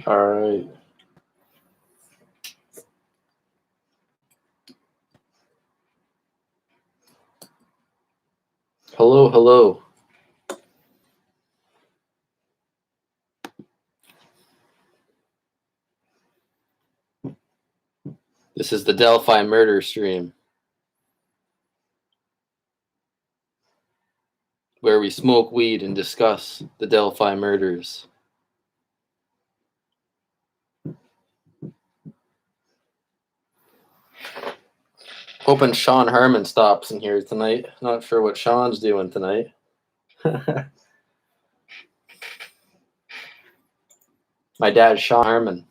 All right. Hello, hello. This is the Delphi Murder stream, where we smoke weed and discuss the Delphi Murders. Hoping Shawn Harmon stops in here tonight. Not sure what Shawn's doing tonight. My dad's Shawn Harmon.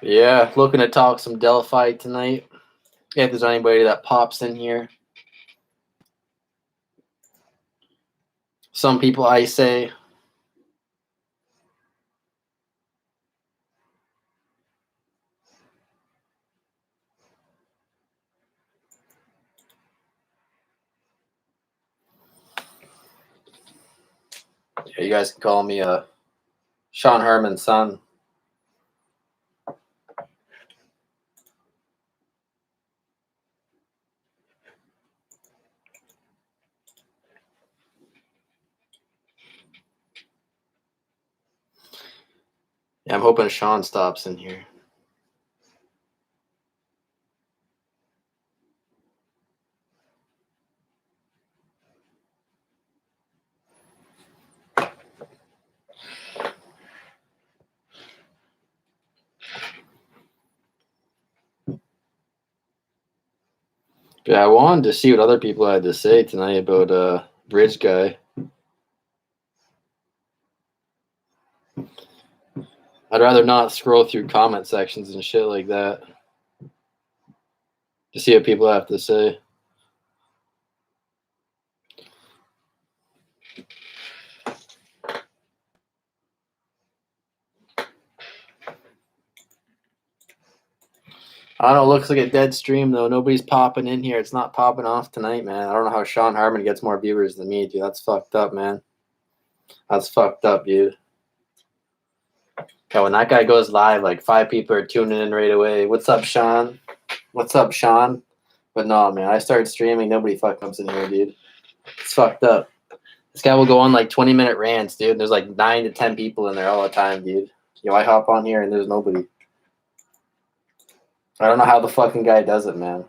Yeah, looking to talk some Delphi tonight. If there's anybody that pops in here. Some people I say. Yeah, you guys can call me Shawn Harmon's son. Yeah, I'm hoping Shawn stops in here. Yeah, I wanted to see what other people had to say tonight about Bridge Guy. I'd rather not scroll through comment sections and shit like that to see what people have to say. I don't know, it looks like a dead stream though. Nobody's popping in here. It's not popping off tonight, man. I don't know how Shawn Harmon gets more viewers than me, dude. That's fucked up, man. That's fucked up, dude. Yeah, when that guy goes live, like 5 people are tuning in right away. What's up, Shawn? What's up, Shawn? But no, man, I started streaming. Nobody fucking comes in here, dude. It's fucked up. This guy will go on like 20-minute rants, dude. There's like 9 to 10 people in there all the time, dude. You know, I hop on here and there's nobody. I don't know how the fucking guy does it, man.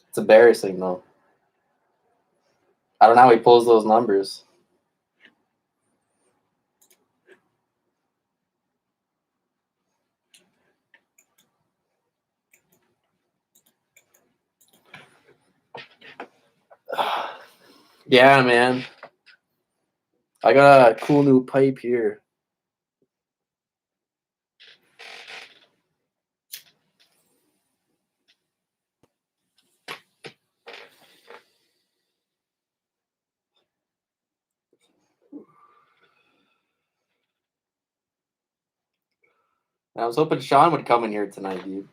It's embarrassing, though. I don't know how he pulls those numbers. Yeah, man. I got a cool new pipe here. I was hoping Shawn would come in here tonight, dude.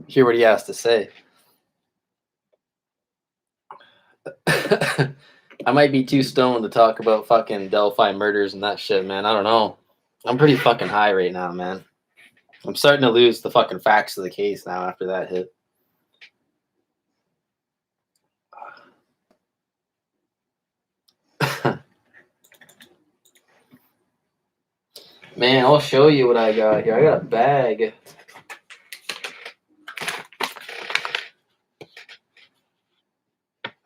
Hear what he has to say. I might be too stoned to talk about fucking Delphi murders and that shit, man. I don't know. I'm pretty fucking high right now, man. I'm starting to lose the fucking facts of the case now after that hit. Man, I'll show you what I got here. I got a bag.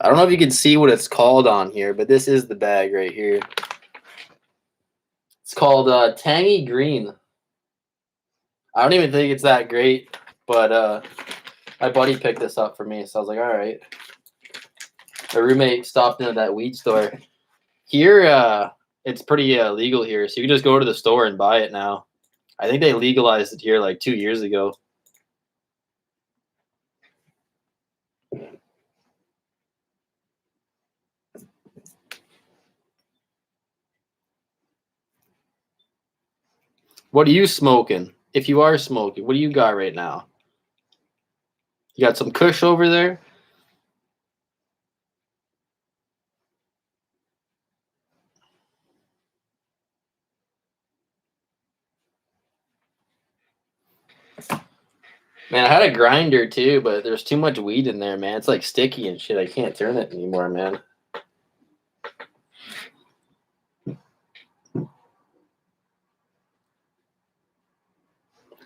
I don't know if you can see what it's called on here, but this is the bag right here. It's called Tangy Green. I don't even think it's that great, but my buddy picked this up for me, so I was like, all right. My roommate stopped in at that weed store. Here, it's pretty legal here, so you can just go to the store and buy it now. I think they legalized it here like 2 years ago. What are you smoking? If you are smoking, what do you got right now? You got some kush over there? Man, I had a grinder too, but there's too much weed in there, man. It's like sticky and shit. I can't turn it anymore, man.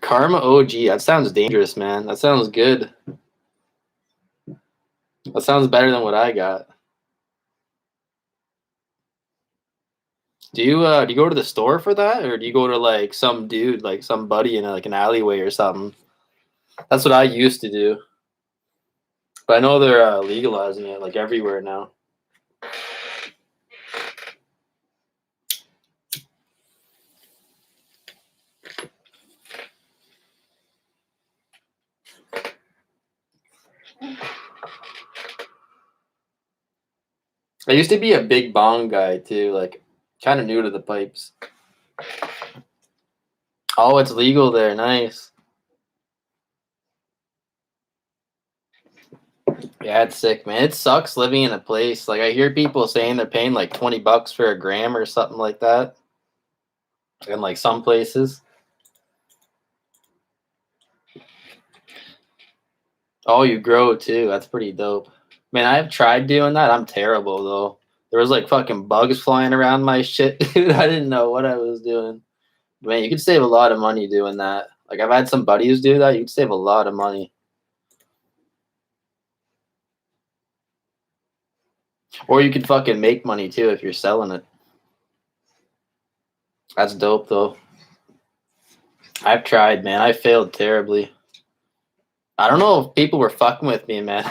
Karma OG. That sounds dangerous, man. That sounds good. That sounds better than what I got. Do you go to the store for that, or do you go to like some dude, like some buddy in like an alleyway or something? That's what I used to do, but I know they're legalizing it like everywhere now. I used to be a big bong guy too, like kind of new to the pipes. Oh, it's legal there. Nice. Yeah, it's sick, man. It sucks living in a place. Like I hear people saying they're paying like $20 for a gram or something like that. In like some places. Oh, you grow too. That's pretty dope. Man, I've tried doing that. I'm terrible though. There was like fucking bugs flying around my shit, dude. I didn't know what I was doing. Man, you could save a lot of money doing that. Like I've had some buddies do that. You could save a lot of money. Or you could fucking make money too if you're selling it. That's dope though. I've tried, man. I failed terribly. I don't know if people were fucking with me, man.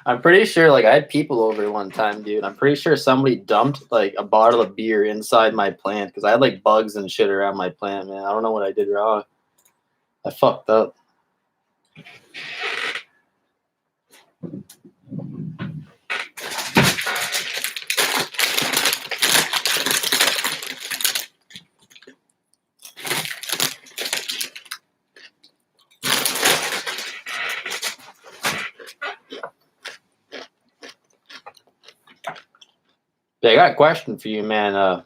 I'm pretty sure, like, I had people over one time, dude. I'm pretty sure somebody dumped, like, a bottle of beer inside my plant because I had, like, bugs and shit around my plant, man. I don't know what I did wrong. I fucked up. Yeah, I got a question for you, man.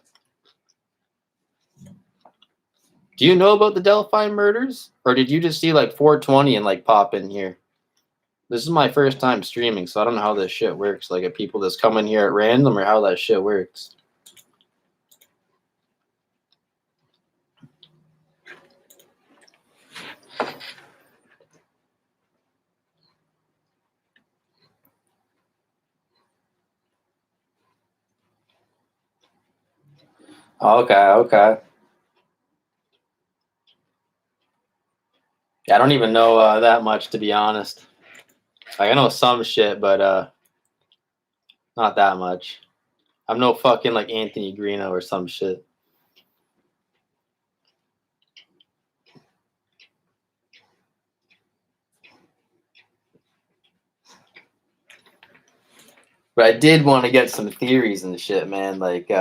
Do you know about the Delphi murders? Or did you just see, like, 420 and, like, pop in here? This is my first time streaming, so I don't know how this shit works. Like, if people just come in here at random or how that shit works. Okay, okay. Yeah, I don't even know that much, to be honest. Like, I know some shit, but not that much. I'm no fucking like Anthony Greeno or some shit. But I did want to get some theories and shit, man. Like,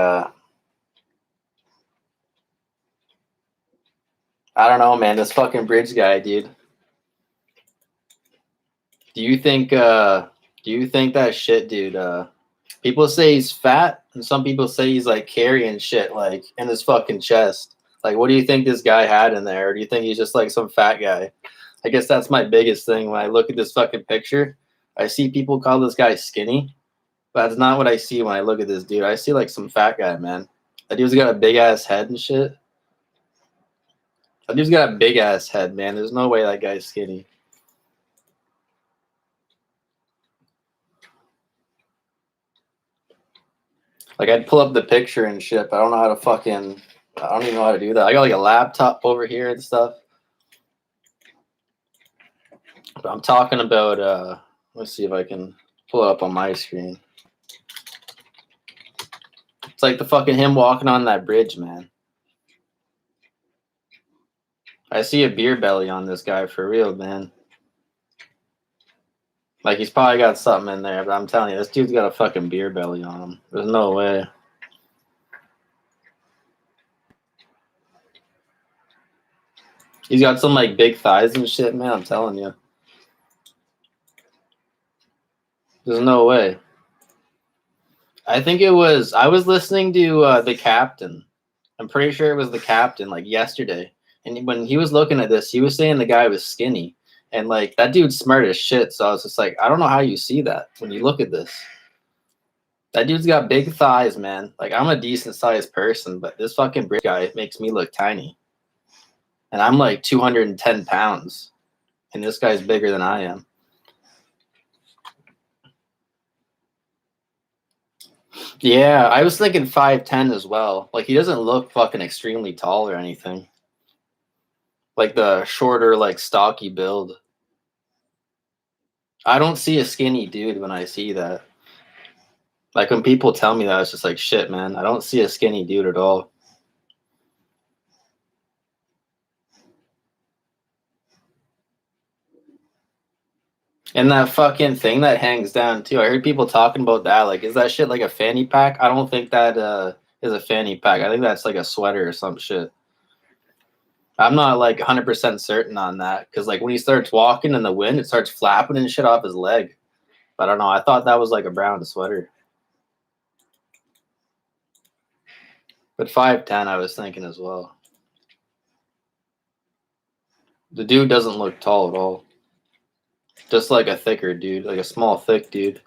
I don't know, man. This fucking bridge guy, dude. Do you think? Do you think that shit, dude? People say he's fat, and some people say he's like carrying shit like in his fucking chest. Like, what do you think this guy had in there? Or do you think he's just like some fat guy? I guess that's my biggest thing when I look at this fucking picture. I see people call this guy skinny, but that's not what I see when I look at this dude. I see like some fat guy, man. That dude's got a big ass head and shit. That dude's got a big ass head, man. There's no way that guy's skinny. Like I'd pull up the picture and shit, but I don't know how to fucking. I don't even know how to do that. I got like a laptop over here and stuff. But I'm talking about. Let's see if I can pull it up on my screen. It's like the fucking him walking on that bridge, man. I see a beer belly on this guy for real, man. Like he's probably got something in there, but I'm telling you, this dude's got a fucking beer belly on him. There's no way. He's got some like big thighs and shit, man. I'm telling you. There's no way. I think it was. I was listening to the captain. I'm pretty sure it was the captain, like yesterday. And when he was looking at this, he was saying the guy was skinny, and like that dude's smart as shit. So I was just like, I don't know how you see that when you look at this. That dude's got big thighs, man. Like I'm a decent sized person, but this fucking bridge guy makes me look tiny. And I'm like 210 pounds, and this guy's bigger than I am. Yeah, I was thinking 5'10" as well. Like he doesn't look fucking extremely tall or anything. Like the shorter, like stocky build. I don't see a skinny dude when I see that. Like when people tell me that, it's just like shit, man. I don't see a skinny dude at all. And that fucking thing that hangs down too. I heard people talking about that. Like, is that shit like a fanny pack? I don't think that is a fanny pack. I think that's like a sweater or some shit. I'm not like 100% certain on that because like when he starts walking in the wind, it starts flapping and shit off his leg. But I don't know. I thought that was like a brown sweater. But 5'10", I was thinking as well. The dude doesn't look tall at all. Just like a thicker dude, like a small, thick dude.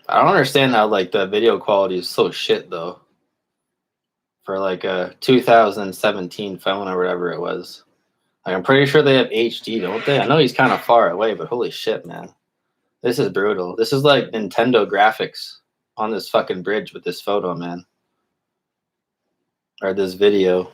I don't understand how like the video quality is so shit though. For like a 2017 phone or whatever it was. Like I'm pretty sure they have HD, don't they? I know he's kind of far away, but holy shit, man. This is brutal. This is like Nintendo graphics on this fucking bridge with this photo, man. Or this video.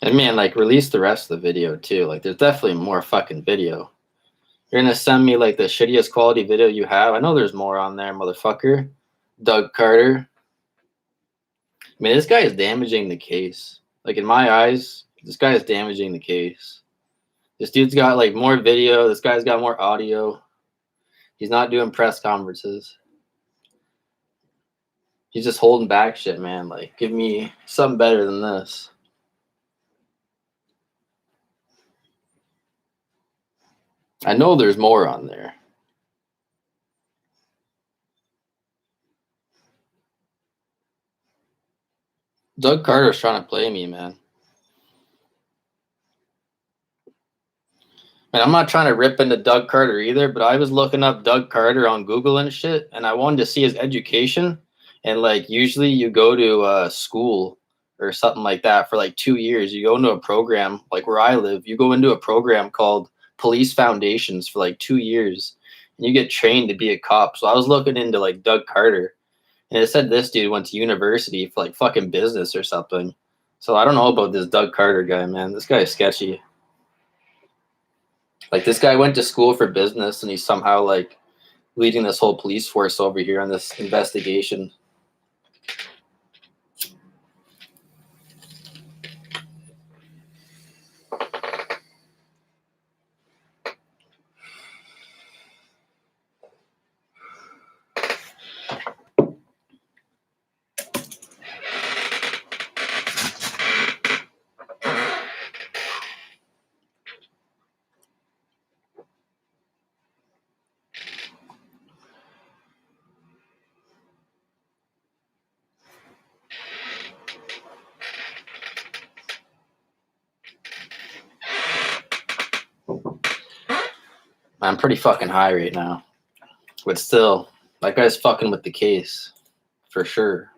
And man, like release the rest of the video too. Like there's definitely more fucking video. You're gonna send me like the shittiest quality video you have. I know there's more on there, motherfucker. Doug Carter. I mean, this guy is damaging the case. Like in my eyes, this guy is damaging the case. This dude's got like more video. This guy's got more audio. He's not doing press conferences. He's just holding back shit, man. Like, give me something better than this. I know there's more on there. Doug Carter's trying to play me, man. And I'm not trying to rip into Doug Carter either, but I was looking up Doug Carter on Google and shit, and I wanted to see his education. And like, usually you go to school or something like that for like 2 years. You go into a program, like where I live, you go into a program called Police Foundations for like 2 years, and you get trained to be a cop. So I was looking into like Doug Carter, and it said this dude went to university for like fucking business or something. So I don't know about this Doug Carter guy, man. This guy is sketchy. Like this guy went to school for business and he's somehow like leading this whole police force over here on this investigation. I'm pretty fucking high right now. But still, that guy's fucking with the case. For sure.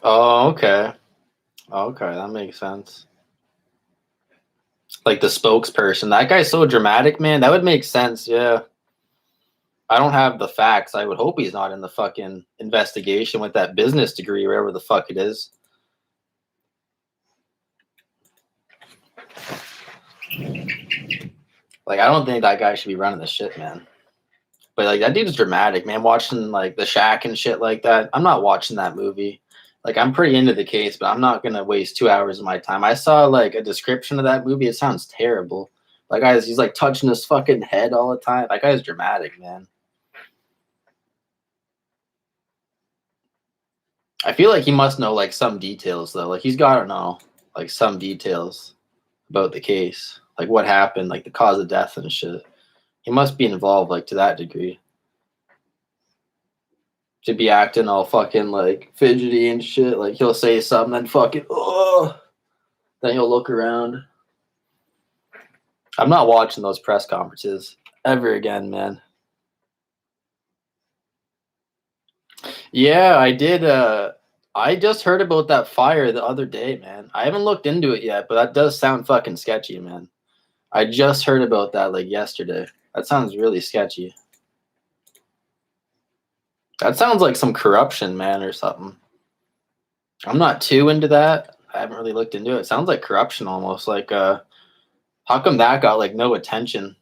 Oh, okay. Okay, that makes sense. Like the spokesperson. That guy's so dramatic, man. That would make sense, yeah. I don't have the facts. I would hope he's not in the fucking investigation with that business degree, wherever the fuck it is. Like, I don't think that guy should be running the shit, man. But like, that dude's dramatic, man. Watching like the Shack and shit like that. I'm not watching that movie. Like, I'm pretty into the case, but I'm not gonna waste 2 hours of my time. I saw like a description of that movie. It sounds terrible. Like, he's like touching his fucking head all the time. That guy's dramatic, man. I feel like he must know like some details though. Like, he's got to know like some details about the case, like what happened, like the cause of death and shit. He must be involved like to that degree. To be acting all fucking like fidgety and shit. Like, he'll say something and fucking then he'll look around. I'm not watching those press conferences ever again, man. Yeah, I did. I just heard about that fire the other day, man. I haven't looked into it yet, but that does sound fucking sketchy, man. I just heard about that like yesterday. That sounds really sketchy. That sounds like some corruption, man, or something. I'm not too into that. I haven't really looked into it. It sounds like corruption almost. Like, how come that got like no attention?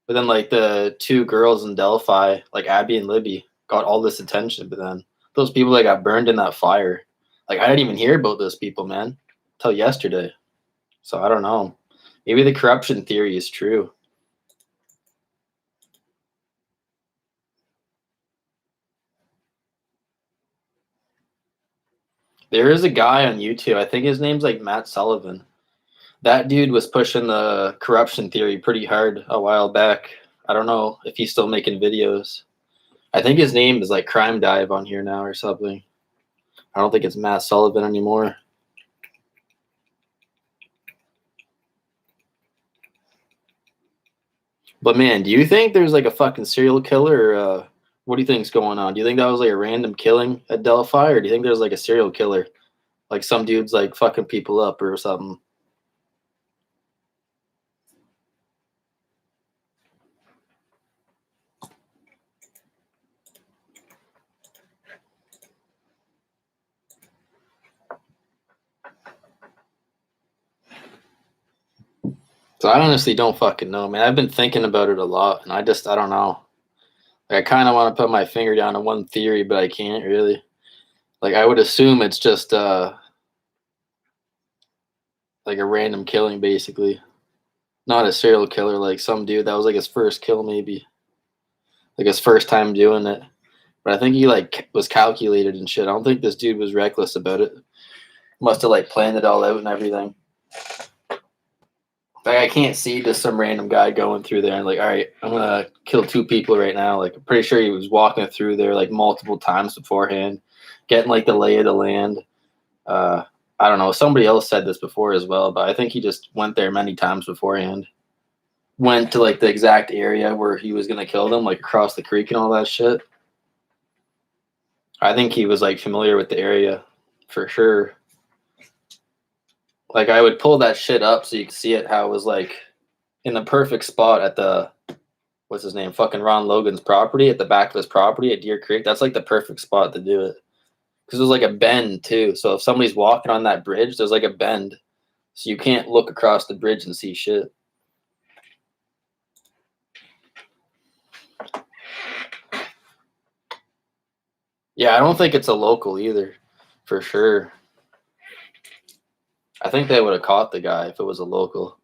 But then like the two girls in Delphi, like Abby and Libby, got all this attention. But then those people that got burned in that fire, like, I didn't even hear about those people, man, until yesterday. So I don't know. Maybe the corruption theory is true. There is a guy on YouTube. I think his name's like Matt Sullivan. That dude was pushing the corruption theory pretty hard a while back. I don't know if he's still making videos. I think his name is like Crime Dive on here now or something. I don't think it's Matt Sullivan anymore. But man, do you think there's like a fucking serial killer? Or, what do you think's going on? Do you think that was like a random killing at Delphi, or do you think there's like a serial killer, like some dude's like fucking people up or something? So I honestly don't fucking know, man. I've been thinking about it a lot, and I don't know. Like, I kind of want to put my finger down on one theory, but I can't really. Like, I would assume it's just like a random killing, basically. Not a serial killer, like some dude that was like his first kill, maybe like his first time doing it. But I think he like was calculated and shit. I don't think this dude was reckless about it. Must have like planned it all out and everything. Like, I can't see just some random guy going through there and like, all right, I'm gonna kill two people right now. Like, I'm pretty sure he was walking through there like multiple times beforehand, getting like the lay of the land. I don't know. Somebody else said this before as well, but I think he just went there many times beforehand. Went to like the exact area where he was gonna kill them, like across the creek and all that shit. I think he was like familiar with the area for sure. Like, I would pull that shit up so you could see it, how it was like in the perfect spot at the, what's his name, fucking Ron Logan's property, at the back of his property at Deer Creek. That's like the perfect spot to do it. Because there's like a bend too. So if somebody's walking on that bridge, there's like a bend. So you can't look across the bridge and see shit. Yeah, I don't think it's a local either, for sure. I think they would have caught the guy if it was a local.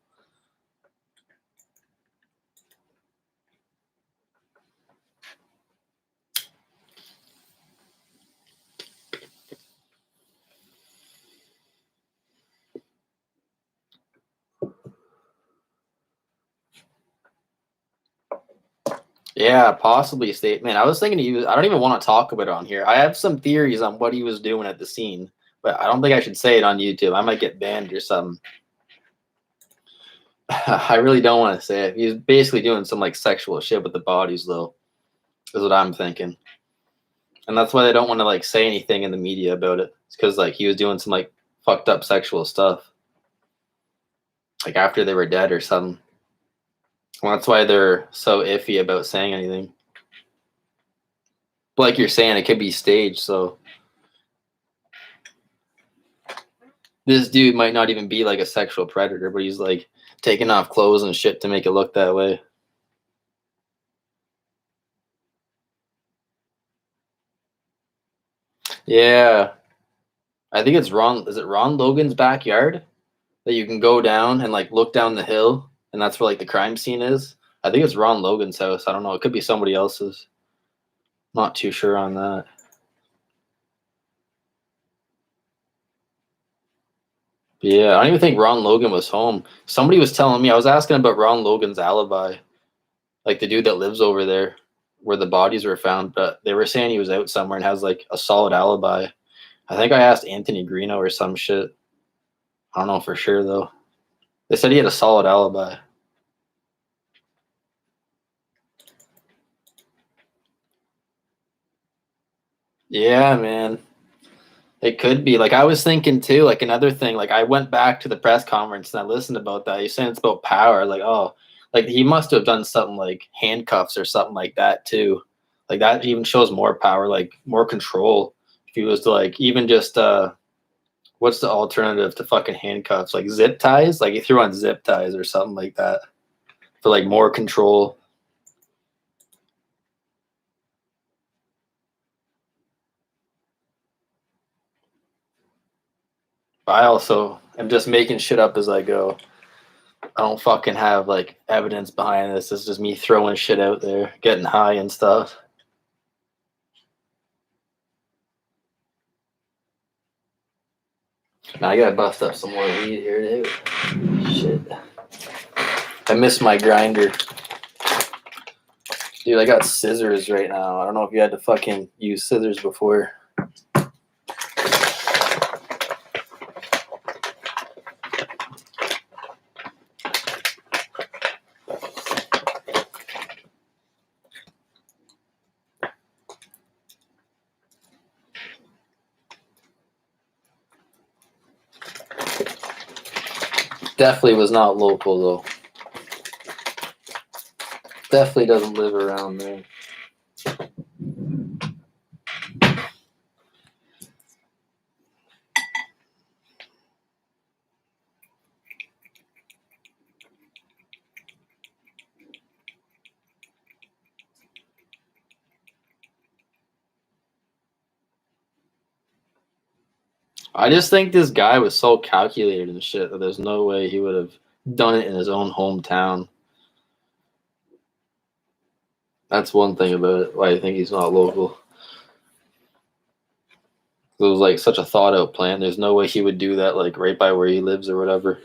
Yeah, possibly state. Man, I was thinking he was. I don't even want to talk about it on here. I have some theories on what he was doing at the scene, but I don't think I should say it on YouTube. I might get banned or something. I really don't want to say it. He's basically doing some like sexual shit with the bodies, though, is what I'm thinking. And that's why they don't want to like say anything in the media about it. It's because like he was doing some like fucked up sexual stuff, like after they were dead or something. Well, that's why they're so iffy about saying anything. But like you're saying, it could be staged, so this dude might not even be like a sexual predator, but he's like Taking off clothes and shit to make it look that way. Yeah. I think it's Ron. Is it Ron Logan's backyard that you can go down and like look down the hill, and that's where like the crime scene is? I think it's Ron Logan's house. I don't know. It could be somebody else's. Not too sure on that. But yeah, I don't even think Ron Logan was home. Somebody was telling me. I was asking about Ron Logan's alibi, like the dude that lives over there where the bodies were found. But they were saying he was out somewhere and has like a solid alibi. I think I asked Anthony Greeno or some shit. I don't know for sure though. They said he had a solid alibi. Yeah, man. It could be. Like I was thinking too, like another thing, like I went back to the press conference and I listened about that. He's saying it's about power. Like, oh, like he must have done something like handcuffs or something like that too. Like that even shows more power, like more control. If he was to like even just what's the alternative to fucking handcuffs? Like zip ties? Like he threw on zip ties or something like that for like more control. I also am just making shit up as I go. I don't fucking have like evidence behind this. It's just me throwing shit out there, getting high and stuff. Now I gotta bust up some more weed here, dude. Shit. I miss my grinder. Dude, I got scissors right now. I don't know if you had to fucking use scissors before. Definitely was not local though. Definitely doesn't live around there. I just think this guy was so calculated and shit that there's no way he would have done it in his own hometown. That's one thing about it, why I think he's not local. It was like such a thought out plan. There's no way he would do that like right by where he lives or whatever.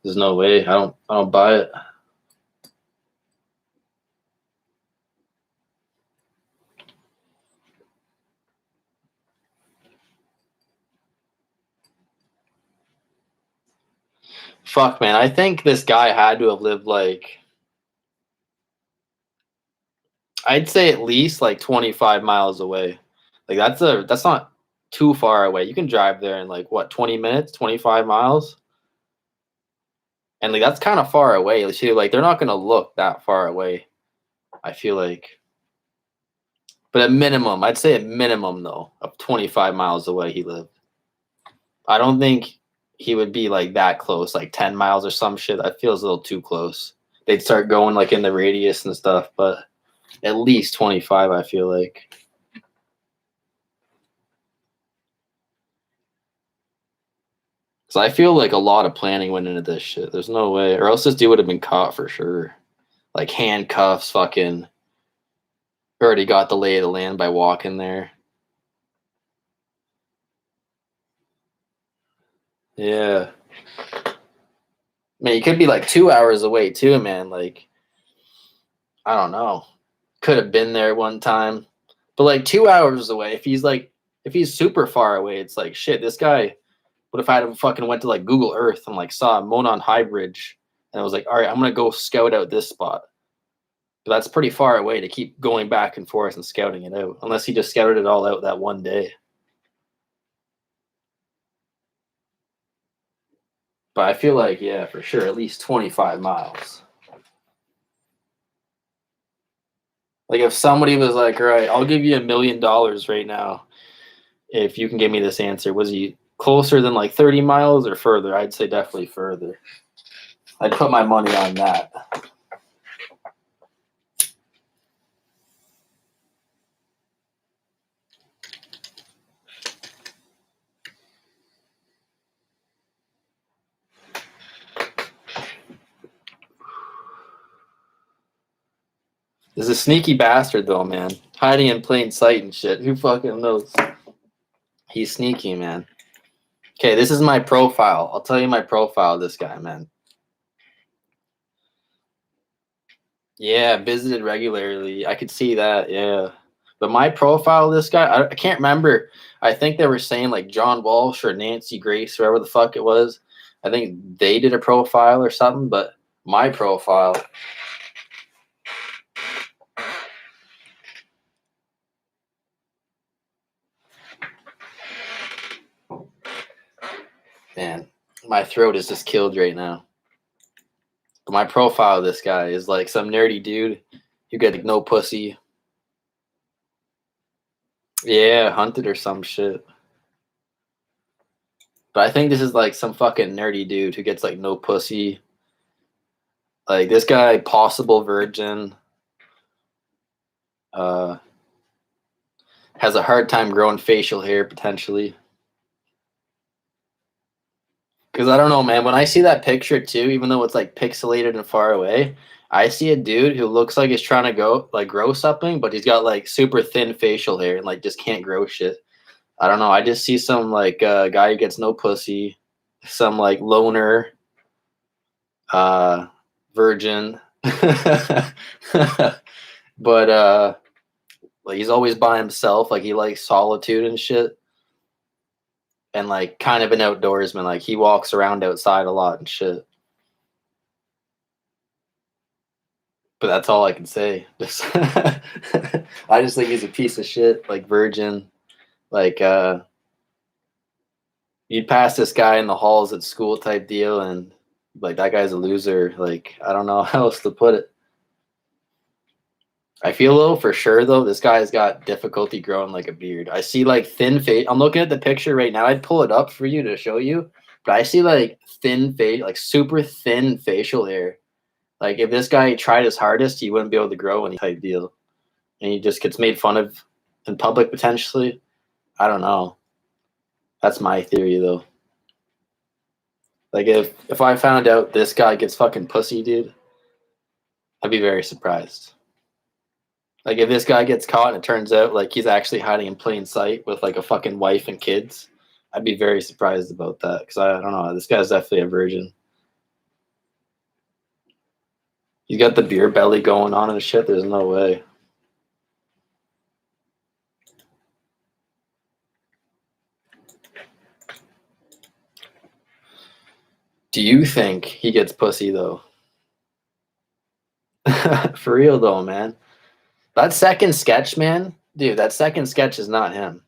There's no way. I don't buy it. Fuck, man. I think this guy had to have lived like, I'd say at least like 25 miles away. Like that's not too far away. You can drive there in like what, 20 minutes, 25 miles? And like that's kind of far away. See, like they're not gonna look that far away, I feel like. But at minimum, I'd say at minimum though, of 25 miles away he lived. I don't think he would be like that close, like 10 miles or some shit. That feels a little too close. They'd start going like in the radius and stuff, but at least 25, I feel like. So I feel like a lot of planning went into this shit. There's no way. Or else this dude would have been caught for sure. Like handcuffs, fucking already got the lay of the land by walking there. Yeah. Man, he could be like 2 hours away too, man. Like, I don't know. Could have been there one time. But like 2 hours away, if he's super far away, it's like shit, this guy. What if I had fucking went to like Google Earth and like saw Monon High Bridge and I was like, all right, I'm gonna go scout out this spot. But that's pretty far away to keep going back and forth and scouting it out, unless he just scouted it all out that one day. But I feel like, yeah, for sure, at least 25 miles. Like if somebody was like, all right, I'll give you $1 million right now if you can give me this answer. Was he closer than like 30 miles or further? I'd say definitely further. I'd put my money on that. This is a sneaky bastard, though, man. Hiding in plain sight and shit. Who fucking knows? He's sneaky, man. Okay, this is my profile. I'll tell you my profile of this guy, man. Yeah, visited regularly. I could see that, yeah. But my profile of this guy, I can't remember. I think they were saying like John Walsh or Nancy Grace, whoever the fuck it was. I think they did a profile or something, but my profile. Man, my throat is just killed right now. But my profile of this guy is like some nerdy dude who got like, no pussy. Yeah, hunted or some shit. But I think this is like some fucking nerdy dude who gets like no pussy. Like this guy, possible virgin. Has a hard time growing facial hair potentially. Because I don't know, man. When I see that picture too, even though it's like pixelated and far away, I see a dude who looks like he's trying to go like grow something, but he's got like super thin facial hair and like just can't grow shit. I don't know. I just see some like guy who gets no pussy, some like loner, virgin, but like he's always by himself. Like he likes solitude and shit. And like kind of an outdoorsman, like he walks around outside a lot and shit. But that's all I can say. Just I just think he's a piece of shit, like virgin. Like you'd pass this guy in the halls at school type deal, and like that guy's a loser. Like I don't know how else to put it. I feel though for sure though this guy's got difficulty growing like a beard. I see like thin face. I'm looking at the picture right now. I'd pull it up for you to show you, but I see like thin face, like super thin facial hair. Like if this guy tried his hardest, he wouldn't be able to grow any type deal, and he just gets made fun of in public potentially. I don't know. That's my theory though. Like if I found out this guy gets fucking pussy, dude, I'd be very surprised. Like if this guy gets caught and it turns out like he's actually hiding in plain sight with like a fucking wife and kids, I'd be very surprised about that because I don't know. This guy's definitely a virgin. He's got the beer belly going on and shit. There's no way. Do you think he gets pussy though? For real though, man. That second sketch, man, dude, that second sketch is not him.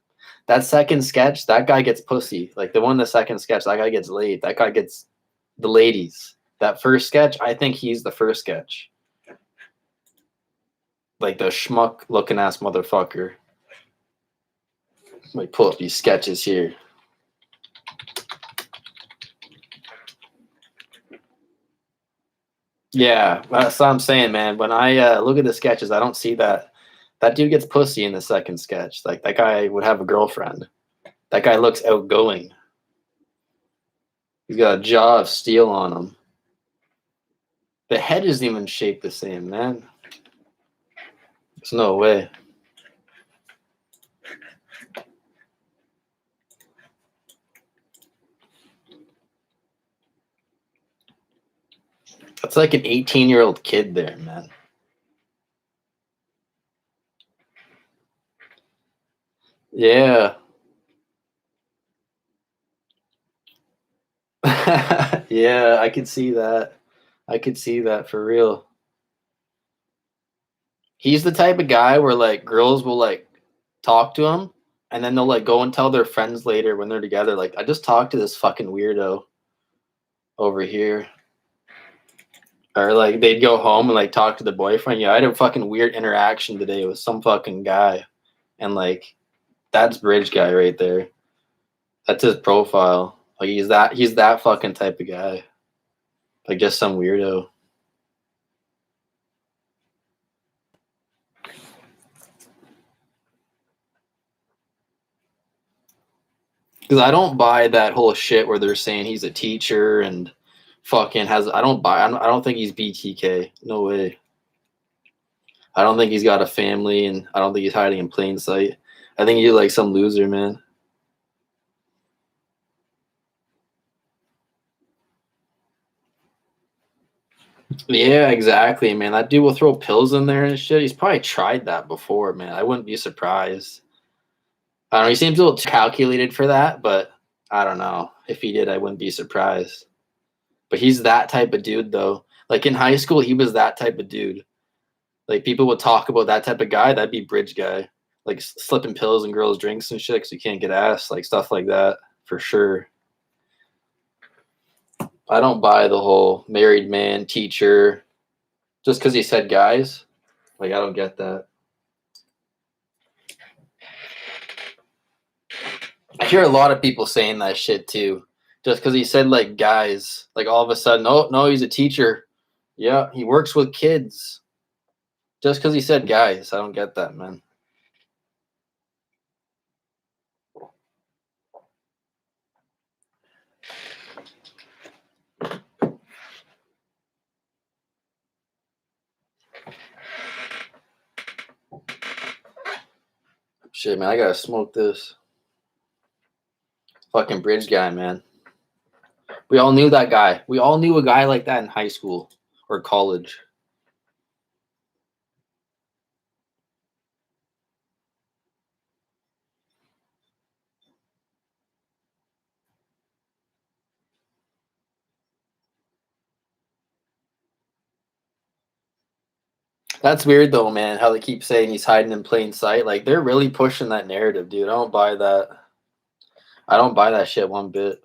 That second sketch, that guy gets pussy. Like the one in the second sketch, that guy gets laid. That guy gets the ladies. That first sketch, I think he's the first sketch. Like the schmuck looking ass motherfucker. Let me pull up these sketches here. Yeah, that's what I'm saying, man. When I look at the sketches, I don't see that. That dude gets pussy in the second sketch. Like that guy would have a girlfriend. That guy looks outgoing. He's got a jaw of steel on him. The head isn't even shaped the same, man. There's no way. That's like an 18-year-old kid there, man. Yeah. Yeah, I could see that. I could see that for real. He's the type of guy where like girls will like talk to him and then they'll like go and tell their friends later when they're together, like, I just talked to this fucking weirdo over here. Or like they'd go home and like talk to the boyfriend. Yeah, I had a fucking weird interaction today with some fucking guy. And like that's Bridge Guy right there. That's his profile. Like he's that fucking type of guy. Like just some weirdo. Because I don't buy that whole shit where they're saying he's a teacher and fucking has. I don't think he's BTK. No way. I don't think he's got a family, and I don't think he's hiding in plain sight. I think he's like some loser, man. Yeah, exactly, man. That dude will throw pills in there and shit. He's probably tried that before, man. I wouldn't be surprised. I don't know. He seems a little too calculated for that, but I don't know. If he did, I wouldn't be surprised. But he's that type of dude, though. Like in high school, he was that type of dude. Like people would talk about that type of guy. That'd be bridge guy. Like slipping pills in girls' drinks and shit because you can't get ass. Like stuff like that for sure. I don't buy the whole married man teacher just because he said guys. Like I don't get that. I hear a lot of people saying that shit too. Just because he said like guys, like all of a sudden, oh no, he's a teacher. Yeah, he works with kids. Just because he said guys, I don't get that, man. Shit, man, I gotta smoke this. Fucking bridge guy, man. We all knew that guy. We all knew a guy like that in high school or college. That's weird though, man, how they keep saying he's hiding in plain sight. Like they're really pushing that narrative, dude. I don't buy that. I don't buy that shit one bit.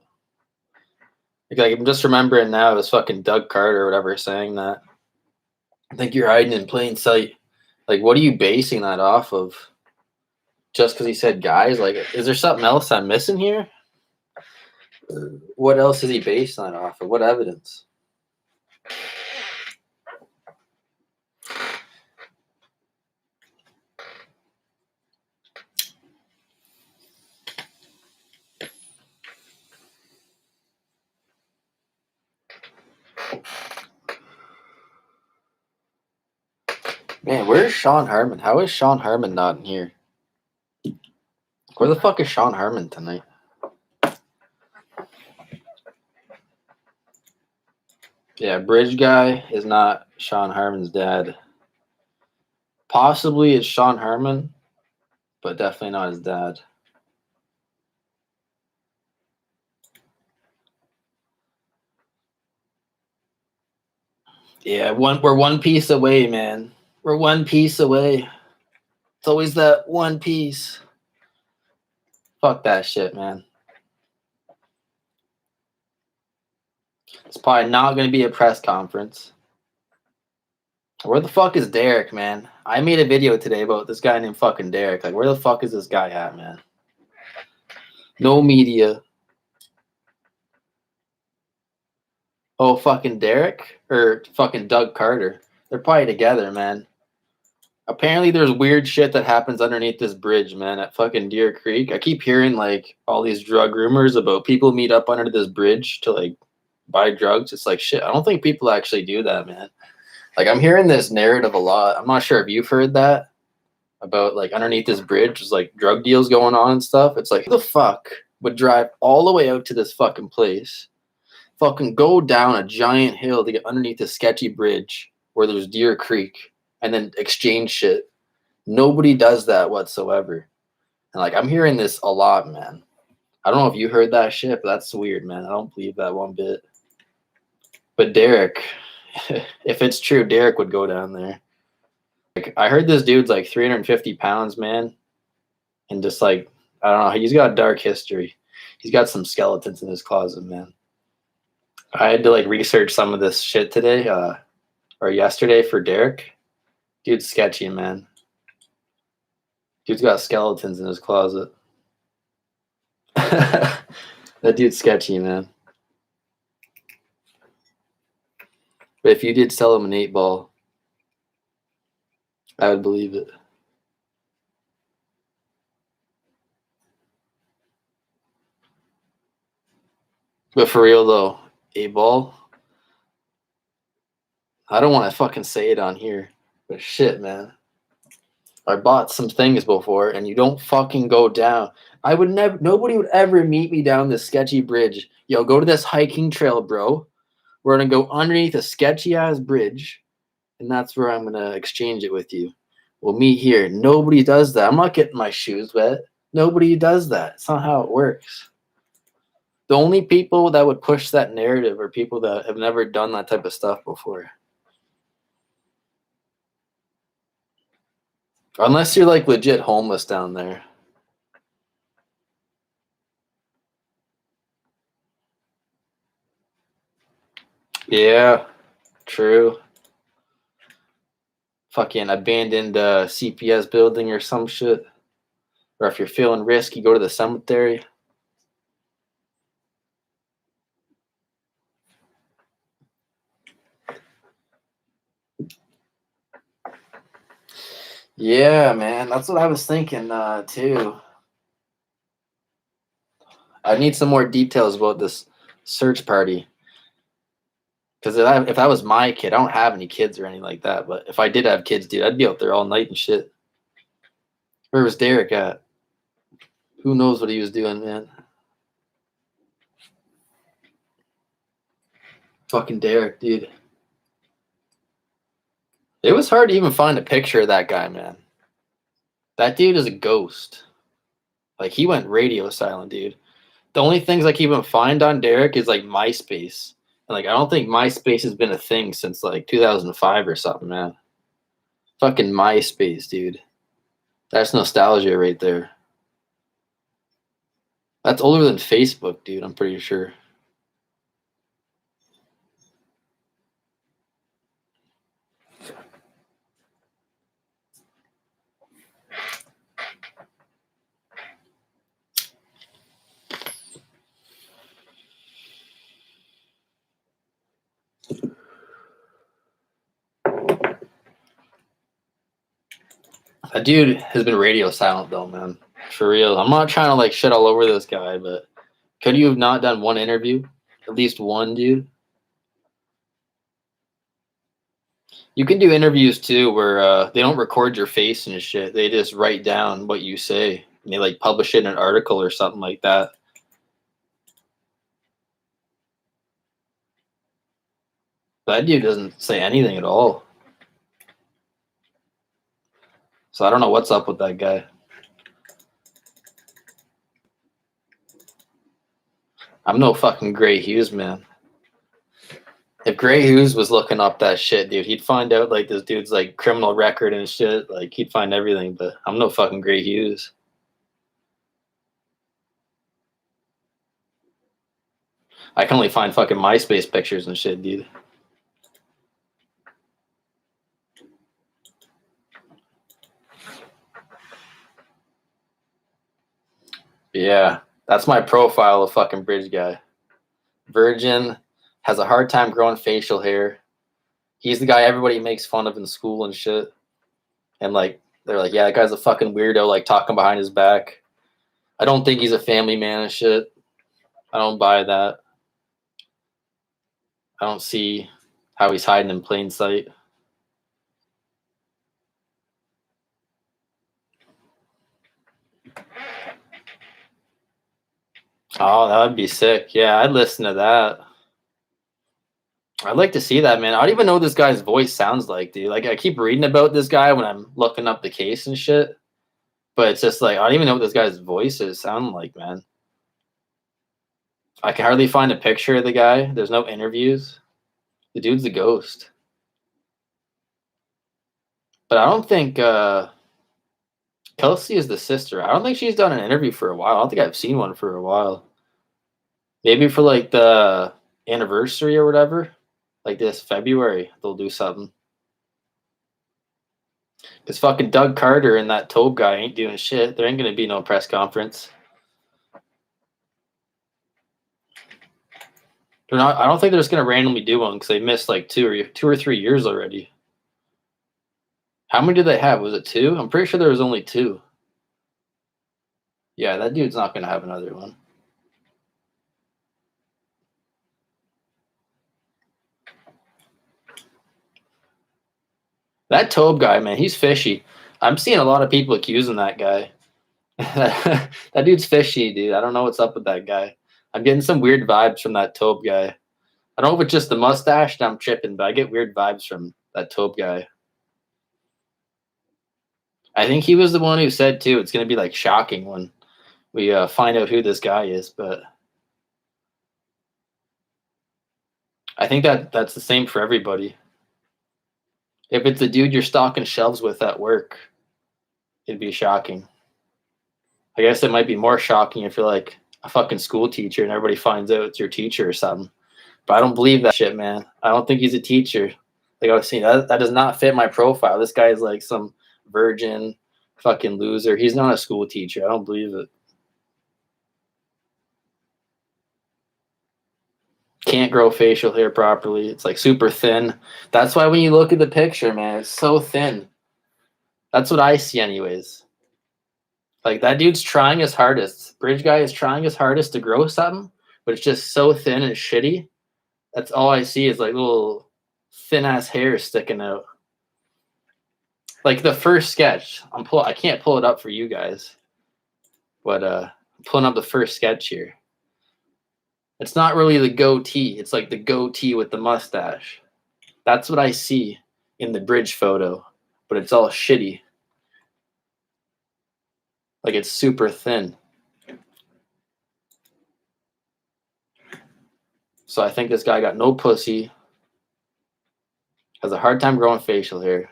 Like I'm just remembering now it was fucking Doug Carter or whatever saying that. I think you're hiding in plain sight. Like what are you basing that off of? Just because he said guys? Like is there something else I'm missing here? What else is he based that off of? What evidence? Man, where's Shawn Harmon? How is Shawn Harmon not in here? Where the fuck is Shawn Harmon tonight? Yeah, Bridge Guy is not Shawn Harmon's dad. Possibly it's Shawn Harmon, but definitely not his dad. Yeah, we're one piece away, man. We're one piece away. It's always that one piece. Fuck that shit, man. It's probably not going to be a press conference. Where the fuck is Derek, man? I made a video today about this guy named fucking Derek. Like, where the fuck is this guy at, man? No media. Oh, fucking Derek? Or fucking Doug Carter. They're probably together, man. Apparently there's weird shit that happens underneath this bridge, man, at fucking Deer Creek. I keep hearing, like, all these drug rumors about people meet up under this bridge to, like, buy drugs. It's like, shit, I don't think people actually do that, man. Like, I'm hearing this narrative a lot. I'm not sure if you've heard that about, like, underneath this bridge, there's, like, drug deals going on and stuff. It's like, who the fuck would drive all the way out to this fucking place, fucking go down a giant hill to get underneath this sketchy bridge where there's Deer Creek and then exchange shit? Nobody does that whatsoever. And, like, I'm hearing this a lot, man. I don't know if you heard that shit, but that's weird, man. I don't believe that one bit. But Derek, if it's true, Derek would go down there. Like, I heard this dude's like 350 pounds, man. And just like, I don't know, he's got a dark history. He's got some skeletons in his closet, man. I had to like research some of this shit today, or yesterday for Derek. Dude's sketchy, man. Dude's got skeletons in his closet. That dude's sketchy, man. But if you did sell him an 8-ball, I would believe it. But for real though, 8-ball. I don't want to fucking say it on here, but shit, man. I bought some things before, and you don't fucking go down. I would never. Nobody would ever meet me down this sketchy bridge. Yo, go to this hiking trail, bro. We're gonna go underneath a sketchy ass bridge, and that's where I'm gonna exchange it with you. We'll meet here. Nobody does that. I'm not getting my shoes wet. Nobody does that. It's not how it works. The only people that would push that narrative are people that have never done that type of stuff before. Unless you're like legit homeless down there. Yeah, true. Fucking abandoned CPS building or some shit. Or if you're feeling risky, go to the cemetery. Yeah, man, that's what I was thinking too. I need some more details about this search party. Because if that was my kid, I don't have any kids or anything like that. But if I did have kids, dude, I'd be out there all night and shit. Where was Derek at? Who knows what he was doing, man? Fucking Derek, dude. It was hard to even find a picture of that guy, man. That dude is a ghost. Like, he went radio silent, dude. The only things I can even find on Derek is like MySpace. And like, I don't think MySpace has been a thing since like 2005 or something, man. Fucking MySpace, dude. That's nostalgia right there. That's older than Facebook, dude, I'm pretty sure. That dude has been radio silent though, man. For real. I'm not trying to like shit all over this guy, but could you have not done one interview? At least one, dude? You can do interviews too where they don't record your face and shit. They just write down what you say. And they like publish it in an article or something like that. That dude doesn't say anything at all. So I don't know what's up with that guy. I'm no fucking Gray Hughes, man. If Gray Hughes was looking up that shit, dude, he'd find out like this dude's like criminal record and shit. Like he'd find everything, but I'm no fucking Gray Hughes. I can only find fucking MySpace pictures and shit, dude. Yeah, that's my profile of fucking bridge guy. Virgin, has a hard time growing facial hair. He's the guy everybody makes fun of in school and shit. And like they're like, yeah, that guy's a fucking weirdo, like talking behind his back. I don't think he's a family man and shit. I don't buy that. I don't see how he's hiding in plain sight. Oh, that would be sick. Yeah, I'd listen to that. I'd like to see that, man. I don't even know what this guy's voice sounds like, dude. Like, I keep reading about this guy when I'm looking up the case and shit. But it's just like, I don't even know what this guy's voice is sounding like, man. I can hardly find a picture of the guy. There's no interviews. The dude's a ghost. But I don't think Kelsey is the sister. I don't think she's done an interview for a while. I don't think I've seen one for a while. Maybe for like the anniversary or whatever. Like this February, they'll do something. Because fucking Doug Carter and that Tobe guy ain't doing shit. There ain't going to be no press conference. They're not. I don't think they're just gonna randomly do one because they missed like 2 or 3 years already. How many did they have? Was it 2? I'm pretty sure there was only 2. Yeah, that dude's not gonna have another one. That Tobe guy, man, he's fishy. I'm seeing a lot of people accusing that guy. That dude's fishy, dude. I don't know what's up with that guy. I'm getting some weird vibes from that Tobe guy. I don't know if it's just the mustache and I'm tripping, but I get weird vibes from that Tobe guy. I think he was the one who said, too, it's going to be, like, shocking when we find out who this guy is, but I think that's the same for everybody. If it's a dude you're stocking shelves with at work, it'd be shocking. I guess it might be more shocking if you're like a fucking school teacher and everybody finds out it's your teacher or something. But I don't believe that shit, man. I don't think he's a teacher. Like I was saying, that does not fit my profile. This guy is like some virgin fucking loser. He's not a school teacher. I don't believe it. Can't grow facial hair properly. It's like super thin. That's why when you look at the picture, man, it's so thin. That's what I see anyways. Like that dude's trying his hardest. Bridge guy is trying his hardest to grow something, but it's just so thin and shitty. That's all I see is like little thin ass hair sticking out. Like the first sketch, I can't pull it up for you guys, but I'm pulling up the first sketch here. It's not really the goatee. It's like the goatee with the mustache. That's what I see in the bridge photo, but it's all shitty. Like it's super thin. So I think this guy got no pussy, has a hard time growing facial hair.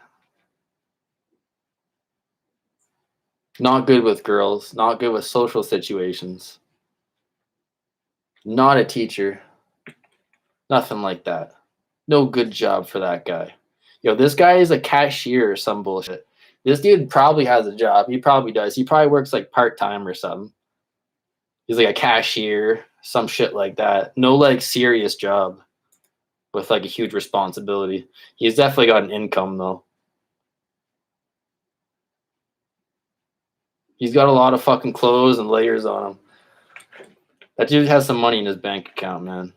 Not good with girls, not good with social situations. Not a teacher. Nothing like that. No good job for that guy. Yo, this guy is a cashier or some bullshit. This dude probably has a job. He probably does. He probably works like part-time or something. He's like a cashier, some shit like that. No like serious job with like a huge responsibility. He's definitely got an income though. He's got a lot of fucking clothes and layers on him. That dude has some money in his bank account, man.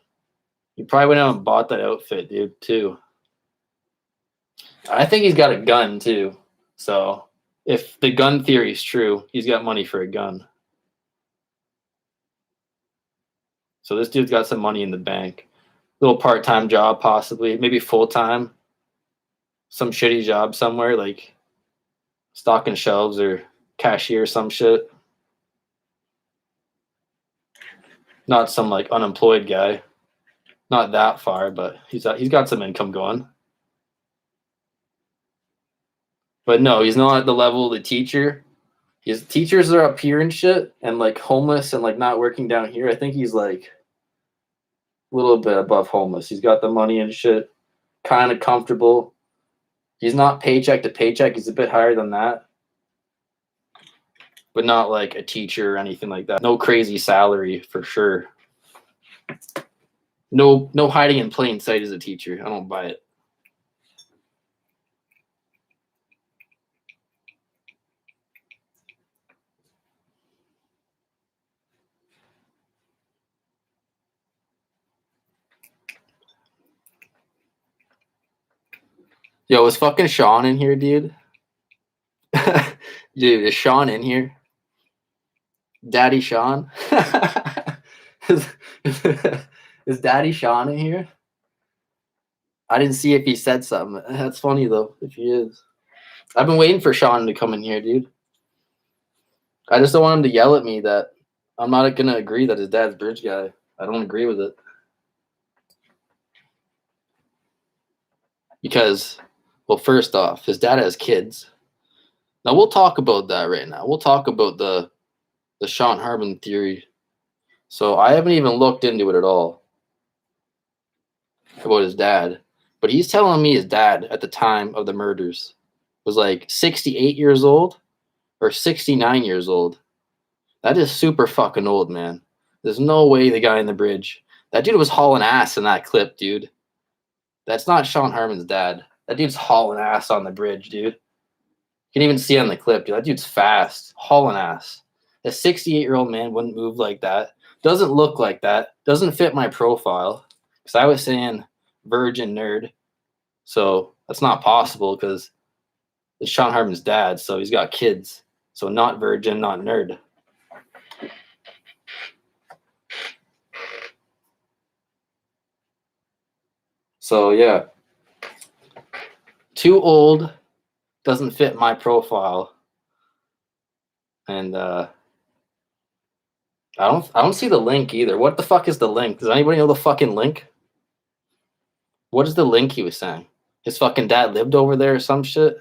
He probably went out and bought that outfit, dude, too. I think he's got a gun, too. So if the gun theory is true, he's got money for a gun. So this dude's got some money in the bank. Little part-time job, possibly. Maybe full-time. Some shitty job somewhere, like stocking shelves or cashier or some shit. Not some like unemployed guy. Not that far, but he's got some income going. But no, he's not at the level of the teacher. His teachers are up here and shit, and like homeless and like not working down here. I think he's like a little bit above homeless. He's got the money and shit, kind of comfortable. He's not paycheck to paycheck. He's a bit higher than that, but not like a teacher or anything like that. No crazy salary for sure. No hiding in plain sight as a teacher. I don't buy it. Yo, is fucking Shawn in here, dude? Dude, is Shawn in here? Daddy Shawn? is Daddy Shawn in here? I didn't see if he said something. That's funny, though, if he is. I've been waiting for Shawn to come in here, dude. I just don't want him to yell at me that I'm not going to agree that his dad's bridge guy. I don't agree with it. Because, well, first off, his dad has kids. Now, we'll talk about that right now. We'll talk about the Shawn Harmon theory. So I haven't even looked into it at all about his dad. But he's telling me his dad at the time of the murders was like 68 years old or 69 years old. That is super fucking old, man. There's no way the guy in the bridge That dude was hauling ass in that clip, dude. That's not Shawn Harmon's dad. That dude's hauling ass on the bridge, dude. You can even see on the clip, dude. That dude's fast, hauling ass. A 68-year-old man wouldn't move like that. Doesn't look like that. Doesn't fit my profile. Because I was saying virgin nerd. So that's not possible because it's Shawn Harmon's dad. So he's got kids. So not virgin, not nerd. So yeah. Too old. Doesn't fit my profile. And I don't see the link either. What the fuck is the link? Does anybody know the fucking link? What is the link he was saying? His fucking dad lived over there or some shit?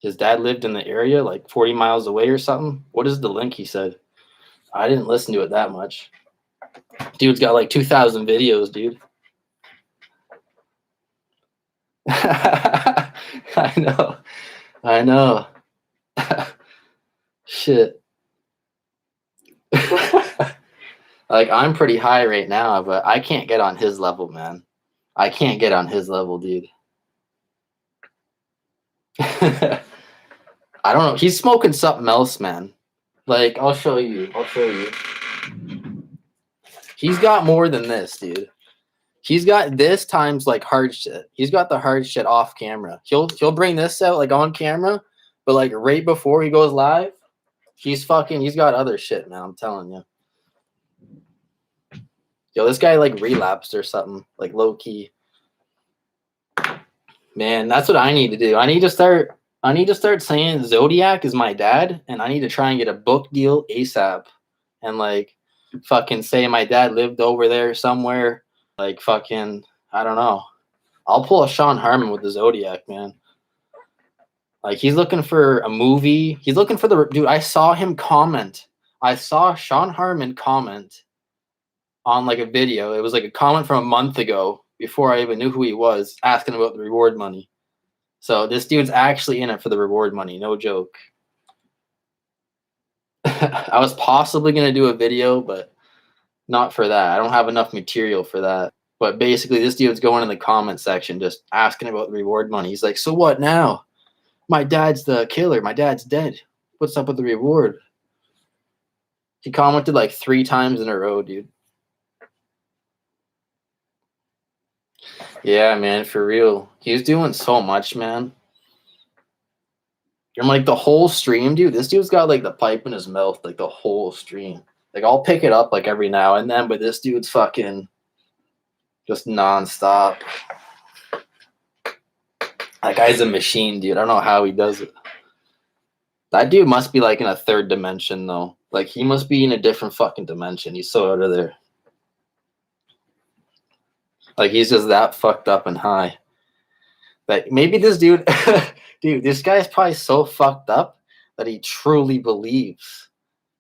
His dad lived in the area, like 40 miles away or something? What is the link he said? I didn't listen to it that much. Dude's got like 2,000 videos, dude. I know. I know. Shit. Like, I'm pretty high right now, but I can't get on his level, man. I can't get on his level, dude. I don't know. He's smoking something else, man. Like, I'll show you. I'll show you. He's got more than this, dude. He's got this times like hard shit. He's got the hard shit off camera. He'll bring this out like on camera, but like right before he goes live, he's got other shit, man. I'm telling you. Yo, this guy like relapsed or something, like low key. Man, that's what I need to do. I need to start saying Zodiac is my dad, and I need to try and get a book deal ASAP, and like fucking say my dad lived over there somewhere. Like fucking, I don't know. I'll pull a Shawn Harmon with the Zodiac, man. Like he's looking for a movie. He's looking for the dude. I saw him comment. I saw Shawn Harmon comment on like a video. It was like a comment from a month ago before I even knew who he was, asking about the reward money. So this dude's actually in it for the reward money. No joke. I was possibly going to do a video, but not for that. I don't have enough material for that. But basically, this dude's going in the comment section just asking about the reward money. He's like, so what now? My dad's the killer. My dad's dead. What's up with the reward? He commented like 3 times in a row, dude. Yeah, man, for real. He's doing so much, man. I'm like the whole stream, dude. This dude's got like the pipe in his mouth, like the whole stream. Like I'll pick it up like every now and then, but this dude's fucking just nonstop. That guy's a machine, dude. I don't know how he does it. That dude must be like in a 3rd dimension, though. Like he must be in a different fucking dimension. He's so out of there. Like he's just that fucked up and high. Like maybe this dude, dude, this guy's probably so fucked up that he truly believes.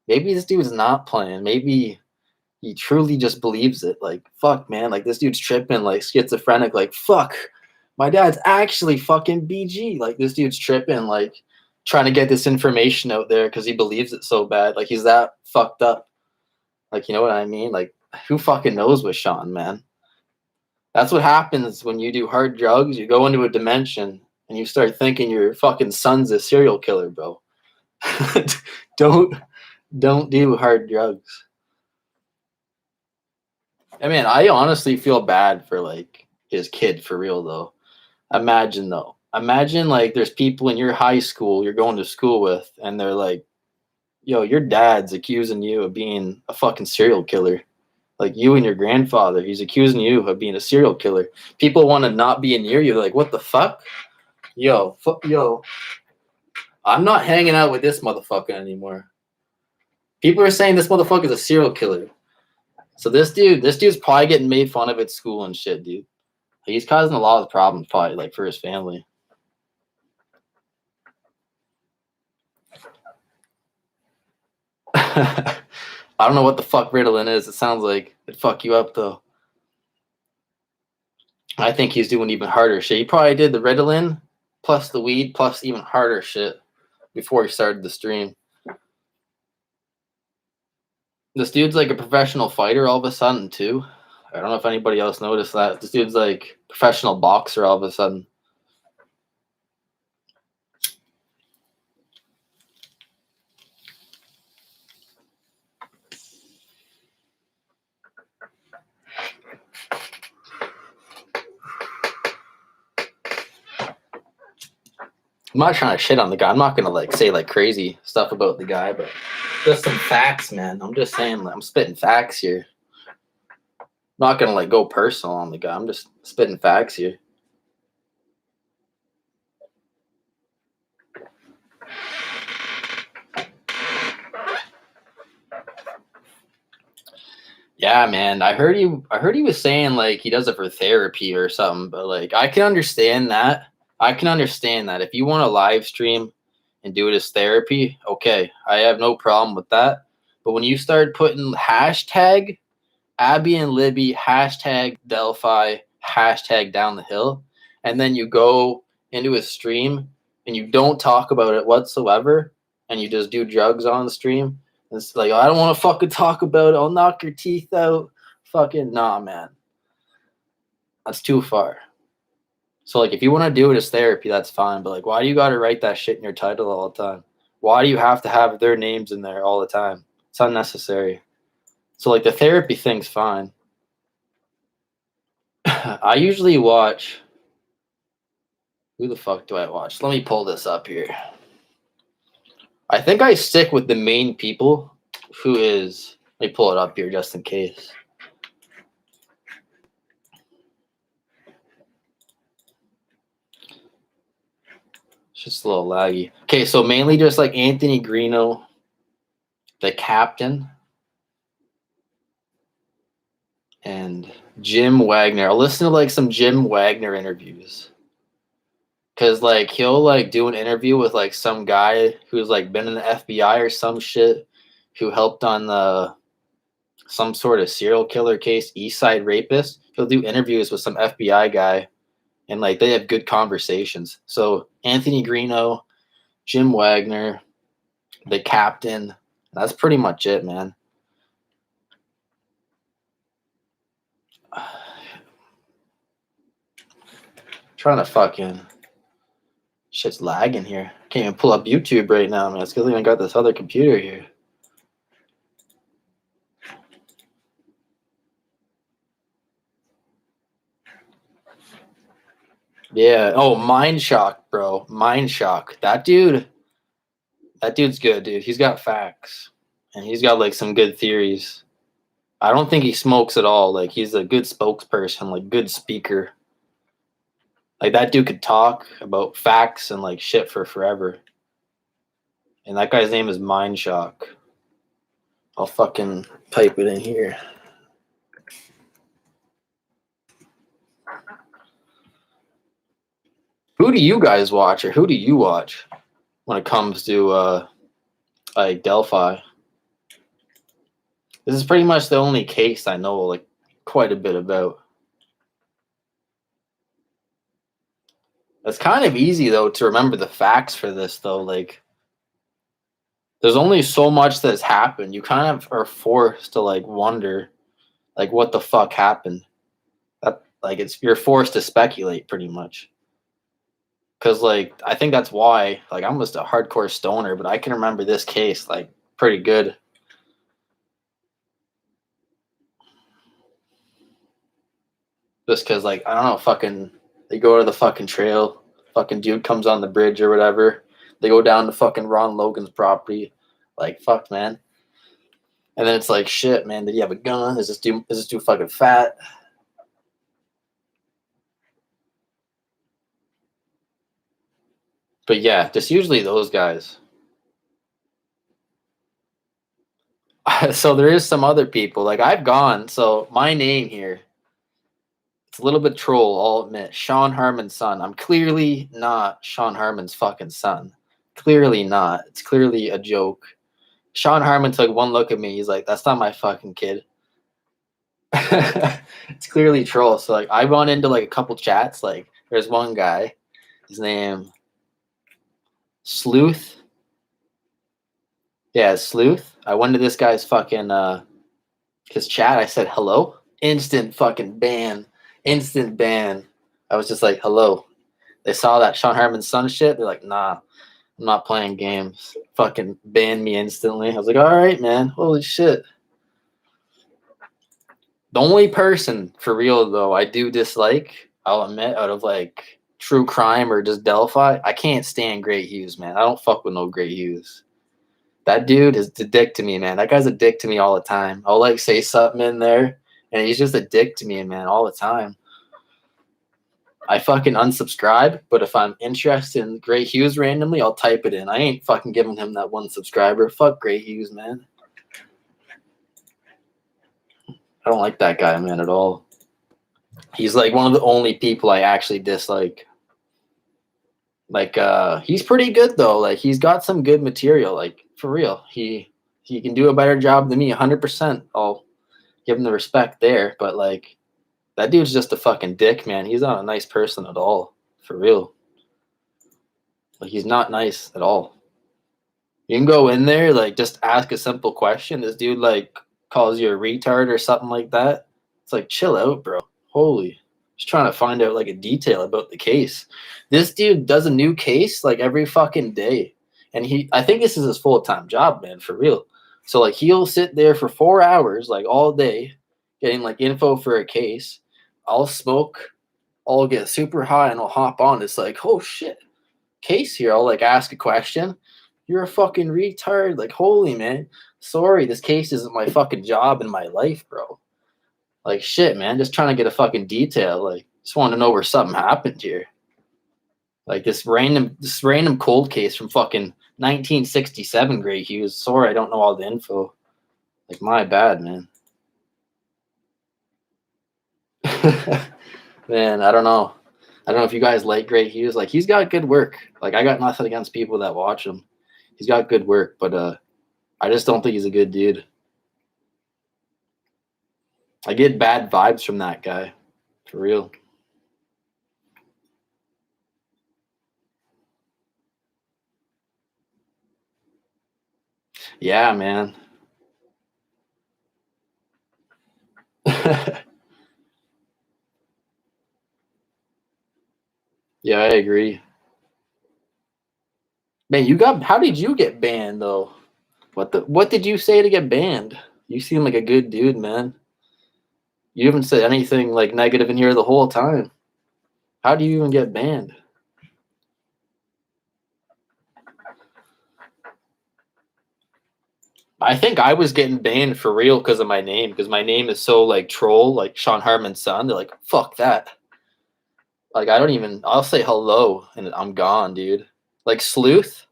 Maybe this dude's not playing. Maybe he truly just believes it. Like, fuck, man. Like this dude's tripping, like schizophrenic. Like, fuck, my dad's actually fucking BG. Like this dude's tripping, like trying to get this information out there because he believes it so bad. Like he's that fucked up. Like, you know what I mean? Like, who fucking knows with Shawn, man? That's what happens when you do hard drugs. You go into a dimension and you start thinking your fucking son's a serial killer, bro. Don't do hard drugs. I mean, I honestly feel bad for like his kid for real though. Imagine like there's people in your high school you're going to school with and they're like, yo, your dad's accusing you of being a fucking serial killer. Like you and your grandfather, he's accusing you of being a serial killer. People want to not be near you. They're like, what the fuck? Yo, I'm not hanging out with this motherfucker anymore. People are saying this motherfucker's a serial killer. So this dude's probably getting made fun of at school and shit, dude. He's causing a lot of problems probably, like, for his family. I don't know what the fuck Ritalin is. It sounds like it'd fuck you up, though. I think he's doing even harder shit. He probably did the Ritalin plus the weed plus even harder shit before he started the stream. This dude's like a professional fighter all of a sudden too. I don't know if anybody else noticed that. This dude's like professional boxer all of a sudden. I'm not trying to shit on the guy. I'm not gonna like say like crazy stuff about the guy, but just some facts, man. I'm just saying, like, I'm spitting facts here. I'm not gonna like go personal on the guy. I'm just spitting facts here. Yeah, man. I heard he was saying like he does it for therapy or something, but like I can understand that. I can understand that. If you want to live stream and do it as therapy, okay. I have no problem with that. But when you start putting hashtag Abby and Libby, hashtag Delphi, hashtag down the hill, and then you go into a stream and you don't talk about it whatsoever, and you just do drugs on the stream. It's like, I don't want to fucking talk about it. I'll knock your teeth out. Fucking nah, man. That's too far. So like, if you want to do it as therapy, that's fine. But like, why do you got to write that shit in your title all the time? Why do you have to have their names in there all the time? It's unnecessary. So like, the therapy thing's fine. I usually watch. Who the fuck do I watch? Let me pull this up here. I think I stick with the main people. Who is? Let me pull it up here just in case. It's just a little laggy. Okay, so mainly just like Anthony Greeno, the captain, and Jim Wagner. I'll listen to like some Jim Wagner interviews. Cause like he'll like do an interview with like some guy who's like been in the FBI or some shit, who helped on the some sort of serial killer case, East Side Rapist. He'll do interviews with some FBI guy, and like they have good conversations. So Anthony Greeno, Jim Wagner, the captain. That's pretty much it, man. Trying to fucking shit's lagging here. Can't even pull up YouTube right now, man. It's because I got this other computer here. Yeah. Oh, Mind Shock, bro. Mind Shock. That dude's good, dude. He's got facts, and he's got like some good theories. I don't think he smokes at all. Like he's a good spokesperson, like good speaker. Like that dude could talk about facts and like shit for forever. And that guy's name is Mind Shock. I'll fucking type it in here. Who do you guys watch, or who do you watch when it comes to like Delphi? This is pretty much the only case I know like quite a bit about. It's kind of easy though to remember the facts for this though. Like there's only so much that's happened. You kind of are forced to like wonder like what the fuck happened. That like you're forced to speculate pretty much. Cause like I think that's why like I'm just a hardcore stoner, but I can remember this case like pretty good. Just cause like I don't know, fucking they go to the fucking trail, fucking dude comes on the bridge or whatever. They go down to fucking Ron Logan's property. Like fuck, man. And then it's like shit, man, did he have a gun? Is this dude fucking fat? But yeah, just usually those guys. So there is some other people. Like I've gone, so my name here, it's a little bit troll, I'll admit. Shawn Harmon's son. I'm clearly not Shawn Harmon's fucking son. Clearly not. It's clearly a joke. Shawn Harmon took one look at me. He's like, that's not my fucking kid. It's clearly troll. So like I run into like a couple chats. Like there's one guy, his name Sleuth. Yeah, Sleuth. I went to this guy's fucking his chat. I said hello. Instant fucking ban. Instant ban. I was just like, hello. They saw that Shawn Harmon's son shit. They're like, nah, I'm not playing games. Fucking banned me instantly. I was like, all right, man. Holy shit. The only person for real though I do dislike, I'll admit, out of like true crime or just Delphi, I can't stand Great Hughes, man. I don't fuck with no Great Hughes. That dude is a dick to me, man. That guy's a dick to me all the time. I'll like say something in there, and he's just a dick to me, man, all the time. I fucking unsubscribe, but if I'm interested in Great Hughes randomly, I'll type it in. I ain't fucking giving him that one subscriber. Fuck Great Hughes, man. I don't like that guy, man, at all. He's like one of the only people I actually dislike. Like, he's pretty good though. Like, he's got some good material. Like, for real, he can do a better job than me. 100%. I'll give him the respect there. But like, that dude's just a fucking dick, man. He's not a nice person at all. For real. Like, he's not nice at all. You can go in there, like, just ask a simple question. This dude like calls you a retard or something like that. It's like, chill out, bro. Holy. Just trying to find out like a detail about the case. This dude does a new case like every fucking day. And I think this is his full-time job, man, for real. So like he'll sit there for 4 hours, like all day, getting like info for a case. I'll smoke, I'll get super high and I'll hop on. It's like, oh shit, case here. I'll like ask a question. You're a fucking retard. Like, holy man. Sorry, this case isn't my fucking job in my life, bro. Like, shit, man. Just trying to get a fucking detail. Like, just want to know where something happened here. Like this random cold case from fucking 1967, Great Hughes. Sorry, I don't know all the info. Like, my bad, man. Man, I don't know. I don't know if you guys like Great Hughes. Like, he's got good work. Like, I got nothing against people that watch him. He's got good work, but I just don't think he's a good dude. I get bad vibes from that guy. For real. Yeah, man. Yeah, I agree. Man, how did you get banned though? What did you say to get banned? You seem like a good dude, man. You haven't said anything like negative in here the whole time. How do you even get banned? I think I was getting banned for real because of my name, because my name is so like troll, like Shawn Harmon's son. They're like, fuck that. Like, I'll say hello and I'm gone, dude. Like Sleuth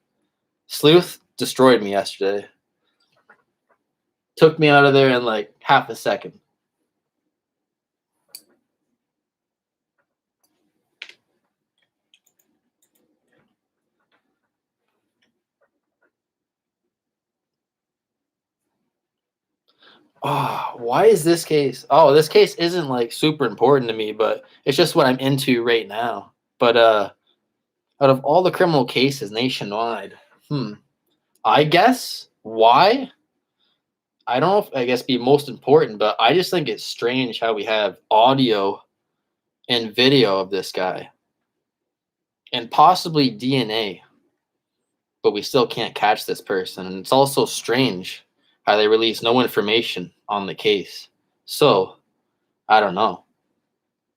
destroyed me yesterday. Took me out of there in like half a second. Oh, why is this case? Oh, this case isn't like super important to me, but it's just what I'm into right now. But out of all the criminal cases nationwide, I guess why? I don't know if I guess be most important, but I just think it's strange how we have audio and video of this guy and possibly DNA, but we still can't catch this person. And it's also strange how they release no information on the case. So I don't know.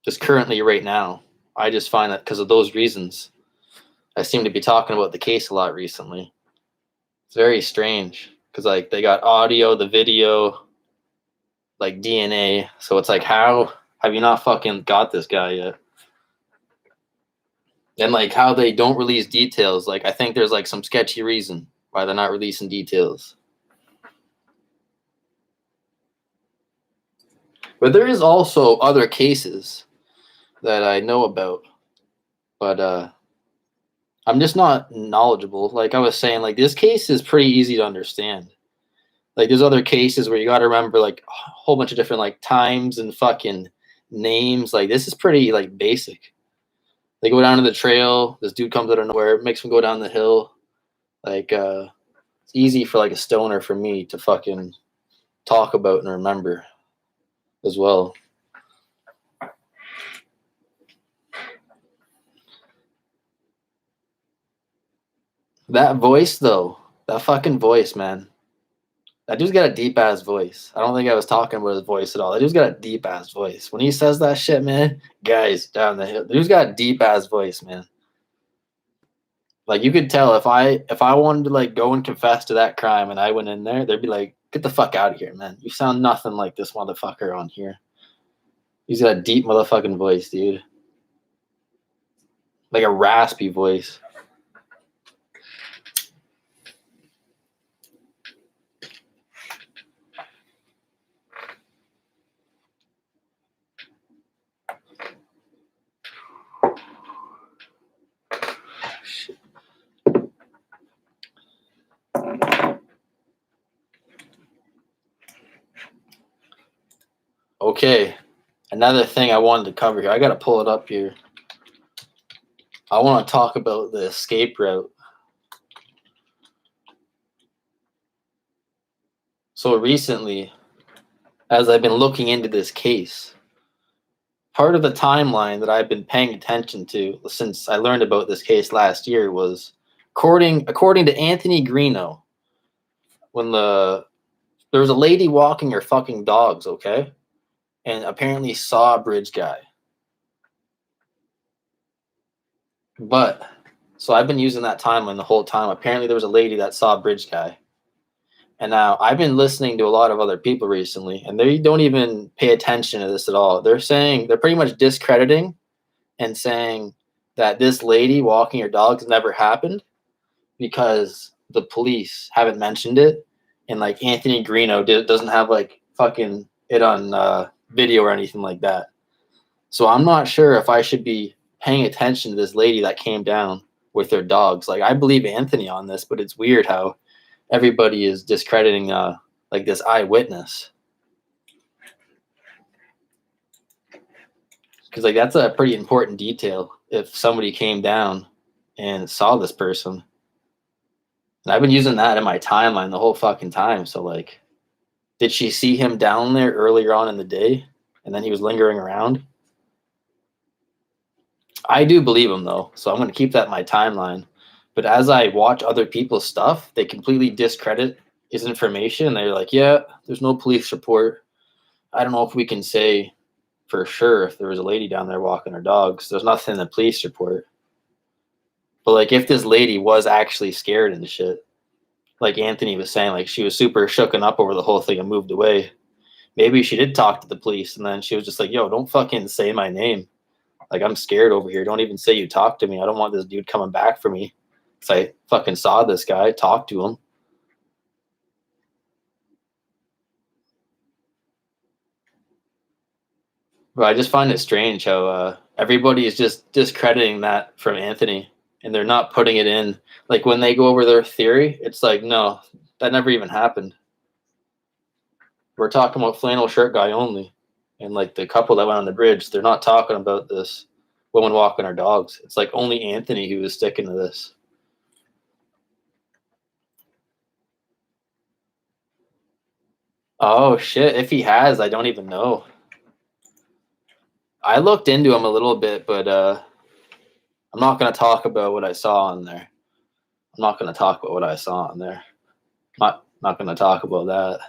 Just currently, right now, I just find that because of those reasons, I seem to be talking about the case a lot recently. It's very strange because like they got audio, the video, like DNA. So it's like, how have you not fucking got this guy yet? And like how they don't release details. Like I think there's like some sketchy reason why they're not releasing details. But there is also other cases that I know about, but I'm just not knowledgeable. Like I was saying, like this case is pretty easy to understand. Like there's other cases where you got to remember like a whole bunch of different like times and fucking names. Like this is pretty like basic. They go down to the trail. This dude comes out of nowhere, makes him go down the hill. Like easy for like a stoner for me to fucking talk about and remember as well. That voice though, that fucking voice, man. That dude's got a deep ass voice. I don't think I was talking about his voice at all. That dude's got a deep ass voice. When he says that shit, man, guys down the hill, dude's got a deep ass voice, man. Like you could tell if I wanted to like go and confess to that crime and I went in there, they'd be like, "Get the fuck out of here, man. You sound nothing like this motherfucker on here." He's got a deep motherfucking voice, dude. Like a raspy voice. Okay, another thing I wanted to cover here. I got to pull it up here. I want to talk about the escape route. So recently, as I've been looking into this case, part of the timeline that I've been paying attention to since I learned about this case last year was, according to Anthony Greeno, when there was a lady walking her fucking dogs, okay? And apparently saw a bridge guy. But, so I've been using that timeline the whole time. Apparently there was a lady that saw a bridge guy. And now I've been listening to a lot of other people recently, and they don't even pay attention to this at all. They're pretty much discrediting and saying that this lady walking her dogs never happened because the police haven't mentioned it. And like Anthony Greeno doesn't have like fucking it on video or anything like that. So I'm not sure if I should be paying attention to this lady that came down with their dogs. Like I believe Anthony on this, but it's weird how everybody is discrediting like this eyewitness. Because like that's a pretty important detail if somebody came down and saw this person. And I've been using that in my timeline the whole fucking time. So like, did she see him down there earlier on in the day and then he was lingering around? I do believe him though, so I'm going to keep that in my timeline. But as I watch other people's stuff, they completely discredit his information. They're like, yeah, there's no police report. I don't know if we can say for sure if there was a lady down there walking her dogs. There's nothing in the police report. But like if this lady was actually scared and shit, like Anthony was saying, like she was super shooken up over the whole thing and moved away. Maybe she did talk to the police and then she was just like, yo, don't fucking say my name. Like, I'm scared over here. Don't even say you talked to me. I don't want this dude coming back for me. Because I fucking saw this guy, talked to him. But I just find it strange how everybody is just discrediting that from Anthony. And they're not putting it in. Like, when they go over their theory, it's like, no, that never even happened. We're talking about flannel shirt guy only. And like the couple that went on the bridge, they're not talking about this woman walking her dogs. It's like only Anthony who was sticking to this. Oh shit, if he has, I don't even know. I looked into him a little bit, but I'm not going to talk about what I saw on there. I'm not going to talk about what I saw on there. Not going to talk about that.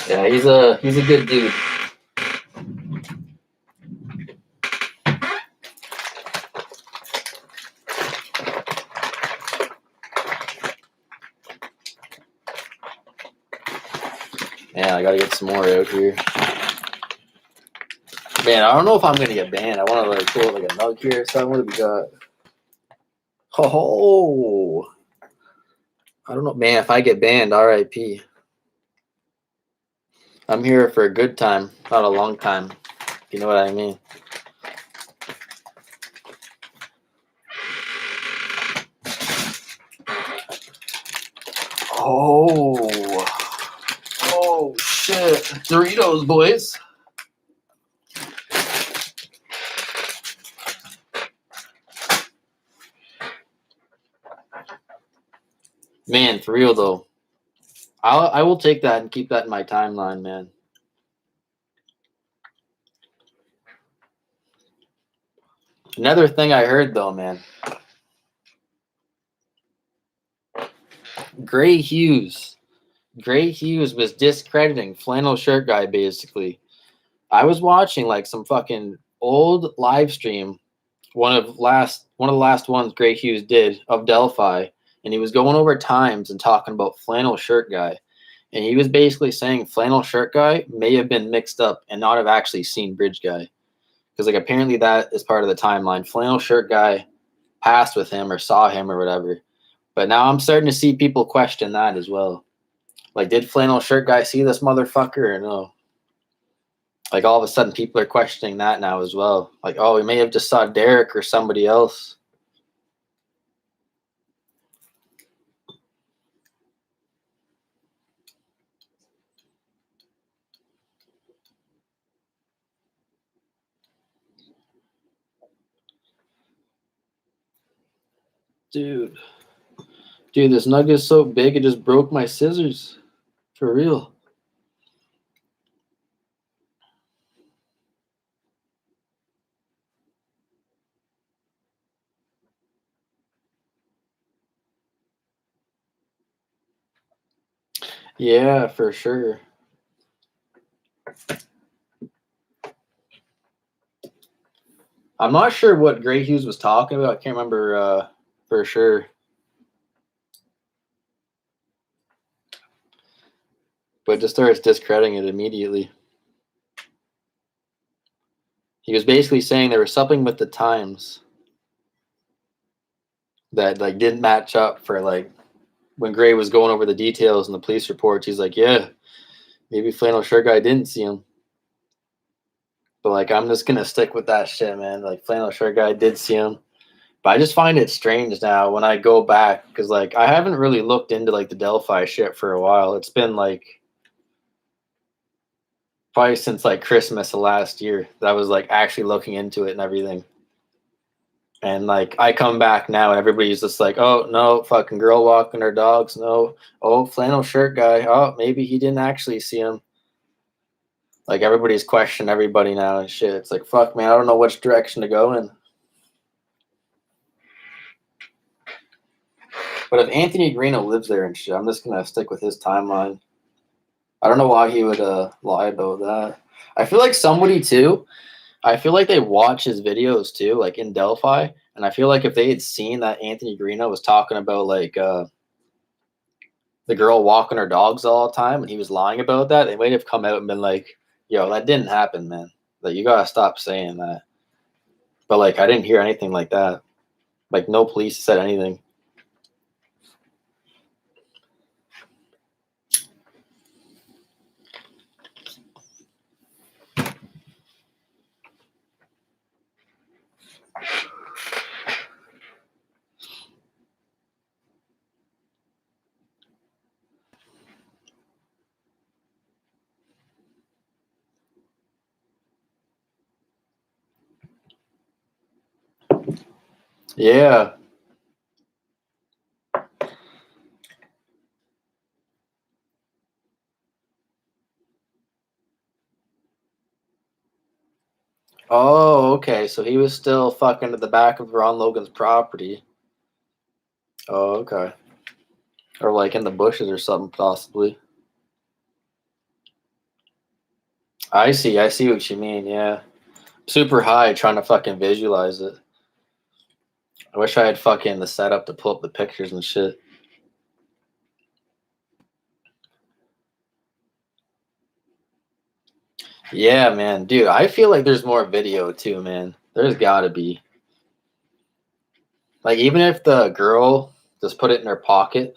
Yeah, he's a good dude. Man, I gotta get some more out here. Man, I don't know if I'm gonna get banned. I want to like pull like a nug here or something. What have we got? Oh, I don't know, man. If I get banned, RIP. I'm here for a good time, not a long time. You know what I mean? Oh shit! Doritos, boys. Man, for real though. I will take that and keep that in my timeline, man. Another thing I heard though, man. Gray Hughes was discrediting Flannel Shirt Guy basically. I was watching like some fucking old live stream, one of the last ones Gray Hughes did of Delphi, and he was going over times and talking about Flannel Shirt Guy. And he was basically saying Flannel Shirt Guy may have been mixed up and not have actually seen Bridge Guy. Because like apparently that is part of the timeline. Flannel Shirt Guy passed with him or saw him or whatever. But now I'm starting to see people question that as well. Like, did Flannel Shirt Guy see this motherfucker or no? Like, all of a sudden, people are questioning that now as well. Like, oh, we may have just saw Derek or somebody else. Dude, this nugget is so big, it just broke my scissors. For real. Yeah, for sure. I'm not sure what Gray Hughes was talking about. I can't remember for sure. But just starts discrediting it immediately. He was basically saying there was something with the times that like didn't match up for like when Gray was going over the details in the police reports. He's like, yeah, maybe Flannel Shirt Guy didn't see him. But like, I'm just gonna stick with that shit, man. Like, Flannel Shirt Guy did see him, but I just find it strange now when I go back because like I haven't really looked into like the Delphi shit for a while. It's been like probably since like Christmas of last year that I was like actually looking into it and everything. And like I come back now and everybody's just like, oh no, fucking girl walking her dogs. No, oh, Flannel Shirt Guy. Oh, maybe he didn't actually see him. Like everybody's questioning everybody now and shit. It's like, fuck, man, I don't know which direction to go in. But if Anthony Greeno lives there and shit, I'm just gonna stick with his timeline. I don't know why he would lie about that. I feel like somebody too. I feel like they watch his videos too, like in Delphi, and I feel like if they had seen that Anthony Greeno was talking about like the girl walking her dogs all the time, and he was lying about that, they might have come out and been like, "Yo, that didn't happen, man. Like, you gotta stop saying that." But like, I didn't hear anything like that. Like, no police said anything. Yeah. Oh, okay. So he was still fucking at the back of Ron Logan's property. Oh, okay. Or like in the bushes or something, possibly. I see. I see what you mean. Yeah. Super high trying to fucking visualize it. I wish I had fucking the setup to pull up the pictures and shit. Yeah, man. Dude, I feel like there's more video too, man. There's gotta be. Like, even if the girl just put it in her pocket,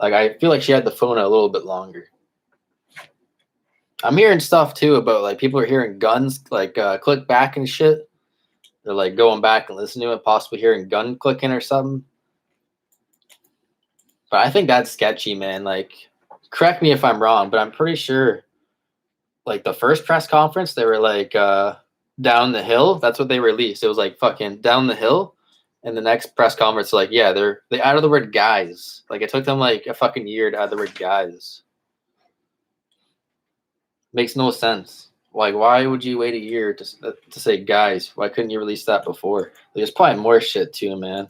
like, I feel like she had the phone a little bit longer. I'm hearing stuff too about like people are hearing guns like click back and shit. They're like going back and listening to it, possibly hearing gun clicking or something. But I think that's sketchy, man. Like, correct me if I'm wrong, but I'm pretty sure like the first press conference, they were like down the hill. That's what they released. It was like fucking down the hill. And the next press conference, like, yeah, they added the word guys. Like, it took them like a fucking year to add the word guys. Makes no sense. Like, why would you wait a year to say guys? Why couldn't you release that before? There's probably more shit too, man.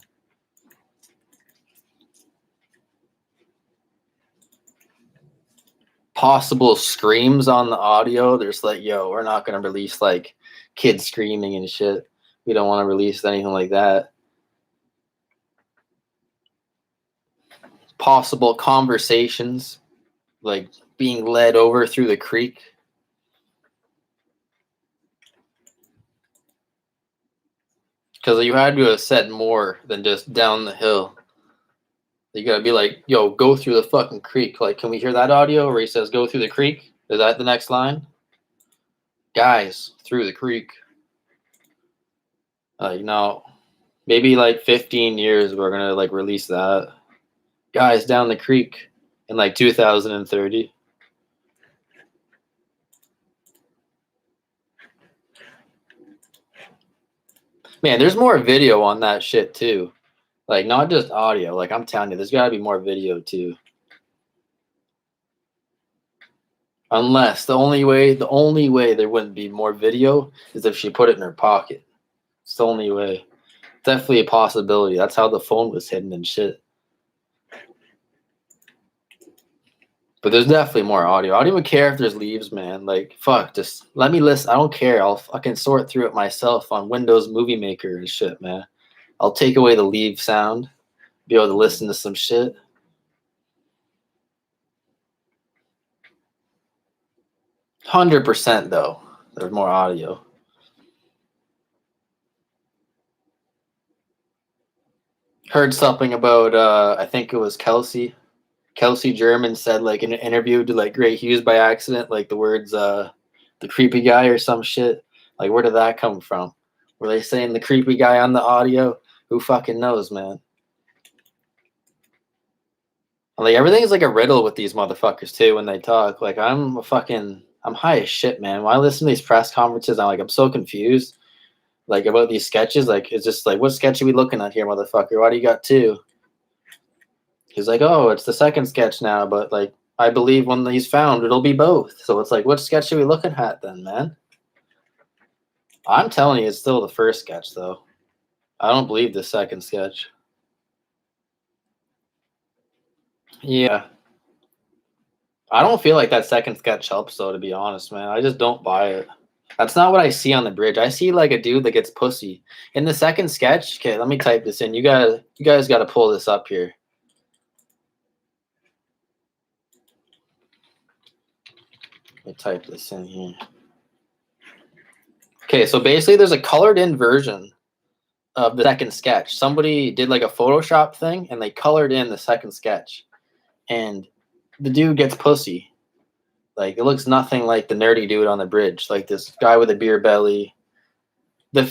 Possible screams on the audio. There's like, yo, we're not gonna release like kids screaming and shit. We don't want to release anything like that. Possible conversations, like being led over through the creek. Because you had to have said more than just down the hill. You gotta be like, yo, go through the fucking creek. Like, can we hear that audio where he says, go through the creek? Is that the next line? Guys, through the creek. No. Maybe like 15 years we're gonna like release that. Guys down the creek in like 2030. Man, there's more video on that shit too. Like, not just audio. Like, I'm telling you, there's gotta be more video too. Unless the only way there wouldn't be more video is if she put it in her pocket. It's the only way. Definitely a possibility. That's how the phone was hidden and shit. But there's definitely more audio. I don't even care if there's leaves, man. Like, fuck, just let me listen. I don't care. I can sort through it myself on Windows Movie Maker and shit, man. I'll take away the leave sound, be able to listen to some shit. 100% though. There's more audio. Heard something about I think it was Kelsey German said like in an interview to like Great Hughes by accident, like the words the creepy guy or some shit. Like, where did that come from? Were they saying the creepy guy on the audio? Who fucking knows, man? Like, everything's like a riddle with these motherfuckers too when they talk. Like, I'm high as shit, man. When I listen to these press conferences, I'm so confused. Like, about these sketches. Like, it's just like, what sketch are we looking at here, motherfucker? Why do you got two? He's like, oh, it's the second sketch now, but like, I believe when he's found, it'll be both. So it's like, what sketch are we looking at then, man? I'm telling you, it's still the first sketch, though. I don't believe the second sketch. Yeah. I don't feel like that second sketch helps, though, to be honest, man. I just don't buy it. That's not what I see on the bridge. I see like a dude that gets pussy. In the second sketch, okay, let me type this in. You guys got to pull this up here. Let me type this in here. Okay, so basically there's a colored in version of the second sketch. Somebody did like a Photoshop thing and they colored in the second sketch. And the dude gets pussy. Like, it looks nothing like the nerdy dude on the bridge. Like this guy with a beer belly. The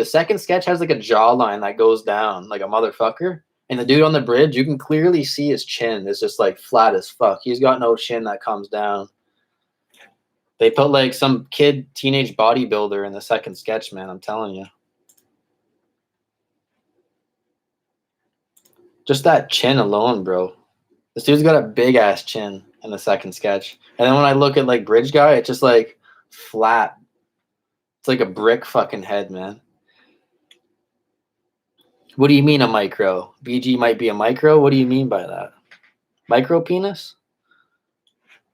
second sketch has like a jawline that goes down like a motherfucker. And the dude on the bridge, you can clearly see his chin is just like flat as fuck. He's got no chin that comes down. They put like some teenage bodybuilder in the second sketch, man. I'm telling you. Just that chin alone, bro. This dude's got a big ass chin in the second sketch. And then when I look at like Bridge Guy, it's just like flat. It's like a brick fucking head, man. What do you mean a micro? BG might be a micro? What do you mean by that? Micro penis?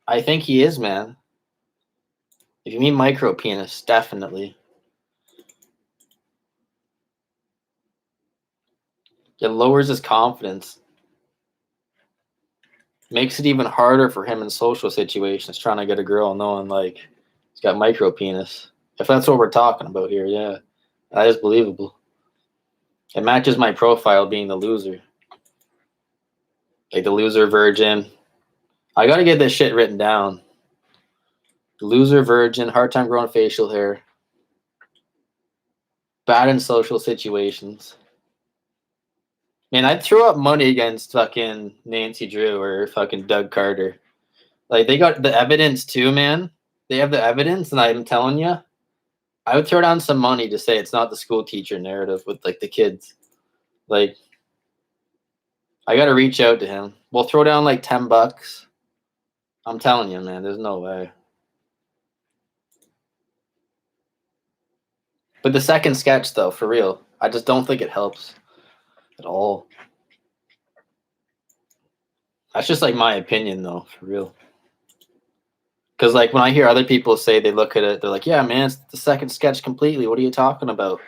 I think he is, man. If you mean micro penis, definitely. It lowers his confidence. Makes it even harder for him in social situations, trying to get a girl knowing like he's got micro penis. If that's what we're talking about here, yeah. That is believable. It matches my profile being the loser. Like the loser virgin. I gotta get this shit written down. Loser virgin, hard time growing facial hair. Bad in social situations. Man, I'd throw up money against fucking Nancy Drew or fucking Doug Carter. Like, they got the evidence too, man. They have the evidence, and I'm telling you, I would throw down some money to say it's not the school teacher narrative with like the kids. Like, I gotta reach out to him. We'll throw down like $10. I'm telling you, man, there's no way. But the second sketch, though, for real, I just don't think it helps at all. That's just like my opinion, though, for real. Because like when I hear other people say they look at it, they're like, "Yeah, man, it's the second sketch completely. What are you talking about?"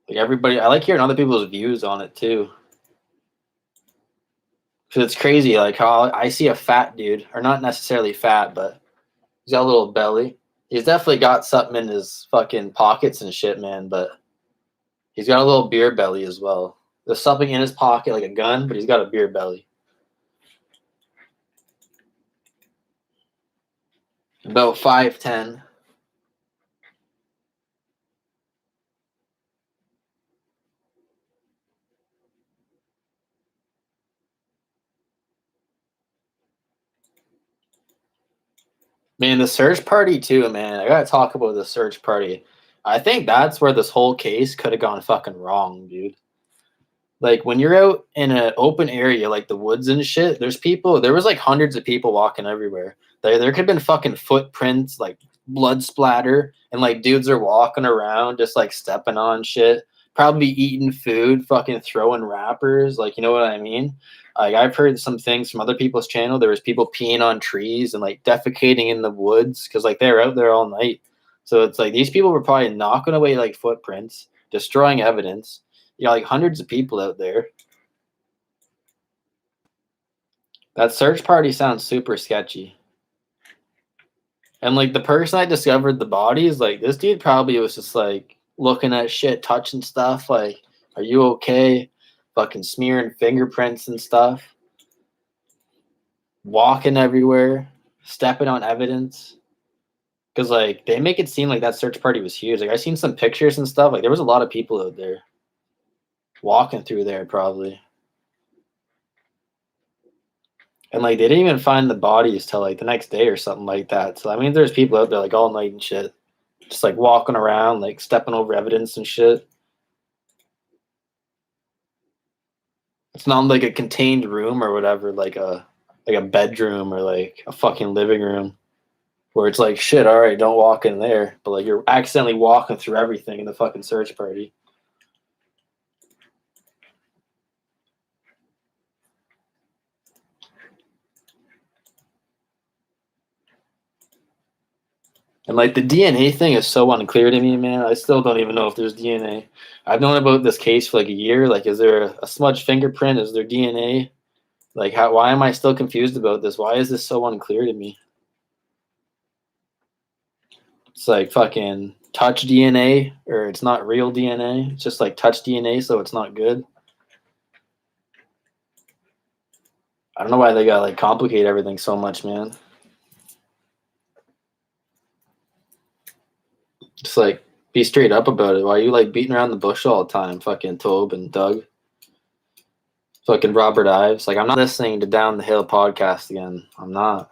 Like everybody, I like hearing other people's views on it too. Because it's crazy, like how I see a fat dude, or not necessarily fat, but he's got a little belly. He's definitely got something in his fucking pockets and shit, man. But he's got a little beer belly as well. There's something in his pocket, like a gun, but he's got a beer belly. About 5'10". Man, the search party too, man. I gotta talk about the search party. I think that's where this whole case could have gone fucking wrong, dude. Like when you're out in an open area like the woods and shit, there's people. There was like hundreds of people walking everywhere. There could have been fucking footprints, like blood splatter, and like dudes are walking around just like stepping on shit, probably eating food, fucking throwing wrappers. Like you know what I mean? Like I've heard some things from other people's channel. There was people peeing on trees and like defecating in the woods because like they're out there all night. So it's like these people were probably knocking away like footprints, destroying evidence. You got like hundreds of people out there. That search party sounds super sketchy. And like the person that discovered the bodies, like this dude probably was just like looking at shit, touching stuff. Like, are you okay? Fucking smearing fingerprints and stuff. Walking everywhere, stepping on evidence. Because like they make it seem like that search party was huge. Like I seen some pictures and stuff. Like there was a lot of people out there walking through there probably. And like they didn't even find the bodies till like the next day or something like that. So I mean there's people out there like all night and shit. Just like walking around, like stepping over evidence and shit. It's not like a contained room or whatever, like a bedroom or like a fucking living room where it's like shit, all right, don't walk in there. But like you're accidentally walking through everything in the fucking search party. And like the DNA thing is so unclear to me, man. I still don't even know if there's DNA. I've known about this case for like a year. Like, is there a smudged fingerprint? Is there DNA? Like, how? Why am I still confused about this? Why is this so unclear to me? It's like fucking touch DNA, or it's not real DNA. It's just like touch DNA, so it's not good. I don't know why they gotta like complicate everything so much, man. Just like be straight up about it. Why are you like beating around the bush all the time, fucking Tobe and Doug? Fucking Robert Ives. Like I'm not listening to Down the Hill podcast again. I'm not.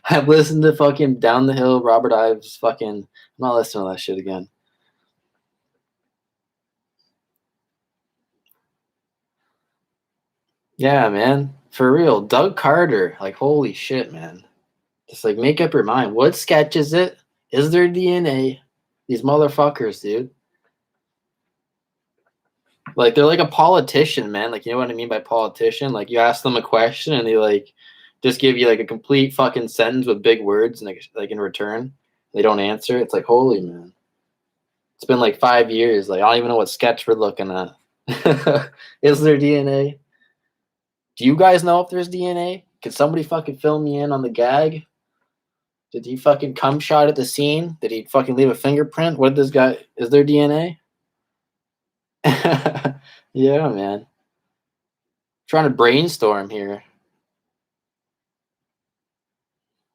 I've listened to fucking Down the Hill, Robert Ives, fucking I'm not listening to that shit again. Yeah, man. For real. Doug Carter. Like holy shit, man. Just like make up your mind. What sketch is it? Is there DNA? These motherfuckers, dude. Like they're like a politician, man. Like you know what I mean by politician? Like you ask them a question and they like just give you like a complete fucking sentence with big words and like in return they don't answer. It's like holy man. It's been like 5 years. Like I don't even know what sketch we're looking at. Is there DNA? Do you guys know if there's DNA? Could somebody fucking fill me in on the gag? Did he fucking cum shot at the scene? Did he fucking leave a fingerprint? What did this guy? Is there DNA? Yeah, man. Trying to brainstorm here.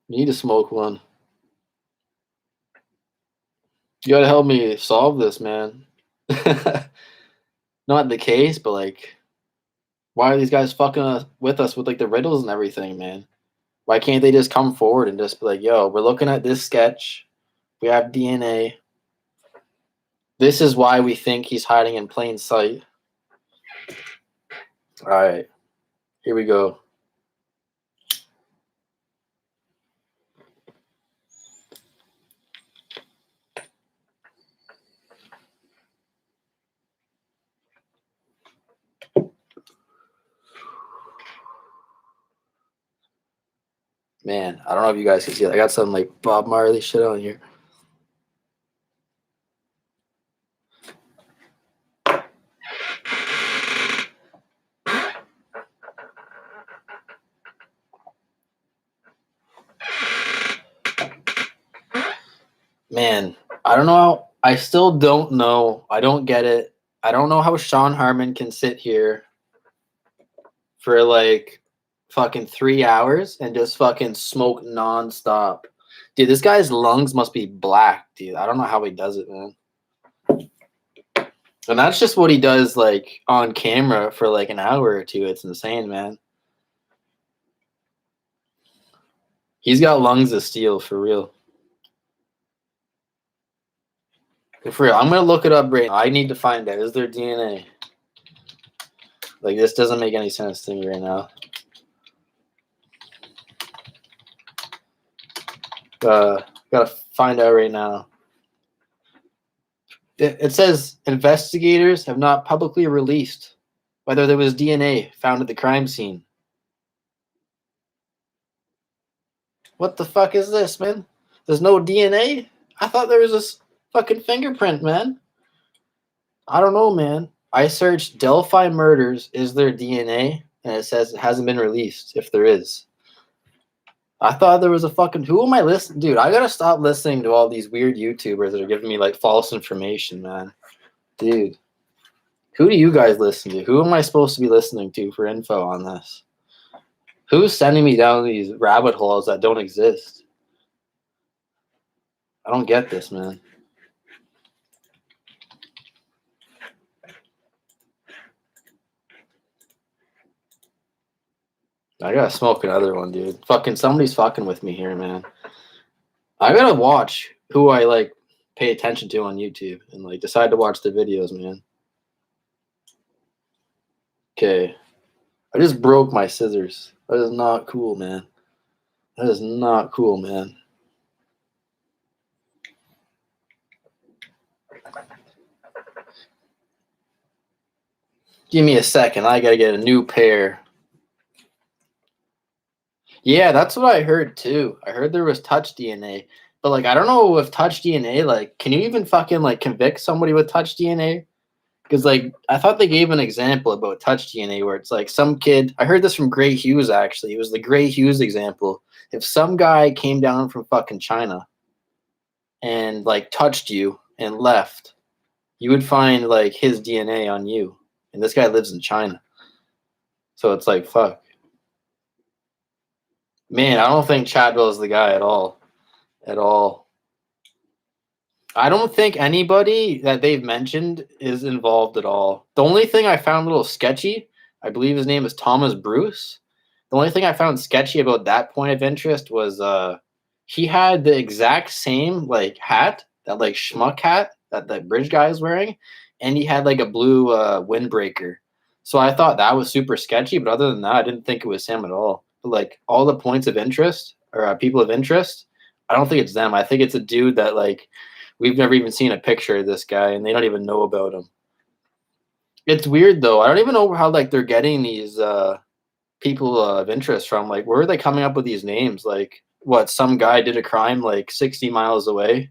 You need to smoke one. You gotta help me solve this, man. Not the case, but like, why are these guys fucking with us with like the riddles and everything, man? Why can't they just come forward and just be like, yo, we're looking at this sketch. We have DNA. This is why we think he's hiding in plain sight. All right, here we go. Man, I don't know if you guys can see it. I got some like Bob Marley shit on here. Man, I don't know. I still don't know. I don't get it. I don't know how Shawn Harmon can sit here for like fucking 3 hours and just fucking smoke nonstop. Dude, this guy's lungs must be black, dude. I don't know how he does it, man. And that's just what he does like on camera for like an hour or two. It's insane, man. He's got lungs of steel for real. For real, I'm gonna look it up right now. I need to find out. Is there DNA? Like, this doesn't make any sense to me right now. Gotta find out right now. It says investigators have not publicly released whether there was DNA found at the crime scene. What the fuck is this, man? There's no DNA? I thought there was this fucking fingerprint, man. I don't know, man. I searched Delphi Murders, is there DNA? And it says it hasn't been released, if there is. I thought there was a fucking... Who am I listening... Dude, I gotta stop listening to all these weird YouTubers that are giving me, like, false information, man. Dude. Who do you guys listen to? Who am I supposed to be listening to for info on this? Who's sending me down these rabbit holes that don't exist? I don't get this, man. I gotta smoke another one, dude. Fucking somebody's fucking with me here, man. I gotta watch who I like pay attention to on YouTube and like decide to watch the videos, man. Okay. I just broke my scissors. That is not cool, man. That is not cool, man. Give me a second. I gotta get a new pair. Yeah, that's what I heard too. I heard there was touch DNA. But like I don't know if touch DNA, like, can you even fucking like convict somebody with touch DNA? Because like I thought they gave an example about touch DNA where it's like some kid, I heard this from Gray Hughes actually. It was the Gray Hughes example. If some guy came down from fucking China and like touched you and left, you would find like his DNA on you. And this guy lives in China. So it's like, fuck. Man, I don't think Chadwell is the guy at all. At all. I don't think anybody that they've mentioned is involved at all. The only thing I found a little sketchy, I believe his name is Thomas Bruce. The only thing I found sketchy about that point of interest was he had the exact same like hat, that like schmuck hat that the bridge guy is wearing, and he had like a blue windbreaker. So I thought that was super sketchy, but other than that, I didn't think it was him at all. But like all the points of interest or people of interest, I don't think it's them. I think it's a dude that like we've never even seen a picture of this guy, and they don't even know about him. It's weird though. I don't even know how like they're getting these people of interest from. Like, where are they coming up with these names? Like, what? Some guy did a crime like 60 miles away,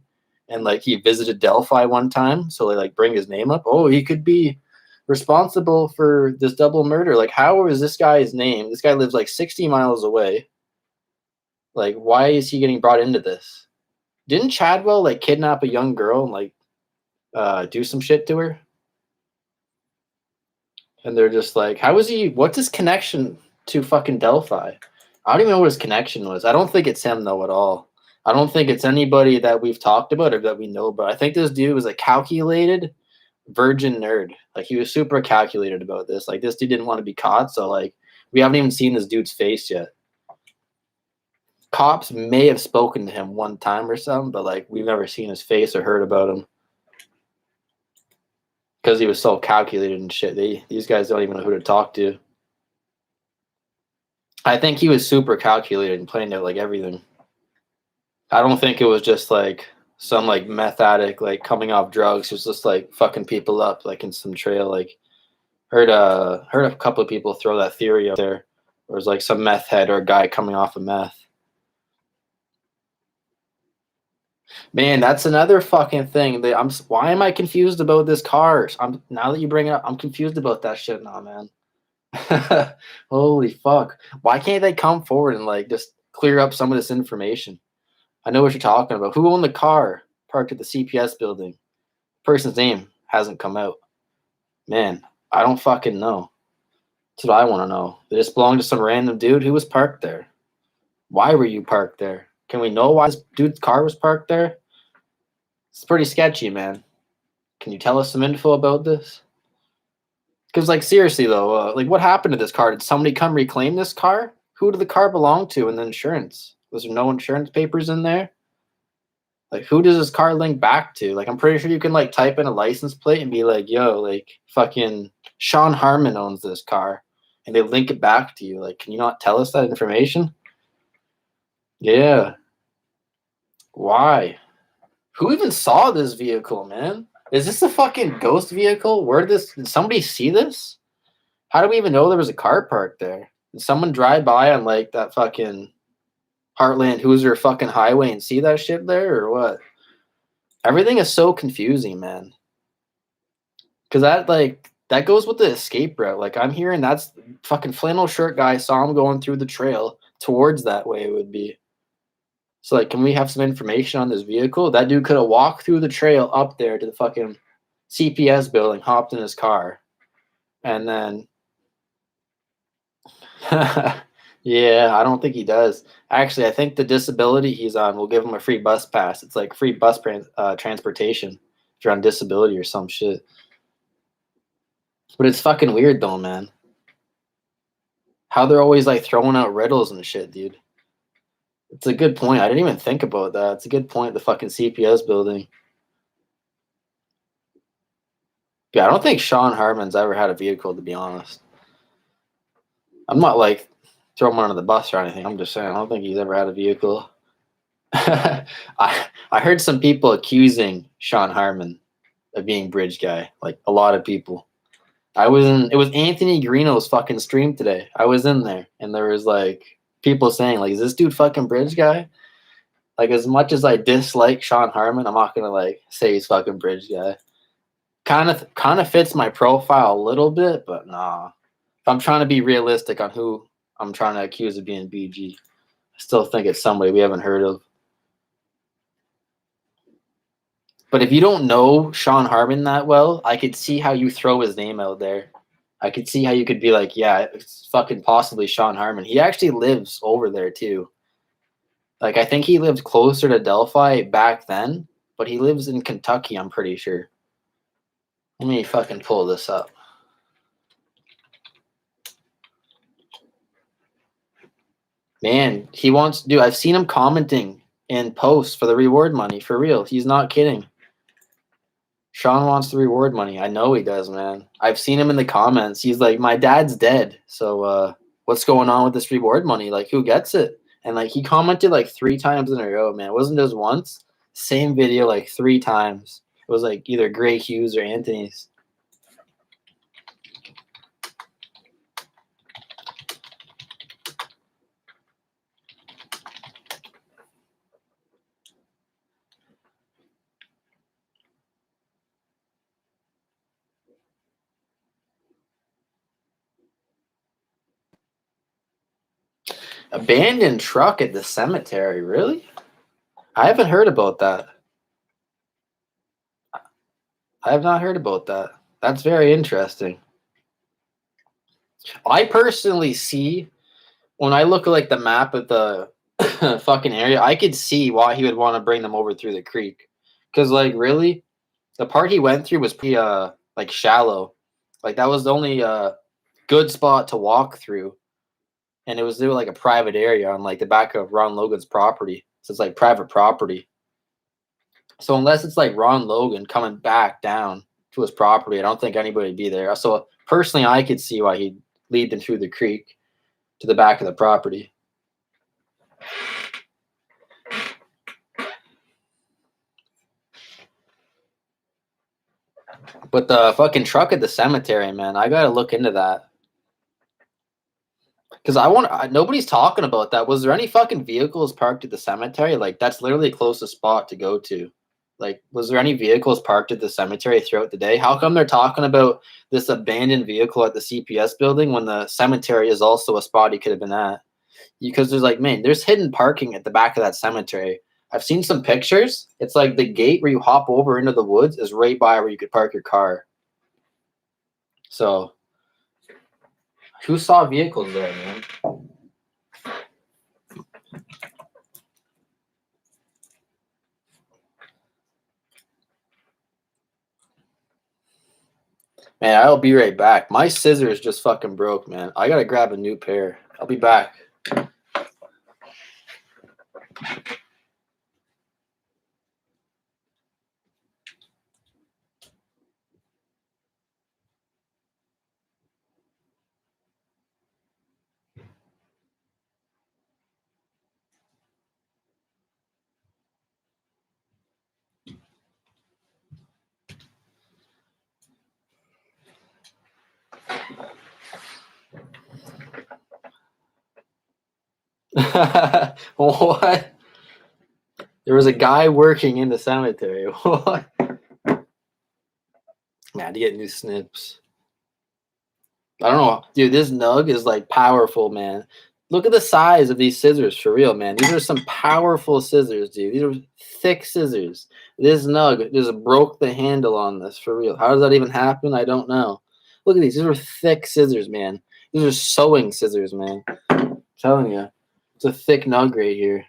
and like he visited Delphi one time, so they like bring his name up. Oh, he could be responsible for this double murder. Like, how is this guy's name? This guy lives like 60 miles away. Like, why is he getting brought into this? Didn't Chadwell like kidnap a young girl and like do some shit to her? And they're just like, how is he? What's his connection to fucking Delphi? I don't even know what his connection was. I don't think it's him though at all. I don't think it's anybody that we've talked about or that we know about. I think this dude was a calculated virgin nerd. Like, he was super calculated about this. Like, this dude didn't want to be caught, so like we haven't even seen this dude's face yet. cops may have spoken to him one time or something, but like we've never seen his face or heard about him because he was so calculated and shit. These guys don't even know who to talk to. I think he was super calculated and planned out like everything. I don't think it was just like some like meth addict like coming off drugs who's just like fucking people up like in some trail. Like heard a couple of people throw that theory out there. It was like some meth head or a guy coming off of meth. Man, that's another fucking thing. Why am I confused about this car? Now that you bring it up, I'm confused about that shit now, man. Holy fuck. Why can't they come forward and like just clear up some of this information? I know what you're talking about. Who owned the car parked at the CPS building? Person's name hasn't come out. Man, I don't fucking know. That's what I want to know. Did this belong to some random dude who was parked there? Why were you parked there? Can we know why this dude's car was parked there? It's pretty sketchy, man. Can you tell us some info about this? Because, like, seriously, though, like, what happened to this car? Did somebody come reclaim this car? Who did the car belong to and the insurance? Was there no insurance papers in there? Like, who does this car link back to? Like, I'm pretty sure you can, like, type in a license plate and be like, yo, like, fucking Shawn Harmon owns this car. And they link it back to you. Like, can you not tell us that information? Yeah. Why? Who even saw this vehicle, man? Is this a fucking ghost vehicle? Did somebody see this? How do we even know there was a car parked there? Did someone drive by on like that fucking Heartland Hoosier fucking highway and see that shit there or what? Everything is so confusing, man. Cause that goes with the escape route. Like I'm hearing that's fucking flannel shirt guy saw him going through the trail towards that way it would be. So, like, can we have some information on this vehicle? That dude could have walked through the trail up there to the fucking CPS building, hopped in his car, and then... yeah, I don't think he does. Actually, I think the disability he's on will give him a free bus pass. It's like free bus transportation if you're on disability or some shit. But it's fucking weird, though, man. How they're always, like, throwing out riddles and shit, dude. It's a good point. I didn't even think about that. It's a good point, the fucking CPS building. Yeah, I don't think Shawn Harmon's ever had a vehicle, to be honest. I'm not, like, throwing him under the bus or anything. I'm just saying, I don't think he's ever had a vehicle. I heard some people accusing Shawn Harmon of being bridge guy. Like, a lot of people. It was Anthony Greeno's fucking stream today. I was in there, and there was, like, people saying, like, is this dude fucking bridge guy? Like, as much as I dislike Shawn Harmon, I'm not gonna, like, say he's fucking bridge guy. Kind of fits my profile a little bit, but nah. If I'm trying to be realistic on who I'm trying to accuse of being BG, I still think it's somebody we haven't heard of. But if you don't know Shawn Harmon that well, I could see how you throw his name out there. I could see how you could be like, yeah, it's fucking possibly Shawn Harmon. He actually lives over there too. Like, I think he lived closer to Delphi back then, but he lives in Kentucky, I'm pretty sure. Let me fucking pull this up. Man, he wants, dude, I've seen him commenting in posts for the reward money, for real. He's not kidding. Shawn wants the reward money. I know he does, man. I've seen him in the comments. He's like, my dad's dead. So what's going on with this reward money? Like, who gets it? And like he commented like 3 times in a row, man. It wasn't just once. Same video like 3 times. It was like either Gray Hughes or Anthony's. Abandoned truck at the cemetery, really? I haven't heard about that. I have not heard about that. That's very interesting. I personally see, when I look at like the map of the fucking area, I could see why he would want to bring them over through the creek. Because like really, the part he went through was pretty like shallow. Like that was the only good spot to walk through. and they were like a private area on like the back of Ron Logan's property. So it's like private property. So unless it's like Ron Logan coming back down to his property, I don't think anybody would be there. So personally, I could see why he'd lead them through the creek to the back of the property. But the fucking truck at the cemetery, man, I gotta look into that. Because nobody's talking about that. Was there any fucking vehicles parked at the cemetery? Like, that's literally the closest spot to go to. Like, was there any vehicles parked at the cemetery throughout the day? How come they're talking about this abandoned vehicle at the CPS building when the cemetery is also a spot he could have been at? Because there's like, man, there's hidden parking at the back of that cemetery. I've seen some pictures. It's like the gate where you hop over into the woods is right by where you could park your car. So, who saw vehicles there, man? Man, I'll be right back. My scissors just fucking broke, man. I gotta grab a new pair. I'll be back. What? There was a guy working in the cemetery. What? Man, to get new snips. I don't know. Dude, this nug is like powerful, man. Look at the size of these scissors for real, man. These are some powerful scissors, dude. These are thick scissors. This nug just broke the handle on this for real. How does that even happen? I don't know. Look at these. These are thick scissors, man. These are sewing scissors, man. I'm telling you. It's a thick nug right here.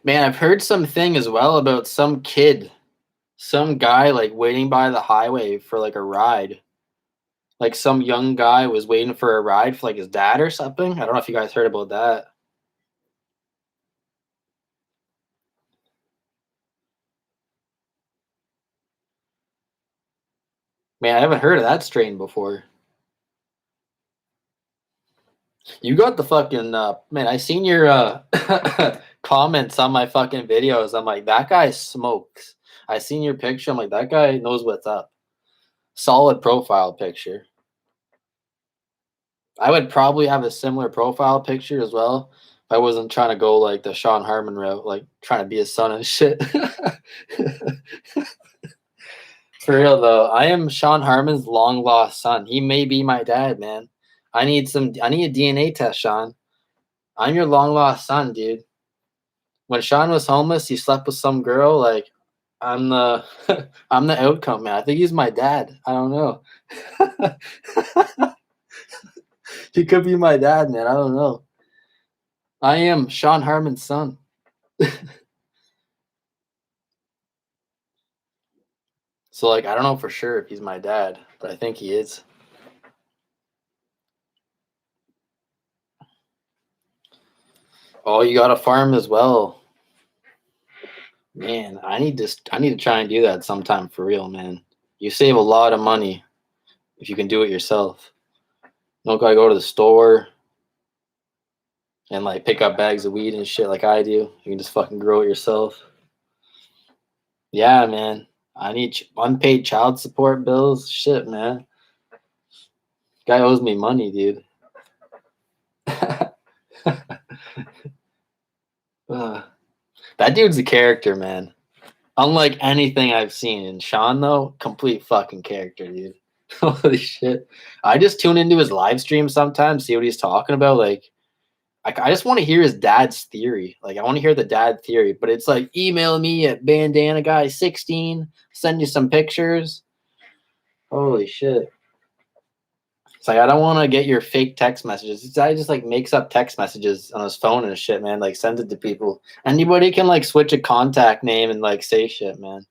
Man, I've heard something as well about some kid, some guy like waiting by the highway for like a ride. Like some young guy was waiting for a ride for like his dad or something. I don't know if you guys heard about that. Man, I haven't heard of that strain before. You got the fucking man, I seen your comments on my fucking videos. I'm like, that guy smokes. I seen your picture. I'm like, that guy knows what's up. Solid profile picture. I would probably have a similar profile picture as well if I wasn't trying to go like the Shawn Harmon route, like trying to be his son and shit. For real though, I am Shawn Harmon's long lost son. He may be my dad, man. I need a DNA test, Shawn. I'm your long lost son, dude. When Shawn was homeless, he slept with some girl. Like, I'm the I'm the outcome, man. I think he's my dad. I don't know. He could be my dad, man. I don't know. I am Shawn Harmon's son. So, like, I don't know for sure if he's my dad, but I think he is. Oh, you got a farm as well. Man, I need to try and do that sometime for real, man. You save a lot of money if you can do it yourself. You don't gotta go to the store and like pick up bags of weed and shit like I do. You can just fucking grow it yourself. Yeah, man. I need unpaid child support bills. Shit, man. Guy owes me money, dude. That dude's a character, man. Unlike anything I've seen. And Shawn, though, complete fucking character, dude. Holy shit. I just tune into his live stream sometimes, see what he's talking about. Like, I just want to hear his dad's theory. Like, I want to hear the dad theory, but it's like, email me at bandanaguy16, send you some pictures. Holy shit. It's like, I don't want to get your fake text messages. This guy just like makes up text messages on his phone and shit, man. Like sends it to people. Anybody can like switch a contact name and like say shit, man.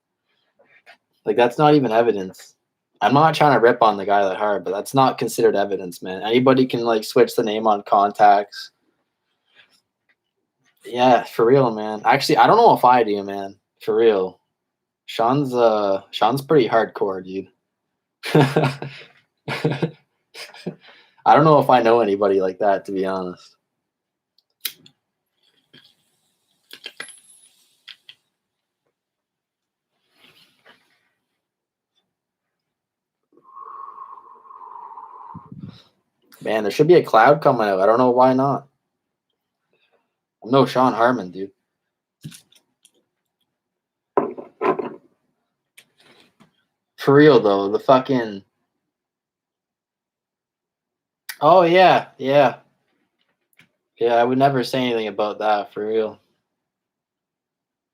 Like that's not even evidence. I'm not trying to rip on the guy that hard, but that's not considered evidence, man. Anybody can like switch the name on contacts. Yeah, for real, man. Actually, I don't know if I do, man. For real. Shawn's pretty hardcore, dude. I don't know if I know anybody like that, to be honest. Man, there should be a cloud coming out. I don't know why not. I'm no Shawn Harmon, dude. For real, though, the fucking... Oh, yeah, yeah. Yeah, I would never say anything about that, for real.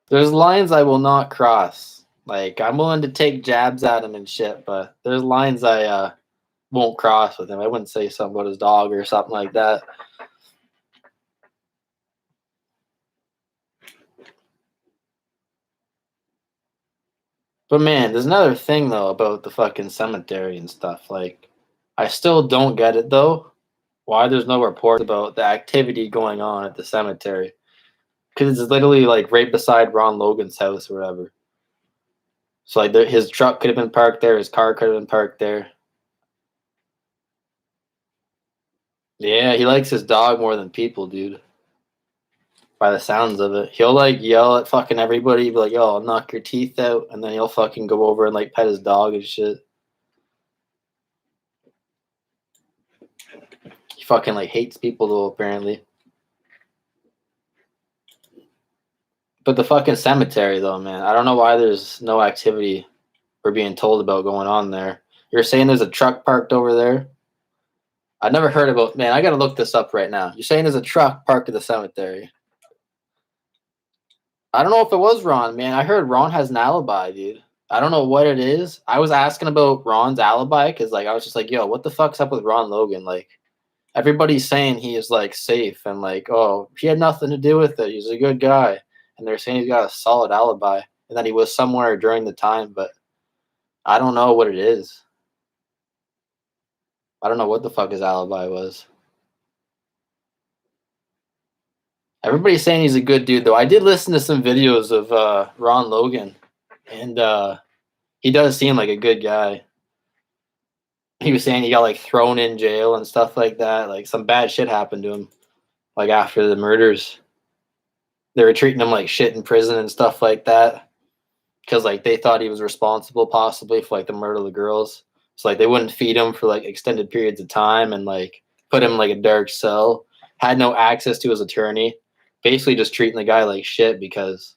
There's lines I will not cross. Like, I'm willing to take jabs at him and shit, but there's lines I won't cross with him. I wouldn't say something about his dog or something like that. But man, there's another thing though about the fucking cemetery and stuff. Like, I still don't get it though. Why there's no reports about the activity going on at the cemetery? Because it's literally like right beside Ron Logan's house or whatever. So like his truck could have been parked there, his car could have been parked there. Yeah, he likes his dog more than people, dude. By the sounds of it, he'll like yell at fucking everybody, be like, "Yo, I'll knock your teeth out," and then he'll fucking go over and like pet his dog and shit. He fucking like hates people though, apparently. But the fucking cemetery though, man, I don't know why there's no activity we're being told about going on there. You're saying there's a truck parked over there? I've never heard about. Man, I gotta look this up right now. You're saying there's a truck parked at the cemetery? I don't know if it was Ron, man. I heard Ron has an alibi, dude. I don't know what it is. I was asking about Ron's alibi because, like, I was just like, yo, what the fuck's up with Ron Logan? Like, everybody's saying he is, like, safe and, like, oh, he had nothing to do with it. He's a good guy. And they're saying he's got a solid alibi and that he was somewhere during the time, but I don't know what it is. I don't know what the fuck his alibi was. Everybody's saying he's a good dude, though. I did listen to some videos of Ron Logan, and he does seem like a good guy. He was saying he got like thrown in jail and stuff like that. Like some bad shit happened to him, like after the murders. They were treating him like shit in prison and stuff like that because like they thought he was responsible possibly for like the murder of the girls. So like they wouldn't feed him for like extended periods of time and like put him in like a dark cell. Had no access to his attorney. Basically just treating the guy like shit because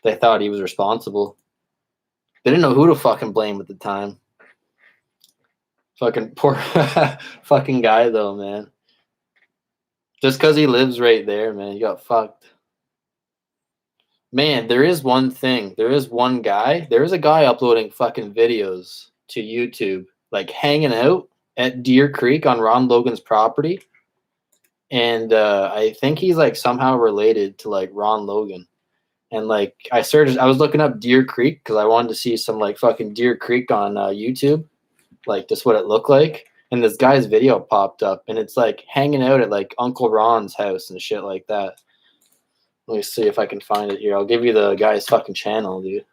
they thought he was responsible. They didn't know who to fucking blame at the time. Fucking poor fucking guy though, man. Just because he lives right there, man, he got fucked. Man, there is one thing. There is one guy. There is a guy uploading fucking videos to YouTube, like hanging out at Deer Creek on Ron Logan's property. And I think he's like somehow related to like Ron Logan. And like I was looking up Deer Creek because I wanted to see some like fucking Deer Creek on YouTube, like just what it looked like. And this guy's video popped up, and it's like hanging out at like Uncle Ron's house and shit like that. Let me see if I can find it here. I'll give you the guy's fucking channel, dude.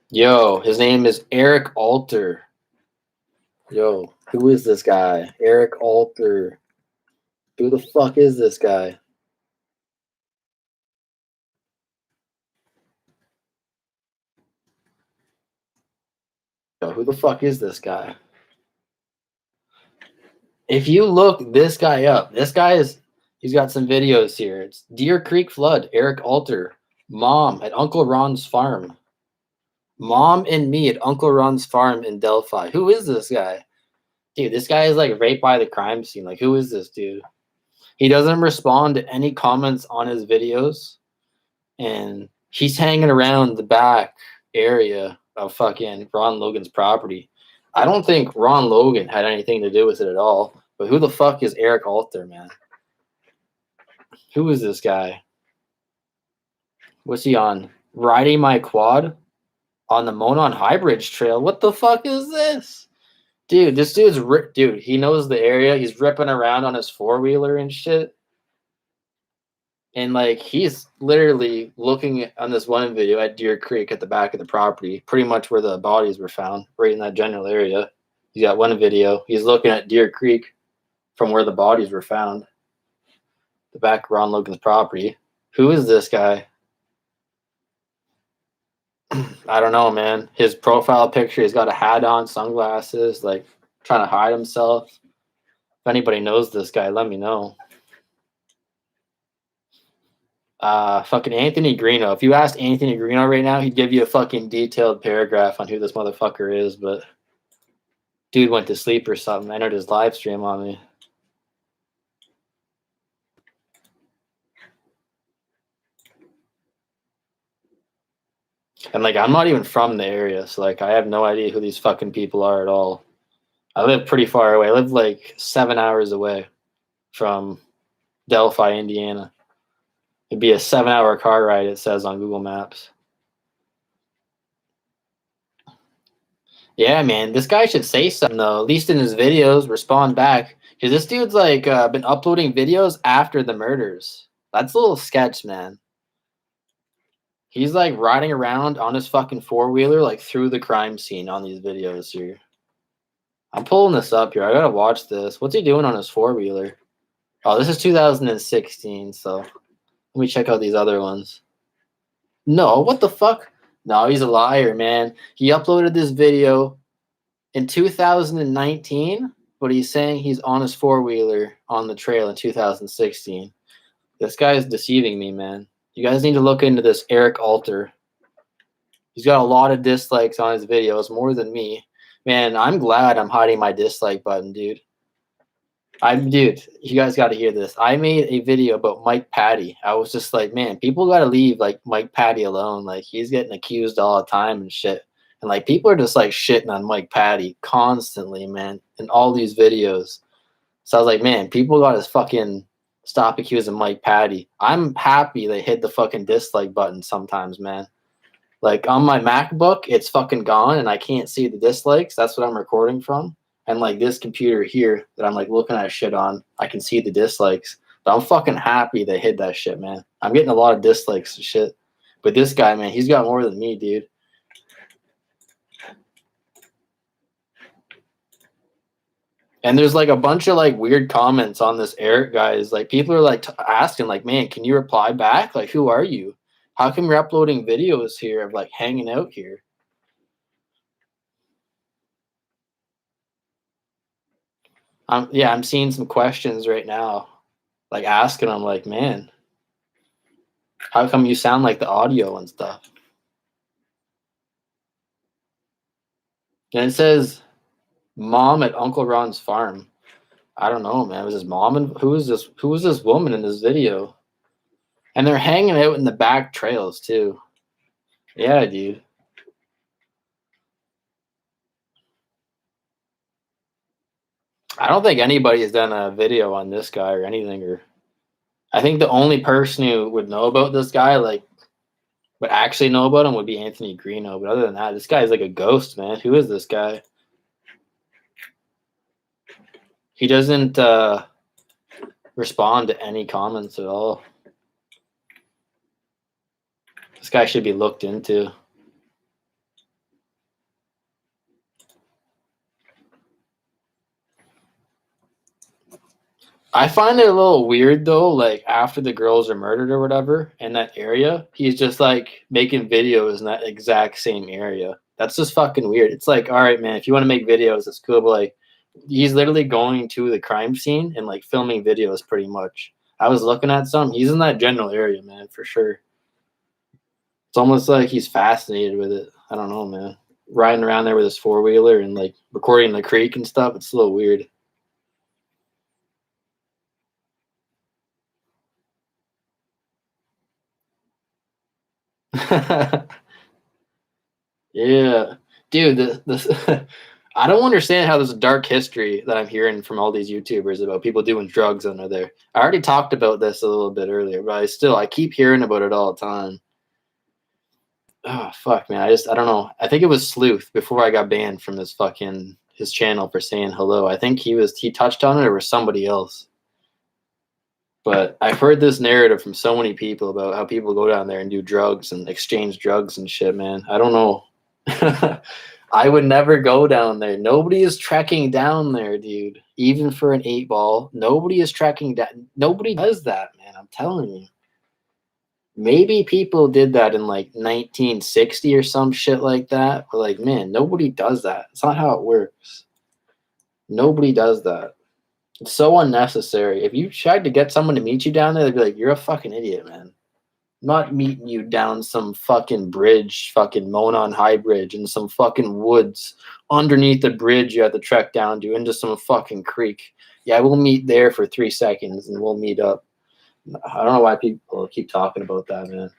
Yo, his name is Eric Alter. Yo, who is this guy? Eric Alter. Who the fuck is this guy? Yo, who the fuck is this guy? If you look this guy up, he's got some videos here. It's Deer Creek Flood, Eric Alter. Mom at Uncle Ron's farm. Mom and me at Uncle Ron's farm in Delphi. Who is this guy? Dude, this guy is like right by the crime scene. Like, who is this dude? He doesn't respond to any comments on his videos. and he's hanging around the back area of fucking Ron Logan's property. I don't think Ron Logan had anything to do with it at all. But who the fuck is Eric Alter, man? Who is this guy? What's he on? Riding my quad on the Monon High Bridge Trail. What the fuck is this? Dude, this dude's dude, he knows the area. He's ripping around on his four-wheeler and shit. And like he's literally looking on this one video at Deer Creek at the back of the property, pretty much where the bodies were found, right in that general area. He's got one video. He's looking at Deer Creek from where the bodies were found. The back of Ron Logan's property. Who is this guy? I don't know, man. His profile picture, he's got a hat on, sunglasses, like trying to hide himself. If anybody knows this guy, let me know. Fucking Anthony Greeno. If you asked Anthony Greeno right now, he'd give you a fucking detailed paragraph on who this motherfucker is, but dude went to sleep or something. Entered his live stream on me. And like I'm not even from the area, so like I have no idea who these fucking people are at all. I live pretty far away. I live like 7 hours away from Delphi, Indiana. It'd be a 7-hour car ride, it says on Google Maps. Yeah, man, this guy should say something though. At least in his videos, respond back. Because this dude's like been uploading videos after the murders. That's a little sketch, man. He's like riding around on his fucking four-wheeler, like through the crime scene on these videos here. I'm pulling this up here. I gotta watch this. What's he doing on his four-wheeler? Oh, this is 2016, so let me check out these other ones. No, what the fuck? No, he's a liar, man. He uploaded this video in 2019, but he's saying he's on his four-wheeler on the trail in 2016. This guy is deceiving me, man. You guys need to look into this Eric Alter. He's got a lot of dislikes on his videos, more than me. Man, I'm glad I'm hiding my dislike button, dude. Dude, you guys got to hear this. I made a video about Mike Patty. I was just like, man, people got to leave like Mike Patty alone. Like he's getting accused all the time and shit. And like people are just like shitting on Mike Patty constantly, man, in all these videos. So I was like, man, people got to fucking stop accusing Mike Patty. I'm happy they hit the fucking dislike button sometimes, man. Like on my MacBook, it's fucking gone and I can't see the dislikes. That's what I'm recording from. And like this computer here that I'm like looking at shit on, I can see the dislikes. But I'm fucking happy they hit that shit, man. I'm getting a lot of dislikes and shit. But this guy, man, he's got more than me, dude. And there's like a bunch of like weird comments on this Eric guys. Like people are like asking like, man, can you reply back? Like, who are you? How come you're uploading videos here of like hanging out here? I'm seeing some questions right now, like asking them like, man, how come you sound like the audio and stuff? And it says mom at Uncle Ron's farm. I don't know, man. Was his mom and who was this woman in this video? And they're hanging out in the back trails too. Yeah, dude. I don't think anybody has done a video on this guy or anything. Or I think the only person who would know about this guy, like, would actually know about him would be Anthony Greeno. But other than that, this guy's like a ghost, man. Who is this guy? He doesn't respond to any comments at all. This guy should be looked into. I find it a little weird though, like after the girls are murdered or whatever in that area, he's just like making videos in that exact same area. That's just fucking weird. It's like, all right, man, if you want to make videos, it's cool, but like he's literally going to the crime scene and like filming videos pretty much. I was looking at some, he's in that general area, man, for sure. It's almost like he's fascinated with it. I don't know, man. Riding around there with his four-wheeler and like recording the creek and stuff, it's a little weird. Yeah, dude. This I don't understand how there's a dark history that I'm hearing from all these YouTubers about people doing drugs under there. I already talked about this a little bit earlier, but I keep hearing about it all the time. Oh fuck, man. I don't know. I think it was Sleuth before I got banned from his channel for saying hello. I think he touched on it, or was somebody else. But I've heard this narrative from so many people about how people go down there and do drugs and exchange drugs and shit, man. I don't know. I would never go down there. Nobody is trekking down there, dude. Even for an 8-ball, nobody is trekking down. Nobody does that, man. I'm telling you. Maybe people did that in like 1960 or some shit like that. But like, man, nobody does that. It's not how it works. Nobody does that. It's so unnecessary. If you tried to get someone to meet you down there, they'd be like, "You're a fucking idiot, man. I'm not meeting you down some fucking bridge, fucking Monon High Bridge in some fucking woods. Underneath the bridge you have to trek down to into some fucking creek. Yeah, we'll meet there for 3 seconds and we'll meet up." I don't know why people keep talking about that, man.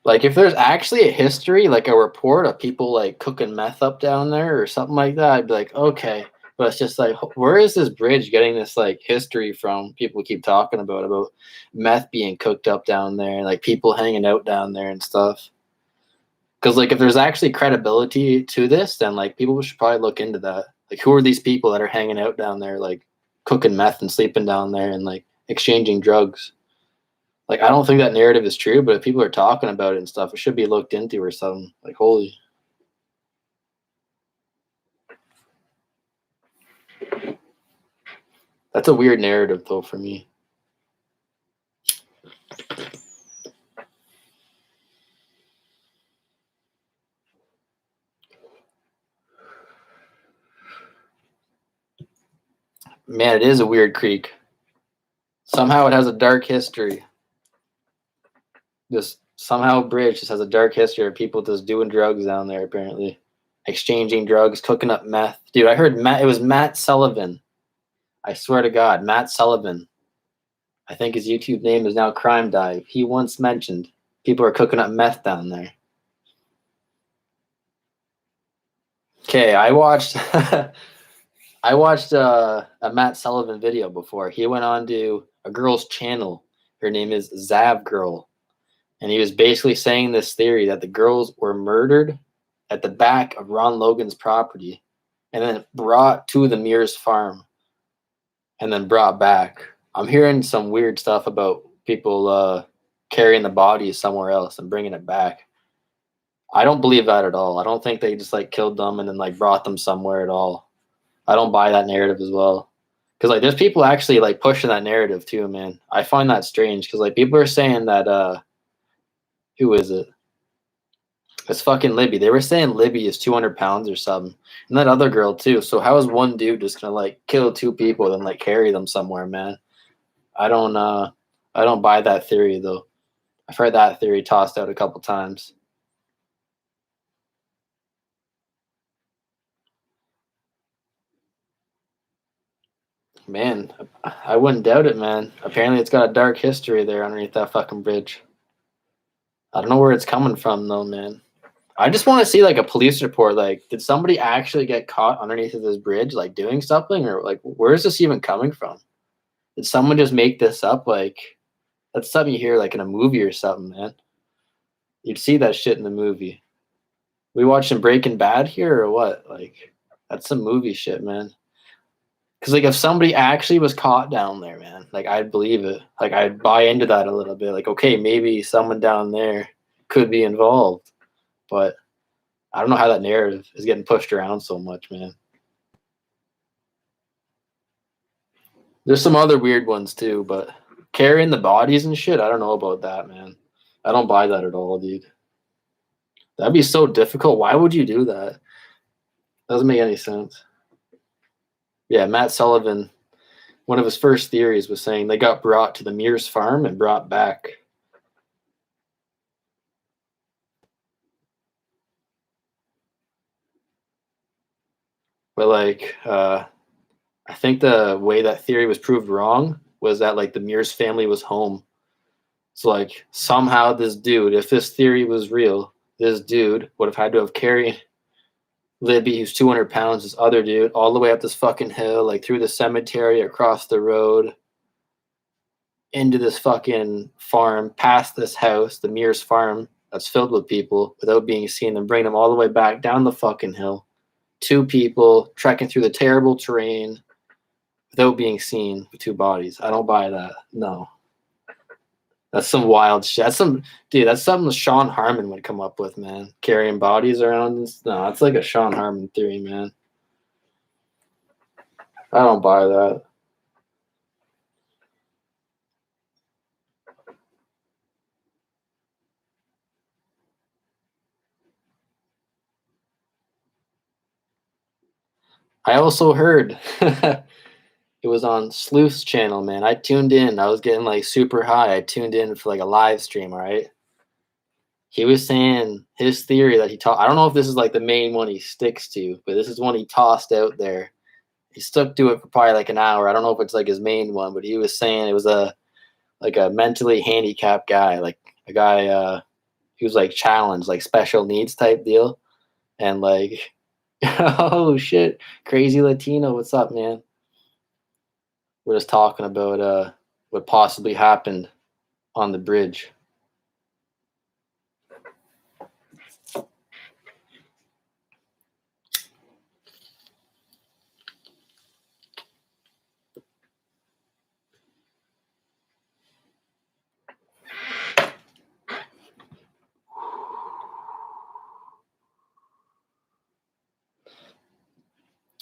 Like, if there's actually a history, like a report of people like cooking meth up down there or something like that, I'd be like, okay. But it's just like, where is this bridge getting this like history from? People keep talking about meth being cooked up down there, like people hanging out down there and stuff. Because like, if there's actually credibility to this, then like people should probably look into that. Like, who are these people that are hanging out down there, like cooking meth and sleeping down there and like exchanging drugs? Like, I don't think that narrative is true, but if people are talking about it and stuff, it should be looked into or something. Like, holy. That's a weird narrative, though, for me. Man, it is a weird creek. Somehow it has a dark history. Just somehow Bridge just has a dark history of people just doing drugs down there, apparently. Exchanging drugs, cooking up meth. Dude, I heard it was Matt Sullivan. I swear to God, Matt Sullivan. I think his YouTube name is now Crime Dive. He once mentioned people are cooking up meth down there. Okay, I watched a Matt Sullivan video before. He went on to a girl's channel. Her name is Zav Girl. And he was basically saying this theory that the girls were murdered at the back of Ron Logan's property and then brought to the Mears farm and then brought back. I'm hearing some weird stuff about people carrying the bodies somewhere else and bringing it back. I don't believe that at all. I don't think they just like killed them and then like brought them somewhere at all. I don't buy that narrative as well. Because like there's people actually like pushing that narrative too, man. I find that strange because like people are saying that who is it? It's fucking Libby. They were saying Libby is 200 pounds or something. And that other girl too. So how is one dude just gonna like kill 2 people and like carry them somewhere, man? I don't buy that theory though. I've heard that theory tossed out a couple times. Man, I wouldn't doubt it, man. Apparently it's got a dark history there underneath that fucking bridge. I don't know where it's coming from though, man. I just want to see like a police report. Like, did somebody actually get caught underneath of this bridge, like doing something, or like where is this even coming from? Did someone just make this up? Like, that's something you hear like in a movie or something, man. You'd see that shit in the movie. We watching Breaking Bad here or what? Like, that's some movie shit, man. Because like if somebody actually was caught down there, man, like I'd believe it. Like I'd buy into that a little bit. Like, okay, maybe someone down there could be involved, but I don't know how that narrative is getting pushed around so much, man. There's some other weird ones too, but carrying the bodies and shit, I don't know about that, man. I don't buy that at all, dude. That'd be so difficult. Why would you do that? Doesn't make any sense. Yeah, Matt Sullivan, one of his first theories was saying they got brought to the Mears farm and brought back. But like, I think the way that theory was proved wrong was that like the Mears family was home. So like somehow this dude, if this theory was real, this dude would have had to have carried Libby, who's 200 pounds, this other dude, all the way up this fucking hill, like through the cemetery, across the road, into this fucking farm, past this house, the Mears farm that's filled with people without being seen, and bring them all the way back down the fucking hill. 2 people trekking through the terrible terrain without being seen with 2 bodies. I don't buy that. No. That's some wild shit. That's something Shawn Harmon would come up with, man. Carrying bodies around. No, it's like a Shawn Harmon theory, man. I don't buy that. I also heard it was on Sleuth's channel, man. I tuned in. I was getting like super high. I tuned in for like a live stream, all right? He was saying his theory that he taught. I don't know if this is like the main one he sticks to, but this is one he tossed out there. He stuck to it for probably like an hour. I don't know if it's like his main one, but he was saying it was a mentally handicapped guy, like a guy he was like challenged, like special needs type deal. And like oh shit, crazy Latino, what's up, man? We're just talking about what possibly happened on the bridge.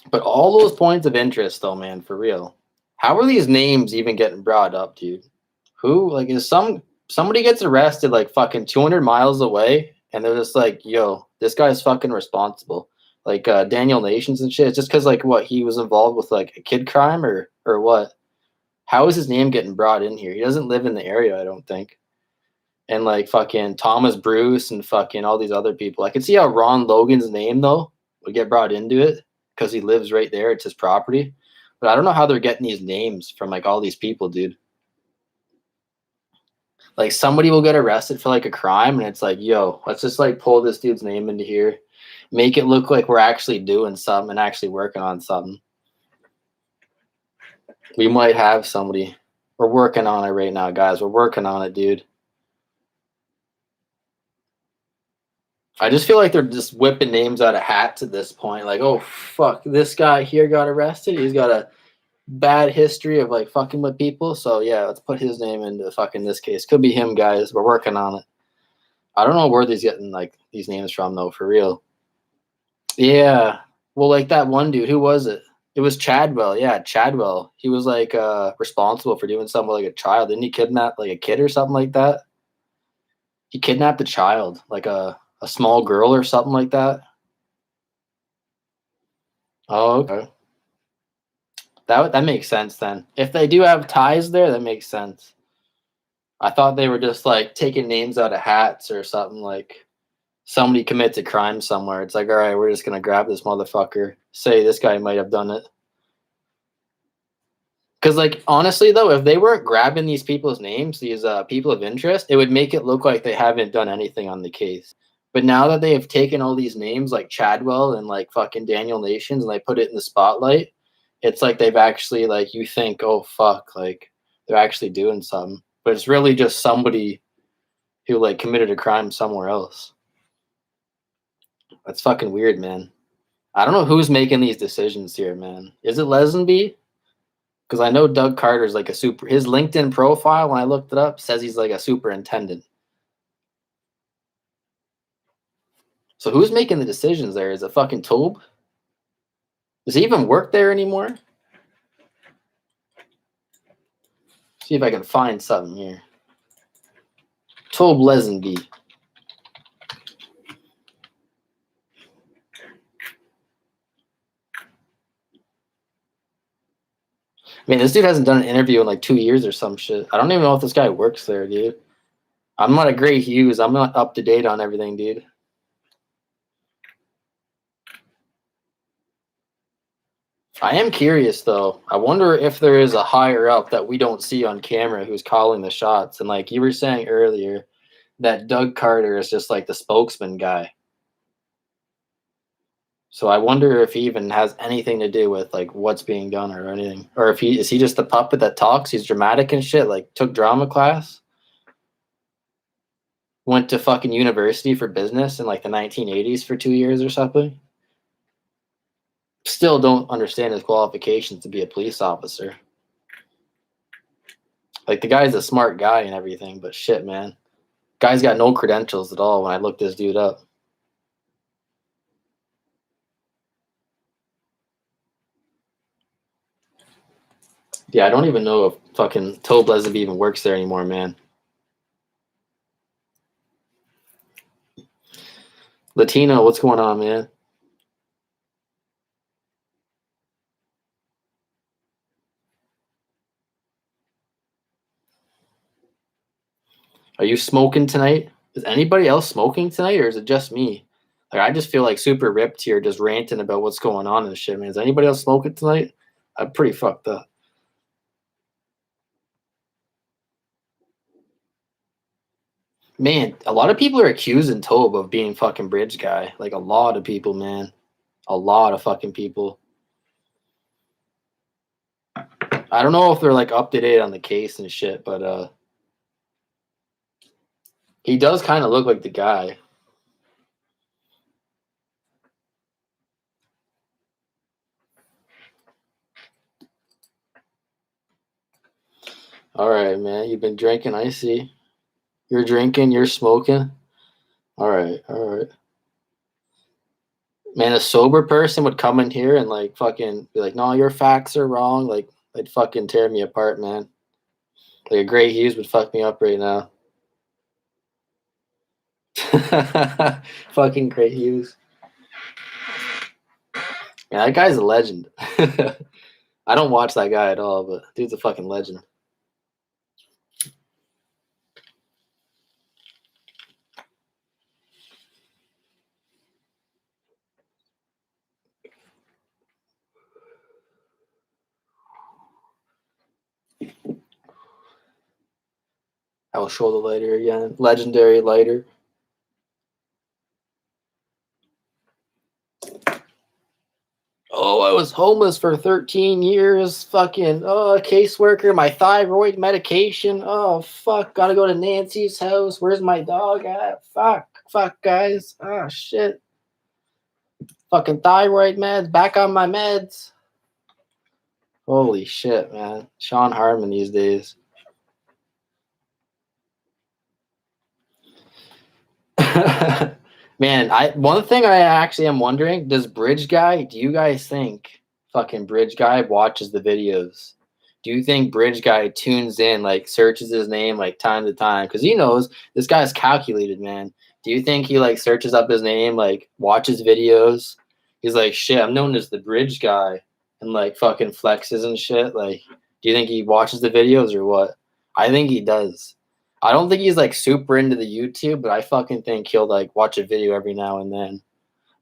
But all those points of interest, though, man, for real. How are these names even getting brought up, dude? Who, like, is somebody gets arrested like fucking 200 miles away, and they're just like, yo, this guy's fucking responsible. Like Daniel Nations and shit. It's just because like what, he was involved with like a kid crime or what? How is his name getting brought in here? He doesn't live in the area, I don't think. And like fucking Thomas Bruce and fucking all these other people. I can see how Ron Logan's name though would get brought into it because he lives right there. It's his property. But I don't know how they're getting these names from like all these people, dude. Like somebody will get arrested for like a crime and it's like, yo, let's just like pull this dude's name into here, make it look like we're actually doing something and actually working on something. We might have somebody. We're working on it right now, guys. We're working on it, dude. I just feel like they're just whipping names out of hats at this point. Like, oh, fuck, this guy here got arrested. He's got a bad history of, like, fucking with people. So, yeah, let's put his name into fucking this case. Could be him, guys. We're working on it. I don't know where he's getting, like, these names from, though, for real. Yeah. Well, like, that one dude, who was it? It was Chadwell. Yeah, Chadwell. He was, like, responsible for doing something with, like, a child. Didn't he kidnap, like, a kid or something like that? He kidnapped a child, like a small girl or something like that. Oh, okay. That makes sense then. If they do have ties there, that makes sense. I thought they were just like taking names out of hats or something, like somebody commits a crime somewhere. It's like, all right, we're just gonna grab this motherfucker. Say this guy might have done it. Because like honestly though, if they weren't grabbing these people's names, these people of interest, it would make it look like they haven't done anything on the case. But now that they have taken all these names like Chadwell and like fucking Daniel Nations and they put it in the spotlight, it's like they've actually like, you think, oh fuck, like they're actually doing something. But it's really just somebody who like committed a crime somewhere else. That's fucking weird, man. I don't know who's making these decisions here, man. Is it Lesenby? Because I know Doug Carter's like his LinkedIn profile, when I looked it up, says he's like a superintendent. So who's making the decisions there? Is it fucking Tobe? Does he even work there anymore? See if I can find something here. Tobe Lesenby. I mean, this dude hasn't done an interview in like 2 years or some shit. I don't even know if this guy works there, dude. I'm not a Gray Hughes. I'm not up to date on everything, dude. I am curious though. I wonder if there is a higher up that we don't see on camera who's calling the shots. And like you were saying earlier, that Doug Carter is just like the spokesman guy. So I wonder if he even has anything to do with like what's being done or anything, or if he is he just the puppet that talks. He's dramatic and shit. Like took drama class, went to fucking university for business in like the 1980s for 2 years or something. Still don't understand his qualifications to be a police officer. Like the guy's a smart guy and everything, but shit, man, guy's got no credentials at all. When I looked this dude up. Yeah, I don't even know if fucking Toblezov even works there anymore, man. Latino, what's going on, man? Are you smoking tonight? Is anybody else smoking tonight, or is it just me? Like, I just feel like super ripped here, just ranting about what's going on and shit, man. Is anybody else smoking tonight? I'm pretty fucked up. Man, a lot of people are accusing Tobe of being fucking bridge guy. Like a lot of people, man. A lot of fucking people. I don't know if they're like up to date on the case and shit, but he does kind of look like the guy. All right, man. You've been drinking, I see. You're drinking, you're smoking. All right, all right. Man, a sober person would come in here and like fucking be like, no, your facts are wrong. Like, they'd fucking tear me apart, man. Like a Gray Hughes would fuck me up right now. Fucking Gray Hughes. Yeah, that guy's a legend. I don't watch that guy at all, but dude's a fucking legend. I will show the lighter again. Legendary lighter. Oh, I was homeless for 13 years. Fucking, caseworker, my thyroid medication. Oh, fuck. Gotta go to Nancy's house. Where's my dog at? Fuck, guys. Oh, shit. Fucking thyroid meds. Back on my meds. Holy shit, man. Shawn Harmon these days. Man, one thing I actually am wondering, do you guys think fucking Bridge Guy watches the videos? Do you think Bridge Guy tunes in, like searches his name like time to time? Because he knows this guy's calculated, man. Do you think he like searches up his name, like watches videos? He's like, shit, I'm known as the Bridge Guy, and like fucking flexes and shit. Like, do you think he watches the videos or what? I think he does. I don't think he's like super into the YouTube, but I fucking think he'll like watch a video every now and then.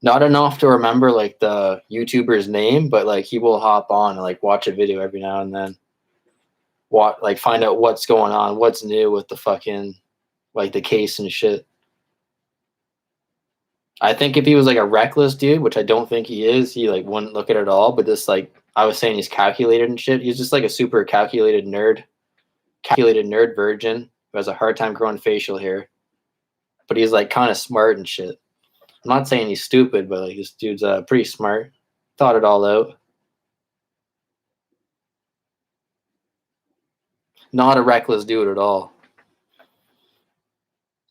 Not enough to remember like the YouTuber's name, but like he will hop on and like watch a video every now and then. Like find out what's going on, what's new with the fucking like the case and shit. I think if he was like a reckless dude, which I don't think he is, he like wouldn't look at it at all. But this like I was saying, he's calculated and shit. He's just like a super calculated nerd virgin who has a hard time growing facial hair, but he's like kind of smart and shit. I'm not saying he's stupid, but like this dude's pretty smart. Thought it all out. Not a reckless dude at all.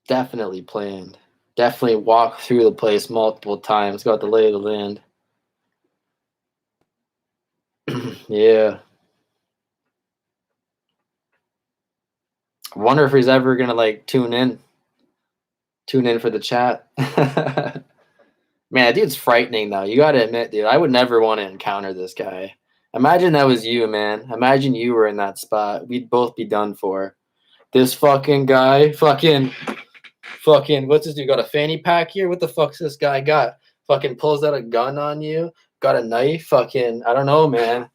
Definitely planned. Definitely walked through the place multiple times. Got the lay of the land. Yeah. I wonder if he's ever gonna like tune in for the chat. Man, that dude's frightening though. You gotta admit, dude, I would never want to encounter this guy. Imagine that was you, man. Imagine you were in that spot. We'd both be done for. This fucking guy, fucking, what's this dude got a fanny pack here? What the fuck's this guy got? Fucking pulls out a gun on you, got a knife, fucking, I don't know, man.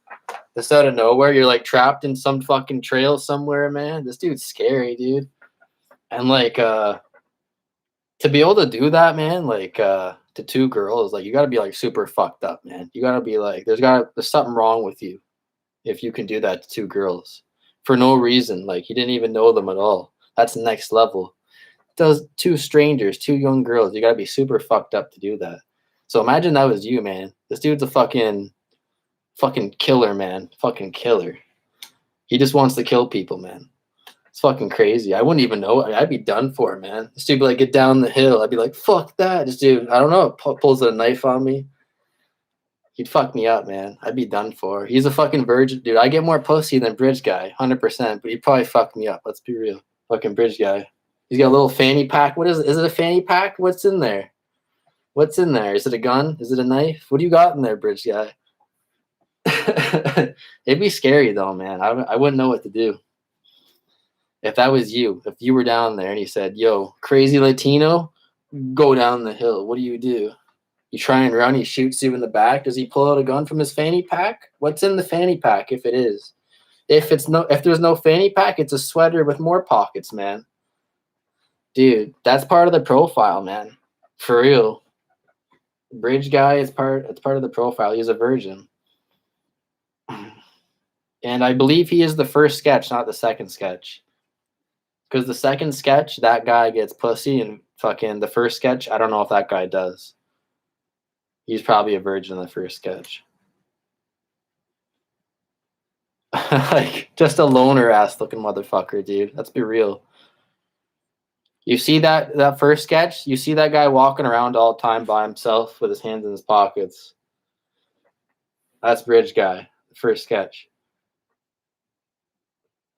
Just out of nowhere, you're like trapped in some fucking trail somewhere, man. This dude's scary, dude. And like, to be able to do that, man, like, to two girls, like, you gotta be like super fucked up, man. You gotta be like, there's something wrong with you if you can do that to two girls for no reason. Like, you didn't even know them at all. That's next level. Those two strangers, two young girls, you gotta be super fucked up to do that. So imagine that was you, man. This dude's a fucking killer, man. Fucking killer. He just wants to kill people, man. It's fucking crazy. I wouldn't even know. I'd be done for, man. This dude be like, get down the hill. I'd be like, fuck that. This dude, I don't know, pulls a knife on me. He'd fuck me up, man. I'd be done for. He's a fucking virgin, dude. I get more pussy than Bridge Guy, 100%. But he'd probably fuck me up. Let's be real. Fucking Bridge Guy. He's got a little fanny pack. What is it? Is it a fanny pack? What's in there? What's in there? Is it a gun? Is it a knife? What do you got in there, Bridge Guy? It'd be scary though, man. I wouldn't know what to do. If that was you, if you were down there and he said, yo, crazy Latino, go down the hill, what do? You try and run, he shoots you in the back. Does he pull out a gun from his fanny pack? What's in the fanny pack if it is? If there's no fanny pack, it's a sweater with more pockets, man. Dude, that's part of the profile, man. For real. Bridge Guy it's part of the profile. He's a virgin. And I believe he is the first sketch, not the second sketch. Because the second sketch, that guy gets pussy, and fucking the first sketch, I don't know if that guy does. He's probably a virgin in the first sketch. Like, just a loner ass looking motherfucker, dude. Let's be real. You see that first sketch? You see that guy walking around all the time by himself with his hands in his pockets. That's Bridge Guy, the first sketch.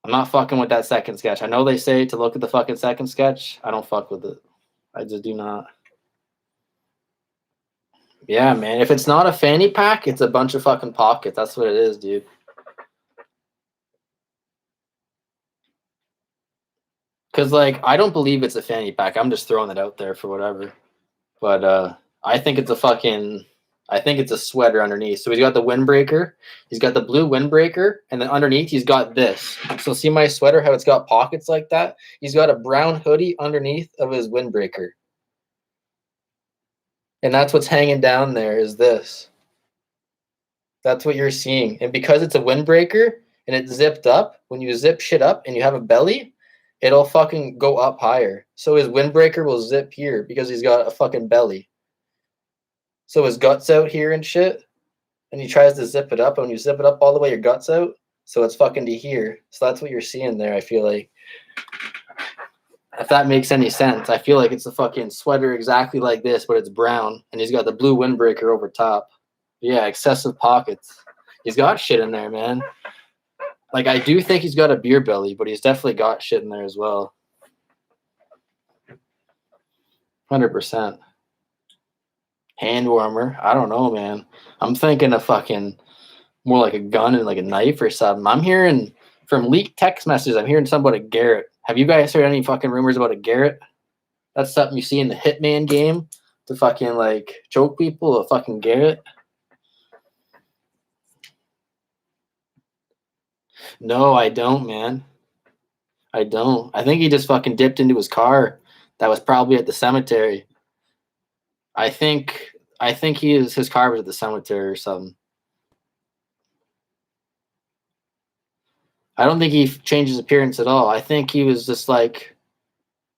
I'm not fucking with that second sketch. I know they say to look at the fucking second sketch. I don't fuck with it. I just do not. Yeah, man. If it's not a fanny pack, it's a bunch of fucking pockets. That's what it is, dude. Because, like, I don't believe it's a fanny pack. I'm just throwing it out there for whatever. But I think it's a sweater underneath. So he's got the windbreaker. He's got the blue windbreaker. And then underneath, he's got this. So see my sweater, how it's got pockets like that? He's got a brown hoodie underneath of his windbreaker. And that's what's hanging down there is this. That's what you're seeing. And because it's a windbreaker and it's zipped up, when you zip shit up and you have a belly, it'll fucking go up higher. So his windbreaker will zip here because he's got a fucking belly. So his guts out here and shit. And he tries to zip it up. And when you zip it up all the way, your guts out. So it's fucking to here. So that's what you're seeing there, I feel like. If that makes any sense. I feel like it's a fucking sweater exactly like this, but it's brown. And he's got the blue windbreaker over top. Yeah, excessive pockets. He's got shit in there, man. Like, I do think he's got a beer belly, but he's definitely got shit in there as well. 100%. Hand warmer. I don't know, man. I'm thinking of fucking more like a gun and like a knife or something. I'm hearing from leaked text messages, I'm hearing something about a Garrett. Have you guys heard any fucking rumors about a Garrett? That's something you see in the Hitman game to fucking like choke people, a fucking Garrett. No, I don't, man. I don't. I think he just fucking dipped into his car that was probably at the cemetery. I think his car was at the cemetery or something. I don't think he changed his appearance at all. I think he was just like,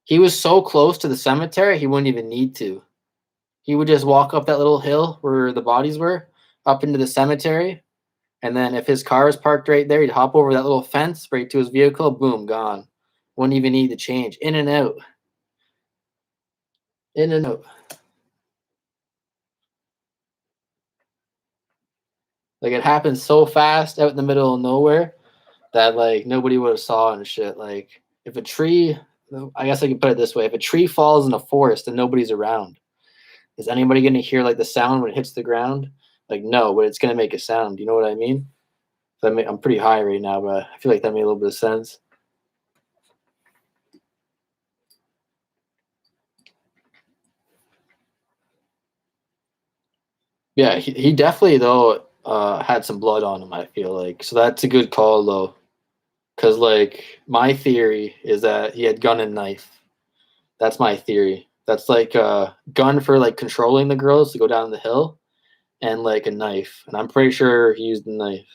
he was so close to the cemetery, he wouldn't even need to. He would just walk up that little hill where the bodies were, up into the cemetery. And then if his car is parked right there, he'd hop over that little fence right to his vehicle, boom, gone. Wouldn't even need to change. In and out. In and out. Like, it happened so fast out in the middle of nowhere that like nobody would have saw and shit. Like, if a tree, I guess I can put it this way: if a tree falls in a forest and nobody's around, is anybody going to hear like the sound when it hits the ground? Like, no, but it's going to make a sound. You know what I mean? I'm pretty high right now, but I feel like that made a little bit of sense. Yeah, he definitely though had some blood on him. I feel like so that's a good call though, because like my theory is that he had gun and knife. That's my theory. That's like a gun for like controlling the girls to go down the hill, and like a knife. And I'm pretty sure he used the knife.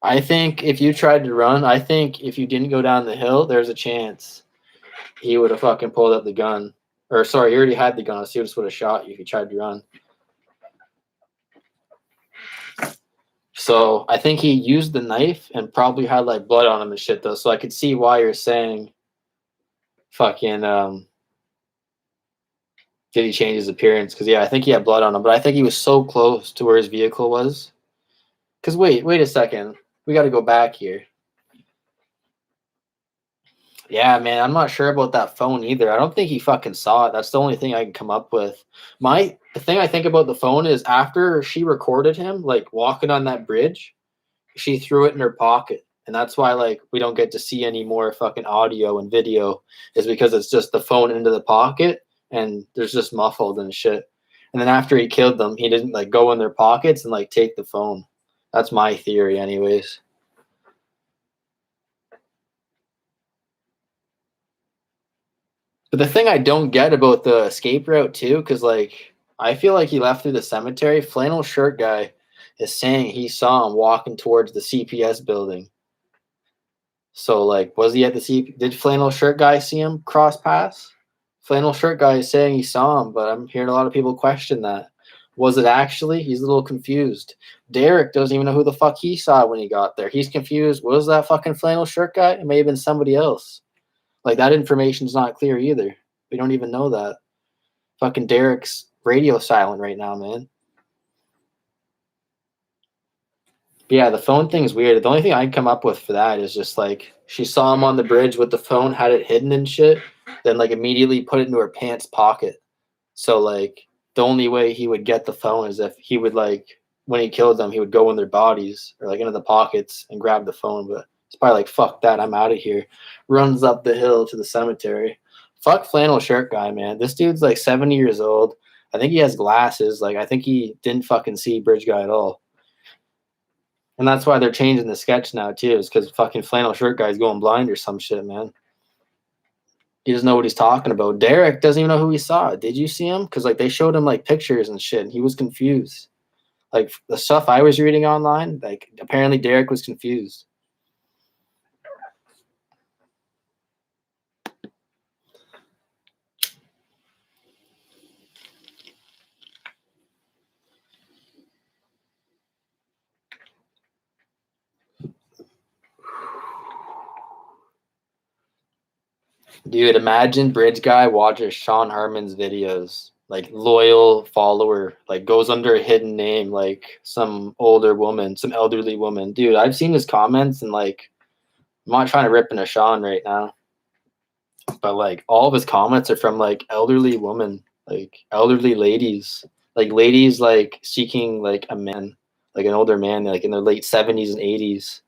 I think if you tried to run, I think if you didn't go down the hill, there's a chance he would have fucking pulled up the gun. Or sorry, he already had the gun, so he just would have shot you if you tried to run. So I think he used the knife and probably had like blood on him and shit though. So I could see why you're saying fucking did he change his appearance? Because yeah, I think he had blood on him, but I think he was so close to where his vehicle was. Because wait a second, we got to go back here. Yeah, man, I'm not sure about that phone either. I don't think he fucking saw it. That's the only thing I can come up with. The thing I think about the phone is after she recorded him like walking on that bridge, she threw it in her pocket. And that's why like we don't get to see any more fucking audio and video is because it's just the phone into the pocket and there's just muffled and shit. And then after he killed them, he didn't like go in their pockets and like take the phone. That's my theory anyways. But the thing I don't get about the escape route too, because like I feel like he left through the cemetery. Flannel shirt guy is saying he saw him walking towards the CPS building. So like, was he at the CP? Did flannel shirt guy see him cross paths? Flannel shirt guy is saying he saw him, but I'm hearing a lot of people question that. Was it actually? He's a little confused. Derek doesn't even know who the fuck he saw when he got there. He's confused. Was that fucking flannel shirt guy? It may have been somebody else. Like that information's not clear either. We don't even know that. Fucking Derek's radio silent right now, man. But yeah, the phone thing is weird. The only thing I'd come up with for that is just like she saw him on the bridge with the phone, had it hidden and shit, then like immediately put it into her pants pocket. So like the only way he would get the phone is if he would like when he killed them, he would go in their bodies or like into the pockets and grab the phone. But it's probably like fuck that, I'm out of here. Runs up the hill to the cemetery. Fuck flannel shirt guy, man. This dude's like 70 years old. I think he has glasses. Like I think he didn't fucking see bridge guy at all. And that's why they're changing the sketch now too, is because fucking flannel shirt guy's going blind or some shit, man. He doesn't know what he's talking about. Derek doesn't even know who he saw. Did you see him? Because like they showed him like pictures and shit, and he was confused. Like the stuff I was reading online, like apparently Derek was confused. Dude, imagine Bridge Guy watches Shawn Harmon's videos, like loyal follower, like goes under a hidden name, like some older woman, some elderly woman. Dude, I've seen his comments and like I'm not trying to rip into Shawn right now, but like all of his comments are from like elderly women, like elderly ladies, like ladies like seeking like a man, like an older man, like in their late 70s and 80s.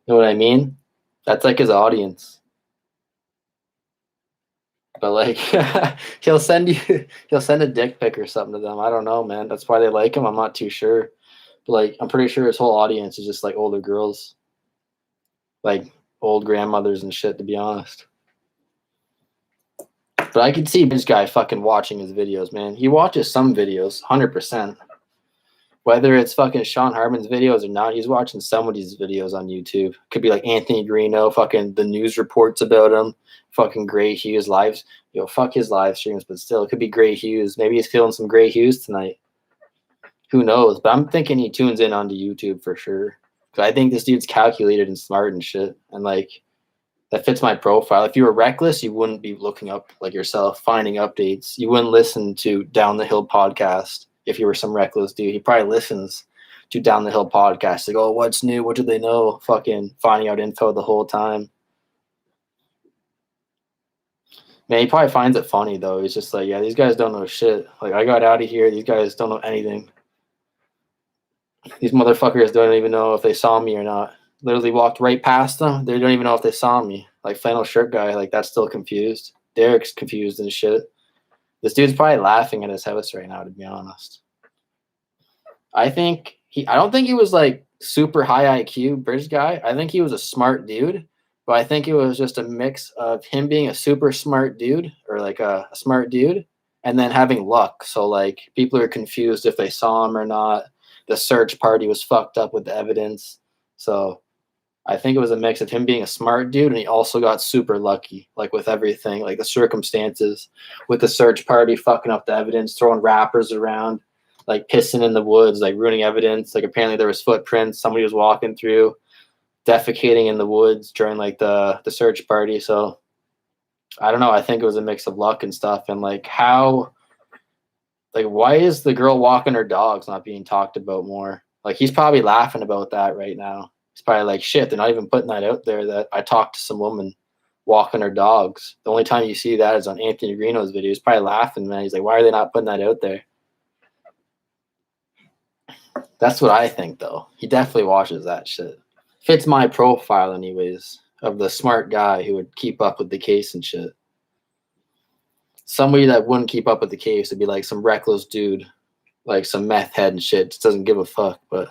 You know what I mean? That's like his audience. But like he'll send a dick pic or something to them. I don't know, man. That's why they like him. I'm not too sure. But like I'm pretty sure his whole audience is just like older girls. Like old grandmothers and shit, to be honest. But I could see this guy fucking watching his videos, man. He watches some videos, 100%. Whether it's fucking Shawn Harmon's videos or not, he's watching somebody's videos on YouTube. Could be like Anthony Greeno, fucking the news reports about him, fucking Gray Hughes lives. Yo, fuck his live streams, but still, it could be Gray Hughes. Maybe he's feeling some Gray Hughes tonight. Who knows? But I'm thinking he tunes in onto YouTube for sure. Because I think this dude's calculated and smart and shit. And like, that fits my profile. If you were reckless, you wouldn't be looking up like yourself, finding updates. You wouldn't listen to Down the Hill podcast if you were some reckless dude. He probably listens to Down the Hill podcast. Like, oh, what's new? What do they know? Fucking finding out info the whole time. Man, he probably finds it funny though. He's just like, yeah, these guys don't know shit. Like, I got out of here. These guys don't know anything. These motherfuckers don't even know if they saw me or not. Literally walked right past them. They don't even know if they saw me. Like flannel shirt guy, like that's still confused. Derek's confused and shit. This dude's probably laughing at his house right now, to be honest. I don't think he was like super high IQ bridge guy. I think he was a smart dude, but I think it was just a mix of him being a super smart dude or like a smart dude and then having luck. So like people are confused if they saw him or not. The search party was fucked up with the evidence. So I think it was a mix of him being a smart dude and he also got super lucky, like with everything, like the circumstances with the search party fucking up the evidence, throwing wrappers around, like pissing in the woods, like ruining evidence. Like apparently there was footprints, somebody was walking through, defecating in the woods during like the search party. So I don't know. I think it was a mix of luck and stuff. And like why is the girl walking her dogs not being talked about more? Like he's probably laughing about that right now. He's probably like, shit, they're not even putting that out there that I talked to some woman walking her dogs. The only time you see that is on Anthony Greeno's video. He's probably laughing, man. He's like, why are they not putting that out there? That's what I think, though. He definitely watches that shit. Fits my profile, anyways, of the smart guy who would keep up with the case and shit. Somebody that wouldn't keep up with the case would be like some reckless dude, like some meth head and shit. Just doesn't give a fuck. But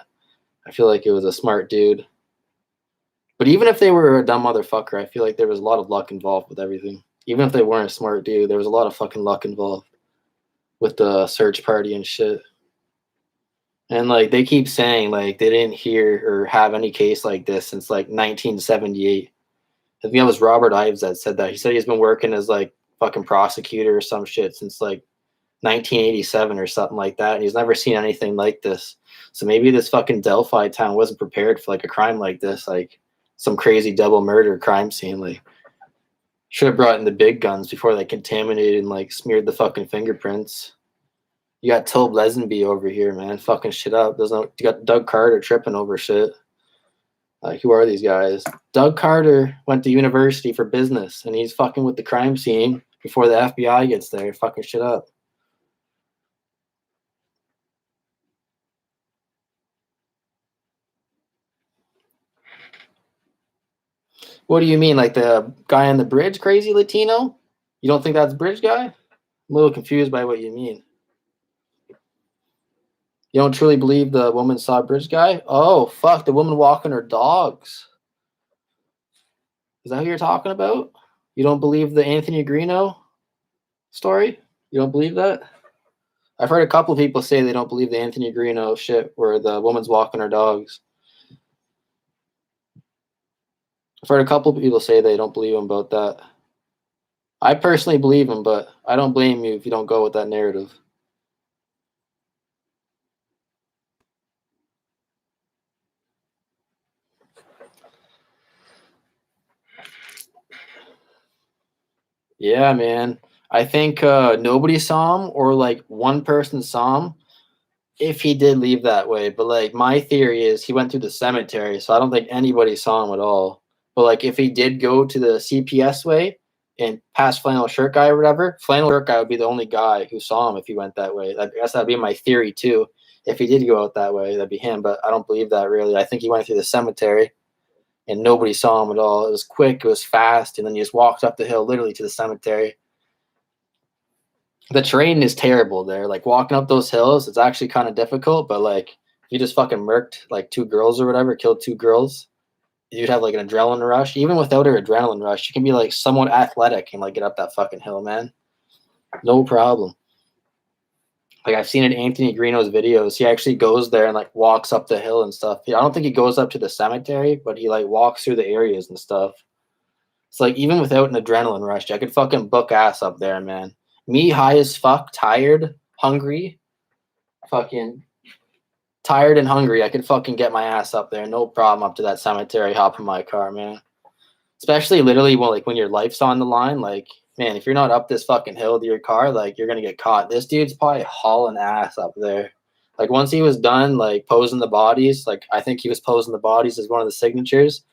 I feel like it was a smart dude. But even if they were a dumb motherfucker, I feel like there was a lot of luck involved with everything. Even if they weren't a smart dude, there was a lot of fucking luck involved with the search party and shit. And like they keep saying like they didn't hear or have any case like this since like 1978. I think it was Robert Ives that said that. He said he's been working as like fucking prosecutor or some shit since like 1987 or something like that. And he's never seen anything like this. So maybe this fucking Delphi town wasn't prepared for like a crime like this, like some crazy double murder crime scene. Like should have brought in the big guns before they contaminated and like smeared the fucking fingerprints. You got Tobe Lesenby over here, man, fucking shit up. You got Doug Carter tripping over shit. Like, who are these guys? Doug Carter went to university for business, and he's fucking with the crime scene before the FBI gets there, fucking shit up. What do you mean, like the guy on the bridge, crazy Latino? You don't think that's bridge guy? I'm a little confused by what you mean. You don't truly believe the woman saw bridge guy? Oh, fuck, the woman walking her dogs. Is that who you're talking about? You don't believe the Anthony Greeno story? You don't believe that? I've heard a couple of people say they don't believe the Anthony Greeno shit where the woman's walking her dogs. I've heard a couple of people say they don't believe him about that. I personally believe him, but I don't blame you if you don't go with that narrative. Yeah, man. I think nobody saw him or like one person saw him if he did leave that way. But like my theory is he went through the cemetery, so I don't think anybody saw him at all. But like if he did go to the CPS way and past flannel shirt guy or whatever, flannel shirt guy would be the only guy who saw him if he went that way. I guess that'd be my theory too. If he did go out that way, that'd be him. But I don't believe that really. I think he went through the cemetery and nobody saw him at all. It was quick, it was fast, and then he just walked up the hill literally to the cemetery. The terrain is terrible there. Like walking up those hills, it's actually kind of difficult, but like if you just fucking murked like two girls or whatever, killed two girls, you'd have like an adrenaline rush. Even without her adrenaline rush, you can be like somewhat athletic and like get up that fucking hill, man. No problem. Like I've seen in Anthony Greeno's videos, he actually goes there and like walks up the hill and stuff. I don't think he goes up to the cemetery, but he like walks through the areas and stuff. It's like even without an adrenaline rush, I could fucking book ass up there, man. Me high as fuck, tired, hungry, fucking tired and hungry. I could fucking get my ass up there, no problem, up to that cemetery, hop in my car, man. Especially literally when your life's on the line, like man, if you're not up this fucking hill with your car, like you're gonna get caught. This dude's probably hauling ass up there. Like once he was done, like posing the bodies, like I think he was posing the bodies as one of the signatures.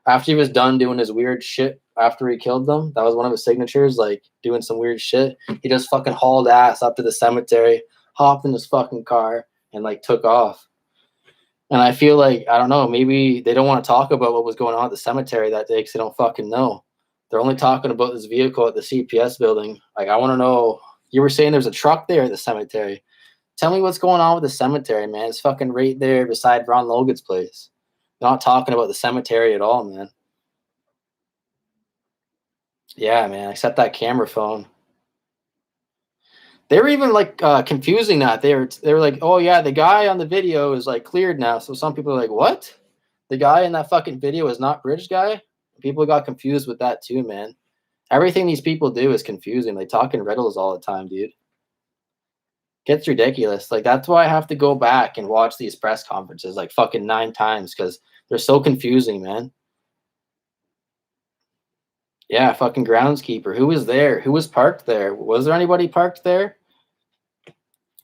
After he was done doing his weird shit after he killed them, that was one of his signatures, like doing some weird shit. He just fucking hauled ass up to the cemetery, hopped in his fucking car, and like took off. And I feel like, I don't know, maybe they don't want to talk about what was going on at the cemetery that day because they don't fucking know. They're only talking about this vehicle at the CPS building. Like, I want to know. You were saying there's a truck there at the cemetery. Tell me what's going on with the cemetery, man. It's fucking right there beside Ron Logan's place. They're not talking about the cemetery at all, man. Yeah, man. Except that camera phone. They were even like confusing that. They were like, oh yeah, the guy on the video is like cleared now. So some people are like, what? The guy in that fucking video is not Bridge guy? People got confused with that too, man. Everything these people do is confusing. They talk in riddles all the time, dude. Gets ridiculous. Like, that's why I have to go back and watch these press conferences like fucking 9 times because they're so confusing, man. Yeah, fucking groundskeeper. Who was there? Who was parked there? Was there anybody parked there?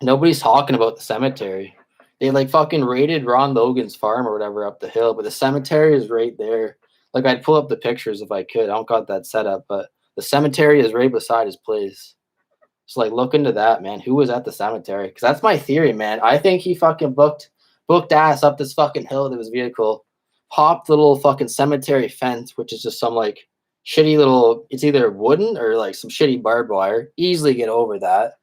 Nobody's talking about the cemetery. They like fucking raided Ron Logan's farm or whatever up the hill, but the cemetery is right there. Like, I'd pull up the pictures if I could. I don't got that set up, but the cemetery is right beside his place. So like, look into that, man. Who was at the cemetery? Because that's my theory, man. I think he fucking booked ass up this fucking hill with his vehicle, hopped the little fucking cemetery fence, which is just some like shitty little. It's either wooden or like some shitty barbed wire. Easily get over that.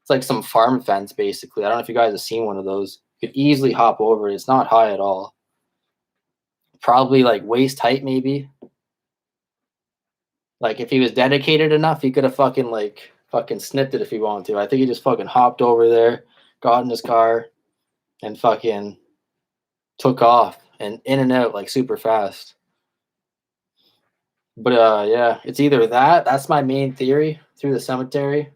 It's like some farm fence, basically. I don't know if you guys have seen one of those. You could easily hop over it. It's not high at all. Probably like waist height, maybe. Like, if he was dedicated enough, he could have fucking snipped it if he wanted to. I think he just fucking hopped over there, got in his car, and fucking took off and in and out like super fast. But yeah, it's either that's my main theory through the cemetery.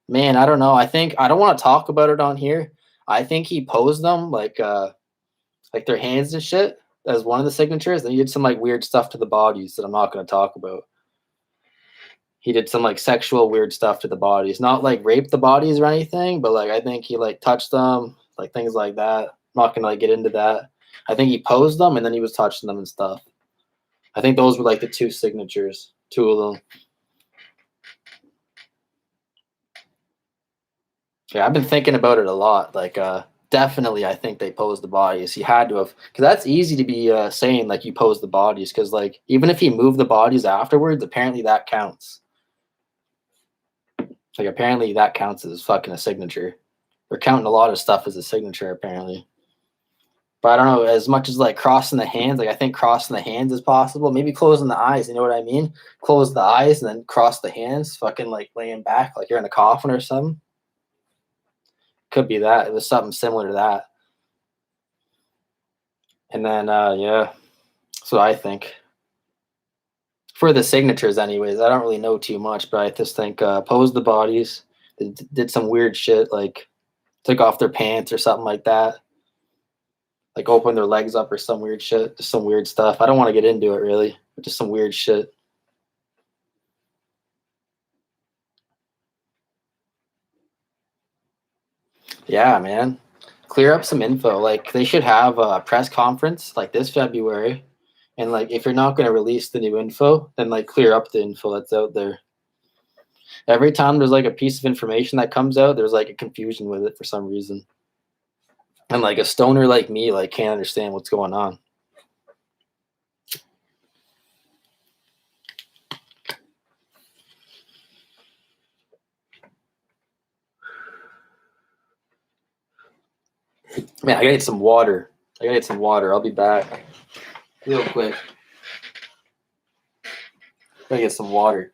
Man, I don't know. I think I don't want to talk about it on here. I think he posed them like their hands and shit as one of the signatures. Then he did some like weird stuff to the bodies that I'm not going to talk about. He did some like sexual weird stuff to the bodies, not like rape the bodies or anything, but like I think he like touched them, like things like that. I'm not gonna like get into that. I think he posed them and then he was touching them and stuff. I think those were like the 2 signatures, 2 of them. Yeah, I've been thinking about it a lot. Like, definitely, I think they posed the bodies. He had to have, because that's easy to be saying like you posed the bodies, because like even if he moved the bodies afterwards, apparently that counts. Like, apparently that counts as fucking a signature. They're counting a lot of stuff as a signature, apparently. But I don't know, as much as like crossing the hands, like I think crossing the hands is possible. Maybe closing the eyes, you know what I mean? Close the eyes and then cross the hands, fucking like laying back like you're in a coffin or something. Could be that. It was something similar to that. And then yeah, that's what I think. For the signatures, anyways, I don't really know too much, but I just think posed the bodies, did some weird shit, like took off their pants or something like that, like opened their legs up or some weird shit, just some weird stuff. I don't want to get into it really, but just some weird shit. Yeah, man. Clear up some info. Like, they should have a press conference like this February, and like if you're not going to release the new info, then like clear up the info that's out there. Every time there's like a piece of information that comes out, there's like a confusion with it for some reason. And like a stoner like me like can't understand what's going on. Man, I gotta get some water. I'll be back real quick. Gotta get some water.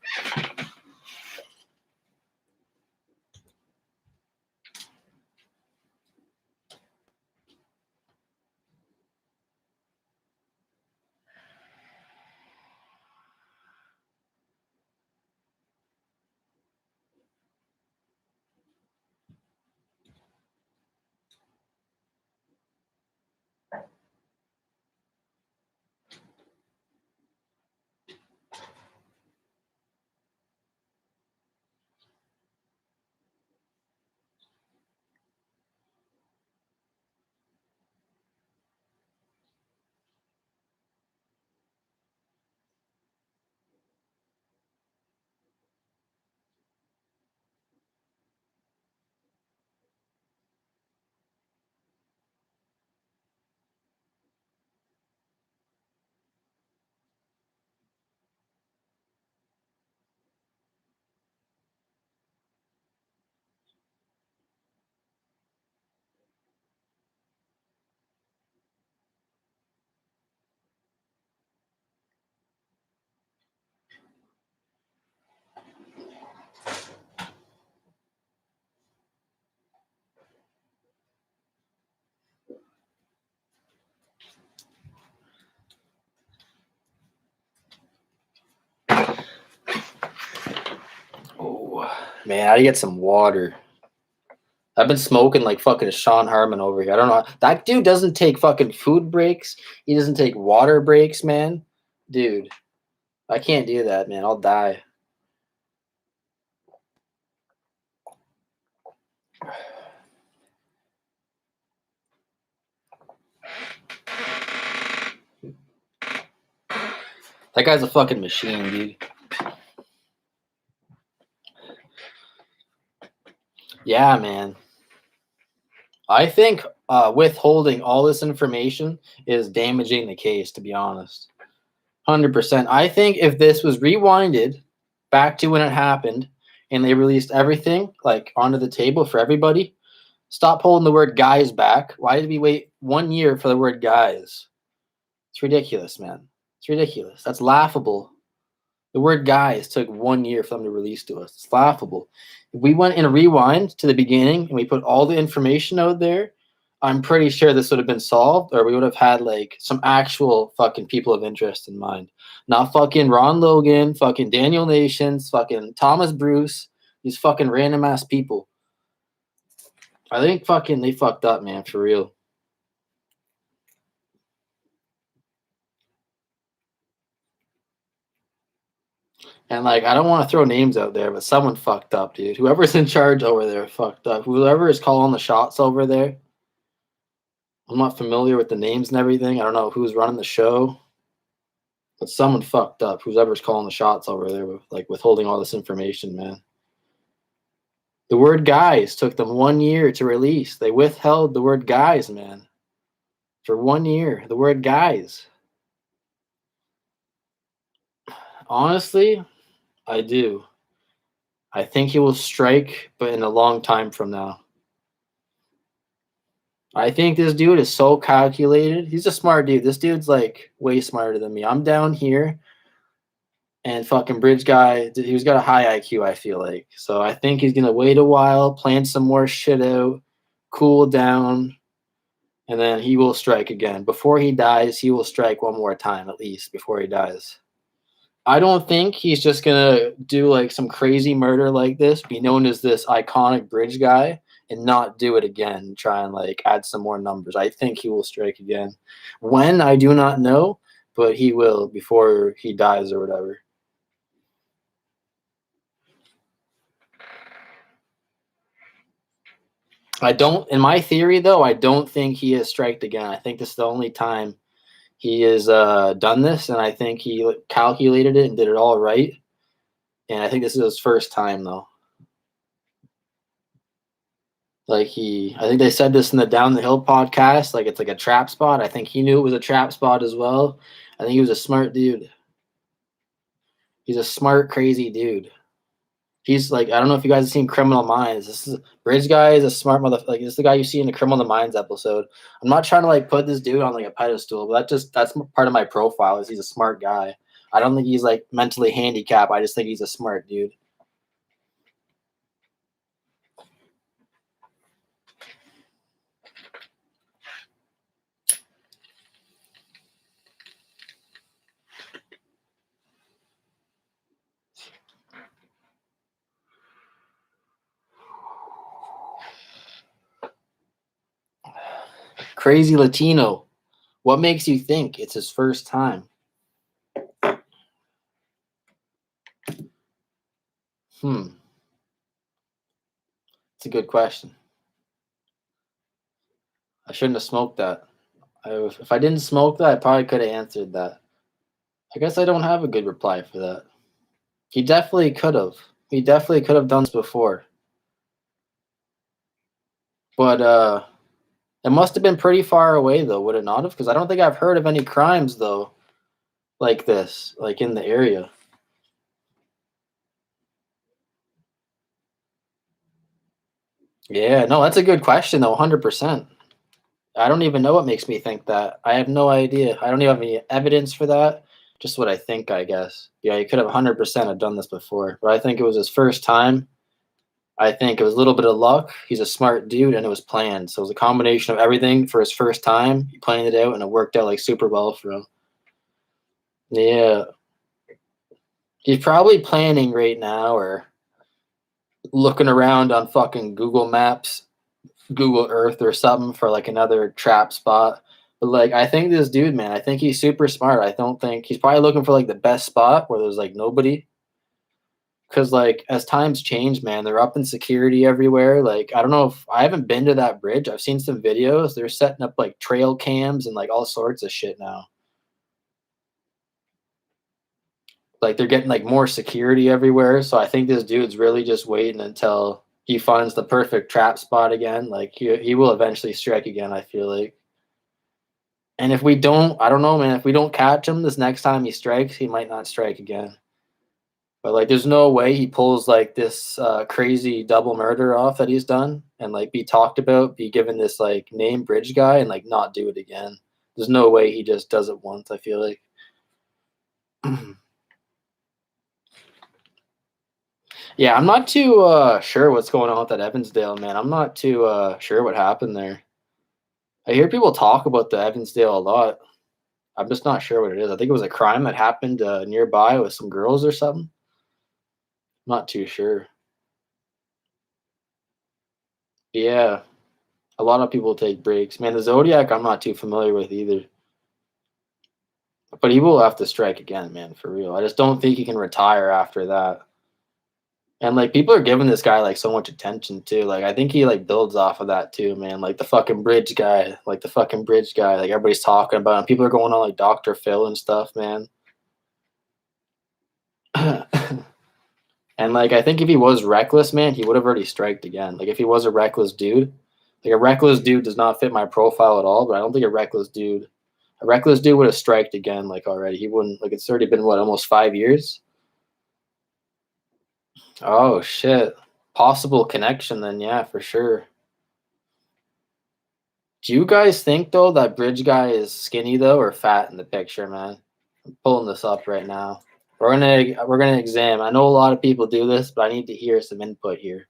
Man, I gotta get some water. I've been smoking like fucking Shawn Harmon over here. I don't know. That dude doesn't take fucking food breaks. He doesn't take water breaks, man. Dude, I can't do that, man. I'll die. That guy's a fucking machine, dude. Yeah, man. I think withholding all this information is damaging the case, to be honest. 100%. I think if this was rewinded back to when it happened and they released everything like onto the table for everybody, stop holding the word guys back. Why did we wait 1 year for the word guys? It's ridiculous, man. It's ridiculous. That's laughable. The word guys took 1 year for them to release to us. It's laughable. If we went in a rewind to the beginning and we put all the information out there, I'm pretty sure this would have been solved, or we would have had like some actual fucking people of interest in mind. Not fucking Ron Logan, fucking Daniel Nations, fucking Thomas Bruce, these fucking random ass people. I think fucking they fucked up, man, for real. And like, I don't want to throw names out there, but someone fucked up, dude. Whoever's in charge over there fucked up. Whoever is calling the shots over there. I'm not familiar with the names and everything. I don't know who's running the show, but someone fucked up. Whoever's calling the shots over there, with, like withholding all this information, man. The word guys took them 1 year to release. They withheld the word guys, man, for 1 year. The word guys. Honestly, I do. I think he will strike, but in a long time from now. I think this dude is so calculated. He's a smart dude. This dude's like way smarter than me. I'm down here, and fucking bridge guy, he's got a high IQ, I feel like. So I think he's gonna wait a while, plan some more shit out, cool down, and then he will strike again. Before he dies, he will strike one more time at least before he dies. I don't think he's just gonna do like some crazy murder like this, be known as this iconic bridge guy, and not do it again. Try and like add some more numbers. I think he will strike again. When, I do not know, but he will before he dies or whatever. I don't. In my theory, though, I don't think he has striked again. I think this is the only time he has done this, and I think he calculated it and did it all right. And I think this is his first time, though. Like I think they said this in the Down the Hill podcast. Like it's like a trap spot. I think he knew it was a trap spot as well. I think he was a smart dude. He's a smart, crazy dude. He's like, I don't know if you guys have seen Criminal Minds. This is Bridge guy is a smart motherfucker. Like this is the guy you see in the Criminal Minds episode. I'm not trying to like put this dude on like a pedestal, but that's part of my profile. Is he's a smart guy. I don't think he's like mentally handicapped. I just think he's a smart dude. Crazy Latino. What makes you think it's his first time? It's a good question. I shouldn't have smoked that. If I didn't smoke that, I probably could have answered that. I guess I don't have a good reply for that. He definitely could have. He definitely could have done this before. But it must have been pretty far away, though, would it not have? Because I don't think I've heard of any crimes, though, like this, like in the area. Yeah, no, that's a good question, though, 100%. I don't even know what makes me think that. I have no idea. I don't even have any evidence for that. Just what I think, I guess. Yeah, he could have 100% have done this before. But I think it was his first time. I think it was a little bit of luck. He's a smart dude, and it was planned. So it was a combination of everything for his first time. He planned it out, and it worked out like super well for him. Yeah. He's probably planning right now or looking around on fucking Google Maps, Google Earth or something for like another trap spot. But like I think this dude, man, I think he's super smart. I don't think he's probably looking for like the best spot where there's like nobody. Cause like as times change, man, they're up in security everywhere. Like I don't know if I haven't been to that bridge. I've seen some videos. They're setting up like trail cams and like all sorts of shit now. Like they're getting like more security everywhere. So I think this dude's really just waiting until he finds the perfect trap spot again. Like he will eventually strike again, I feel like. And if we don't, I don't know, man, if we don't catch him this next time he strikes, he might not strike again. But like there's no way he pulls like this crazy double murder off that he's done and like be talked about, be given this like name bridge guy and like not do it again. There's no way he just does it once, I feel like. Yeah, I'm not too sure what's going on with that Evansdale, man. I'm not too sure what happened there. I hear people talk about the Evansdale a lot. I'm just not sure what it is. I think it was a crime that happened nearby with some girls or something. Not too sure. Yeah, a lot of people take breaks. Man, the Zodiac I'm not too familiar with either. But he will have to strike again, man, for real. I just don't think he can retire after that. And like people are giving this guy like so much attention too. Like I think he like builds off of that too, man. Like the fucking bridge guy, like everybody's talking about him. People are going on like Dr. Phil and stuff, man. And like I think if he was reckless, man, he would have already striked again. Like if he was a reckless dude, like a reckless dude does not fit my profile at all. But I don't think a reckless dude would have striked again. Like already, he wouldn't. Like it's already been what almost 5 years. Oh shit, possible connection then. Yeah, for sure. Do you guys think though that bridge guy is skinny though or fat in the picture, man? I'm pulling this up right now. We're gonna examine. I know a lot of people do this, but I need to hear some input here.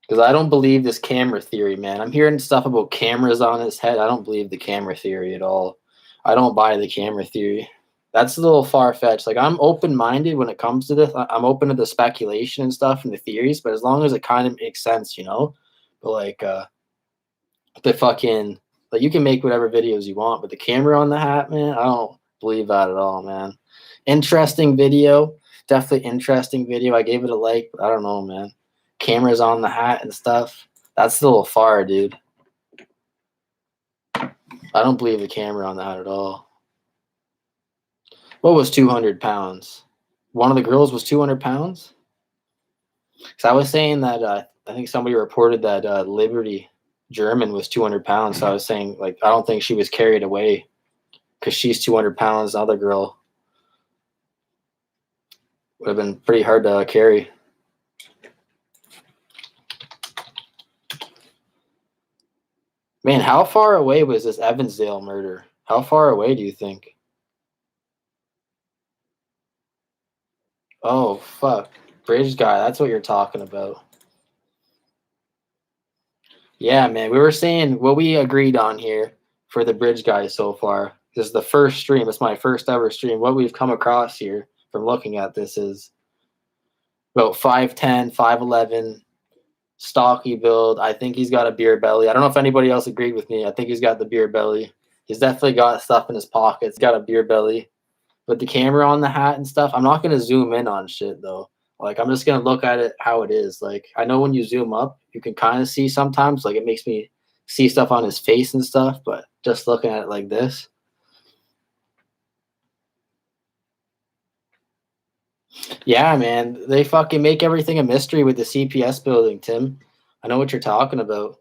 Because I don't believe this camera theory, man. I'm hearing stuff about cameras on his head. I don't believe the camera theory at all. I don't buy the camera theory. That's a little far fetched. Like I'm open minded when it comes to this. I'm open to the speculation and stuff and the theories, but as long as it kind of makes sense, you know. But like the fucking like you can make whatever videos you want, but the camera on the hat, man, I don't believe that at all, man. Interesting video, definitely interesting video. I gave it a like, but I don't know, man. Cameras on the hat and stuff. That's a little far, dude. I don't believe the camera on the hat at all. What was 200 pounds? One of the girls was 200 pounds? Because I was saying that I think somebody reported that Liberty German was 200 pounds. So I was saying, like, I don't think she was carried away because she's 200 pounds. The other girl would have been pretty hard to carry. Man, how far away was this Evansdale murder? How far away do you think? Oh, fuck. Bridge guy, that's what you're talking about. Yeah, man. We were saying what we agreed on here for the bridge guy so far. This is the first stream. It's my first ever stream. What we've come across here from looking at this is about 5'10, 5'11, stocky build. I think he's got a beer belly. I don't know if anybody else agreed with me. I think he's got the beer belly. He's definitely got stuff in his pockets. He's got a beer belly. With the camera on the hat and stuff, I'm not going to zoom in on shit, though. Like, I'm just going to look at it how it is. Like, I know when you zoom up, you can kind of see sometimes. Like, it makes me see stuff on his face and stuff. But just looking at it like this. Yeah, man. They fucking make everything a mystery with the CPS building, Tim. I know what you're talking about.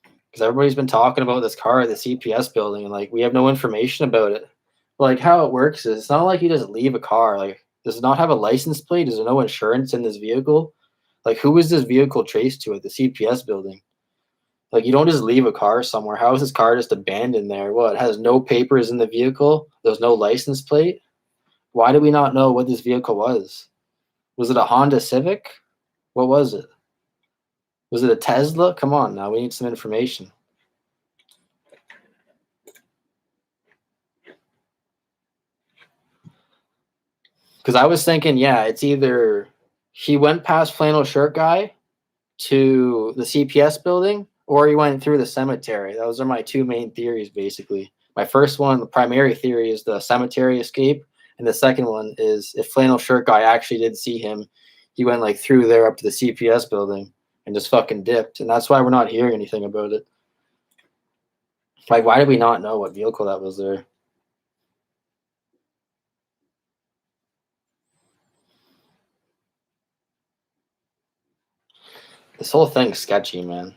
Because everybody's been talking about this car at the CPS building. And, like, we have no information about it. Like, how it works is it's not like you just leave a car. Like, does it not have a license plate? Is there no insurance in this vehicle? Like, who is this vehicle traced to at the CPS building? Like, you don't just leave a car somewhere. How is this car just abandoned there? What? It has no papers in the vehicle? There's no license plate? Why do we not know what this vehicle was? Was it a Honda Civic? What was it? Was it a Tesla? Come on now. We need some information. Because I was thinking, yeah, it's either he went past flannel shirt guy to the CPS building, or he went through the cemetery. Those are my two main theories, basically. My first one, the primary theory, is the cemetery escape, and the second one is if flannel shirt guy actually did see him, he went like through there up to the CPS building and just fucking dipped, and that's why we're not hearing anything about it. Like, why did we not know what vehicle that was there? This whole thing's sketchy, man.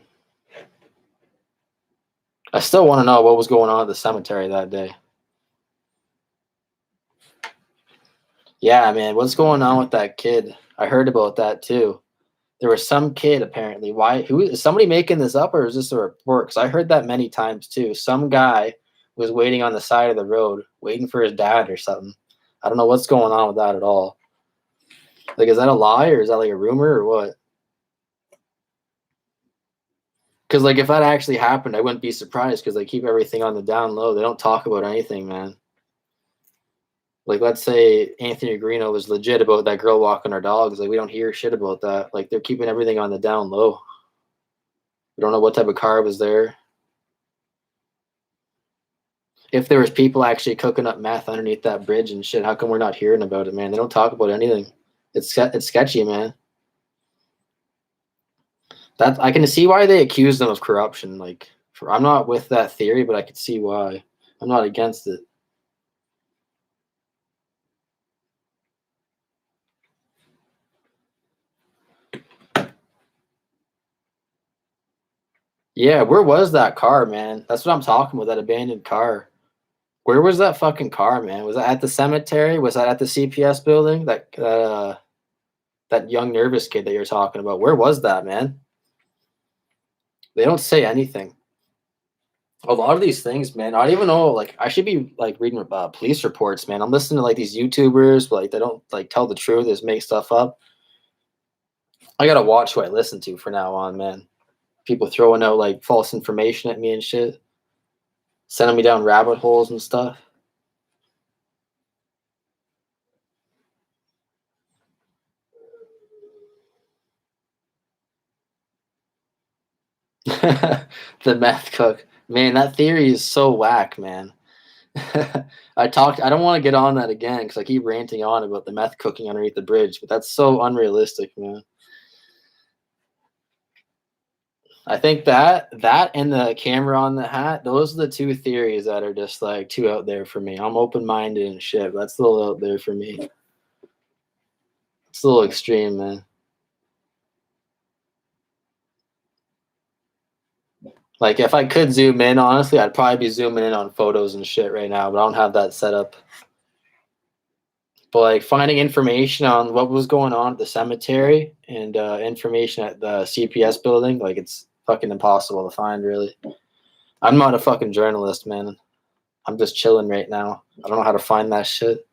I still want to know what was going on at the cemetery that day. Yeah, man, what's going on with that kid? I heard about that too. There was some kid apparently. Why? Who is somebody making this up, or is this a report? Because I heard that many times too. Some guy was waiting on the side of the road, waiting for his dad or something. I don't know what's going on with that at all. Like, is that a lie or is that like a rumor or what? Because like if that actually happened, I wouldn't be surprised because they keep everything on the down low. They don't talk about anything, man. Like, let's say Anthony Greeno was legit about that girl walking her dogs. Like, we don't hear shit about that. Like, they're keeping everything on the down low. We don't know what type of car was there. If there was people actually cooking up meth underneath that bridge and shit, how come we're not hearing about it, man? They don't talk about anything. It's sketchy, man. That I can see why they accuse them of corruption. Like, I'm not with that theory, but I could see why. I'm not against it. Yeah, where was that car, man? That's what I'm talking about, that abandoned car. Where was that fucking car, man? Was that at the cemetery? Was that at the CPS building? That young nervous kid that you're talking about. Where was that, man? They don't say anything. A lot of these things, man. I don't even know. Like, I should be like reading police reports, man. I'm listening to like these YouTubers, but like they don't like tell the truth. They just make stuff up. I gotta watch who I listen to from now on, man. People throwing out like false information at me and shit, sending me down rabbit holes and stuff. The meth cook, man. That theory is so whack, man. I don't want to get on that again because I keep ranting on about the meth cooking underneath the bridge, but that's so unrealistic, man. I think that and the camera on the hat, those are the two theories that are just like too out there for me. I'm open minded and shit, but that's a little out there for me. It's a little extreme, man. Like, if I could zoom in, honestly, I'd probably be zooming in on photos and shit right now, but I don't have that set up. But like finding information on what was going on at the cemetery and information at the CPS building, like it's fucking impossible to find, really. I'm not a fucking journalist, man. I'm just chilling right now. I don't know how to find that shit.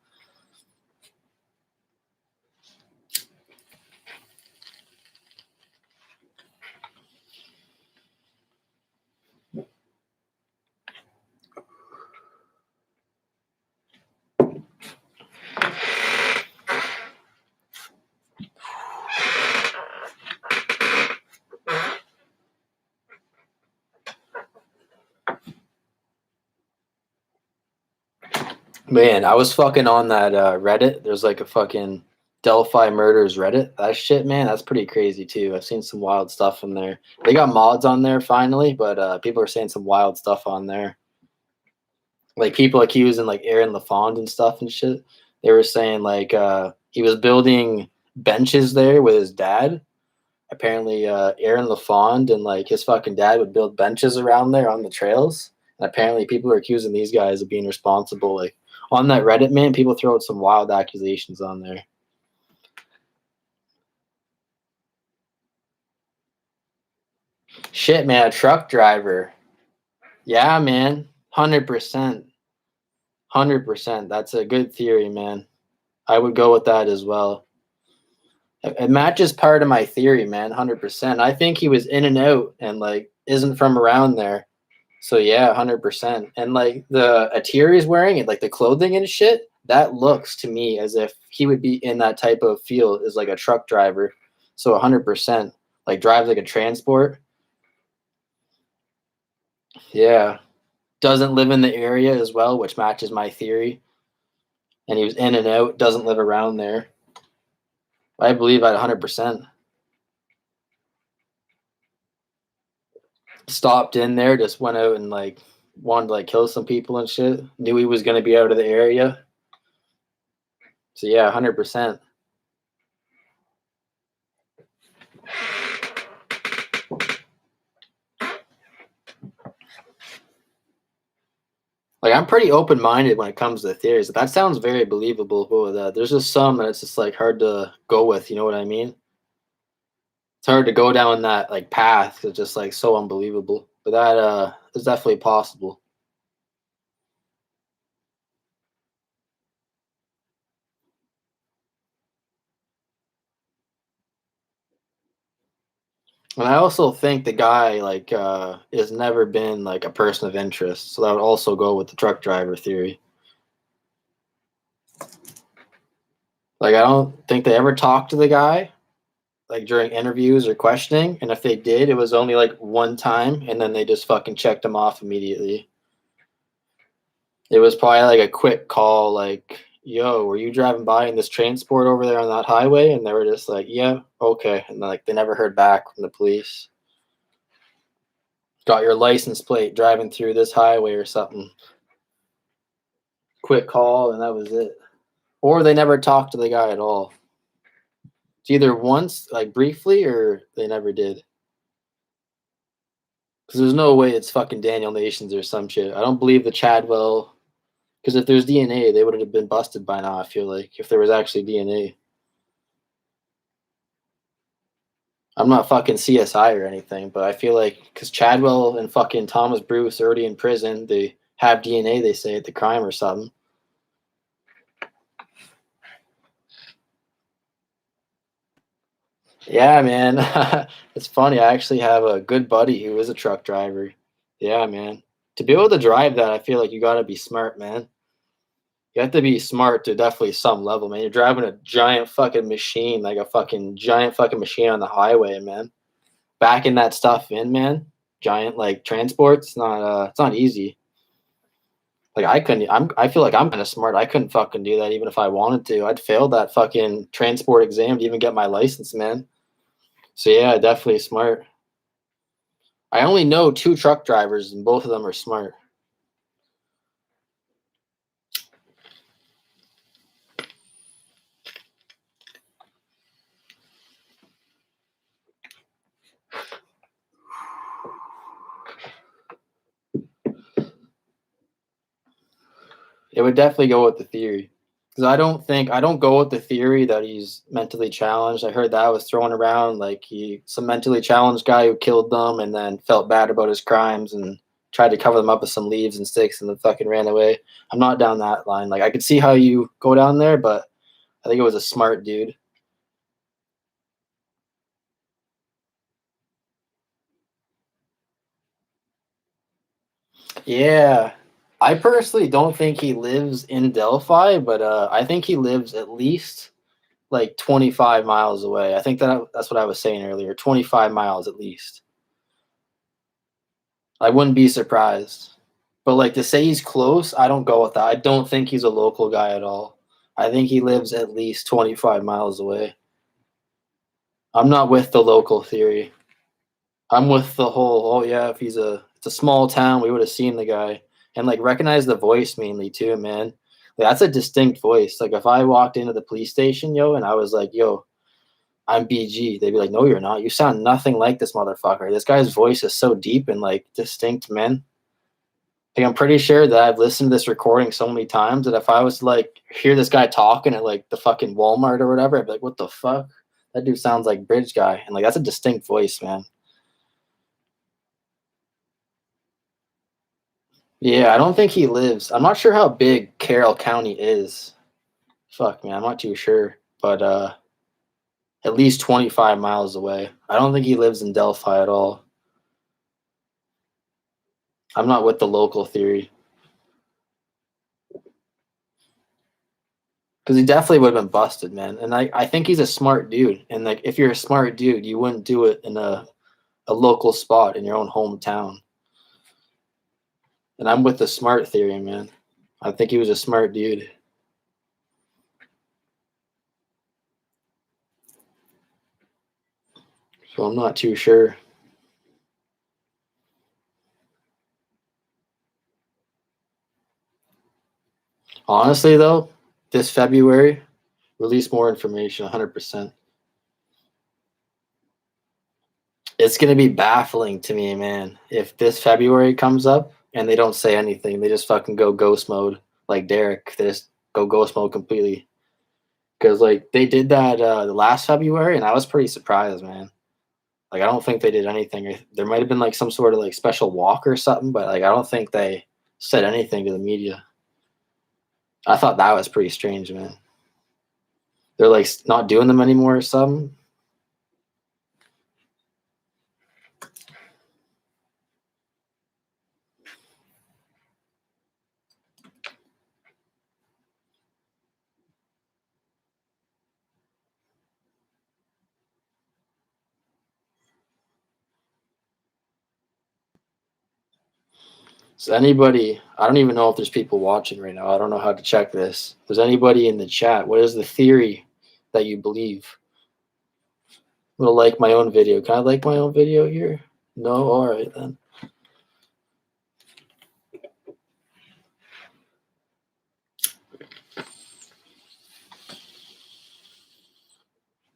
Man, I was fucking on that Reddit. There's like a fucking Delphi Murders Reddit. That shit, man, that's pretty crazy too. I've seen some wild stuff in there. They got mods on there finally, but people are saying some wild stuff on there. Like people accusing like Aaron LaFond and stuff and shit. They were saying like he was building benches there with his dad. Apparently, Aaron LaFond and like his fucking dad would build benches around there on the trails. And apparently, people are accusing these guys of being responsible. Like on that Reddit, man, people throw out some wild accusations on there. Shit, man, a truck driver. Yeah, man, 100%, 100%. That's a good theory, man. I would go with that as well. It matches part of my theory, man, 100%. I think he was in and out and like isn't from around there. So yeah, 100%. And like the Atiri is wearing it, like the clothing and shit. that looks to me as if he would be in that type of field as like a truck driver. So 100%, like drives like a transport. Yeah. Doesn't live in the area as well, which matches my theory. And he was in and out, doesn't live around there. I believe at 100%. Stopped in there, just went out and like wanted to like kill some people and shit. Knew he was going to be out of the area. So yeah, 100%. Like I'm pretty open minded when it comes to theories. That sounds very believable. But there's just some that it's just like hard to go with. You know what I mean? It's hard to go down that like path. It's just like so unbelievable. But that is definitely possible. And I also think the guy like has never been like a person of interest. So that would also go with the truck driver theory. Like I don't think they ever talked to the guy like during interviews or questioning. And if they did, it was only like one time and then they just fucking checked him off immediately. It was probably like a quick call, like, yo, were you driving by in this transport over there on that highway? And they were just like, yeah, okay. And like they never heard back from the police. Got your license plate driving through this highway or something. Quick call and that was it. Or they never talked to the guy at all. It's either once, like briefly, or they never did. Because there's no way it's fucking Daniel Nations or some shit. I don't believe the Chadwell. Because if there's DNA, they would have been busted by now, I feel like, if there was actually DNA. I'm not fucking CSI or anything, but I feel like because Chadwell and fucking Thomas Bruce are already in prison, they have DNA, they say, at the crime or something. Yeah, man. It's funny. I actually have a good buddy who is a truck driver. Yeah, man. To be able to drive that, I feel like you got to be smart, man. You have to be smart to definitely some level, man. You're driving a giant fucking machine, like a fucking giant fucking machine on the highway, man. Backing that stuff in, man. Giant like transport. It's not easy. Like I couldn't. I feel like I'm kind of smart. I couldn't fucking do that even if I wanted to. I'd fail that fucking transport exam to even get my license, man. So yeah, definitely smart. I only know two truck drivers, and both of them are smart. It would definitely go with the theory. Because I don't go with the theory that he's mentally challenged. I heard that was thrown around like he some mentally challenged guy who killed them and then felt bad about his crimes and tried to cover them up with some leaves and sticks and then fucking ran away. I'm not down that line. Like I could see how you go down there, but I think it was a smart dude. Yeah. I personally don't think he lives in Delphi, but I think he lives at least like 25 miles away. I think that's what I was saying earlier. 25 miles at least. I wouldn't be surprised. But like to say he's close, I don't go with that. I don't think he's a local guy at all. I think he lives at least 25 miles away. I'm not with the local theory. I'm with the whole, oh yeah, if it's a small town, we would have seen the guy and like recognize the voice mainly too, man. Like, that's a distinct voice. Like if I walked into the police station, yo, and I was like, yo, I'm BG, they'd be like, no, you're not. You sound nothing like this motherfucker. This guy's voice is so deep and like distinct, man. Like I'm pretty sure that I've listened to this recording so many times that if I was to like hear this guy talking at like the fucking Walmart or whatever, I'd be like, what the fuck? That dude sounds like Bridge Guy. And like that's a distinct voice, man. Yeah, I don't think he lives. I'm not sure how big Carroll County is. Fuck man, I'm not too sure. But at least 25 miles away. I don't think he lives in Delphi at all. I'm not with the local theory. Because he definitely would have been busted, man. And I think he's a smart dude. And like, if you're a smart dude, you wouldn't do it in a local spot in your own hometown. And I'm with the smart theory, man. I think he was a smart dude. So I'm not too sure. Honestly, though, this February, release more information, 100%. It's going to be baffling to me, man. If this February comes up and they don't say anything, they just fucking go ghost mode like Derek. They just go ghost mode completely. Because, like, they did that the last February, and I was pretty surprised, man. Like, I don't think they did anything. There might have been, like, some sort of, like, special walk or something, but, like, I don't think they said anything to the media. I thought that was pretty strange, man. They're, like, not doing them anymore or something. So anybody, I don't even know if there's people watching right now. I don't know how to check this. If there's anybody in the chat, what is the theory that you believe? I'm gonna like my own video. Can I like my own video here? No? All right then.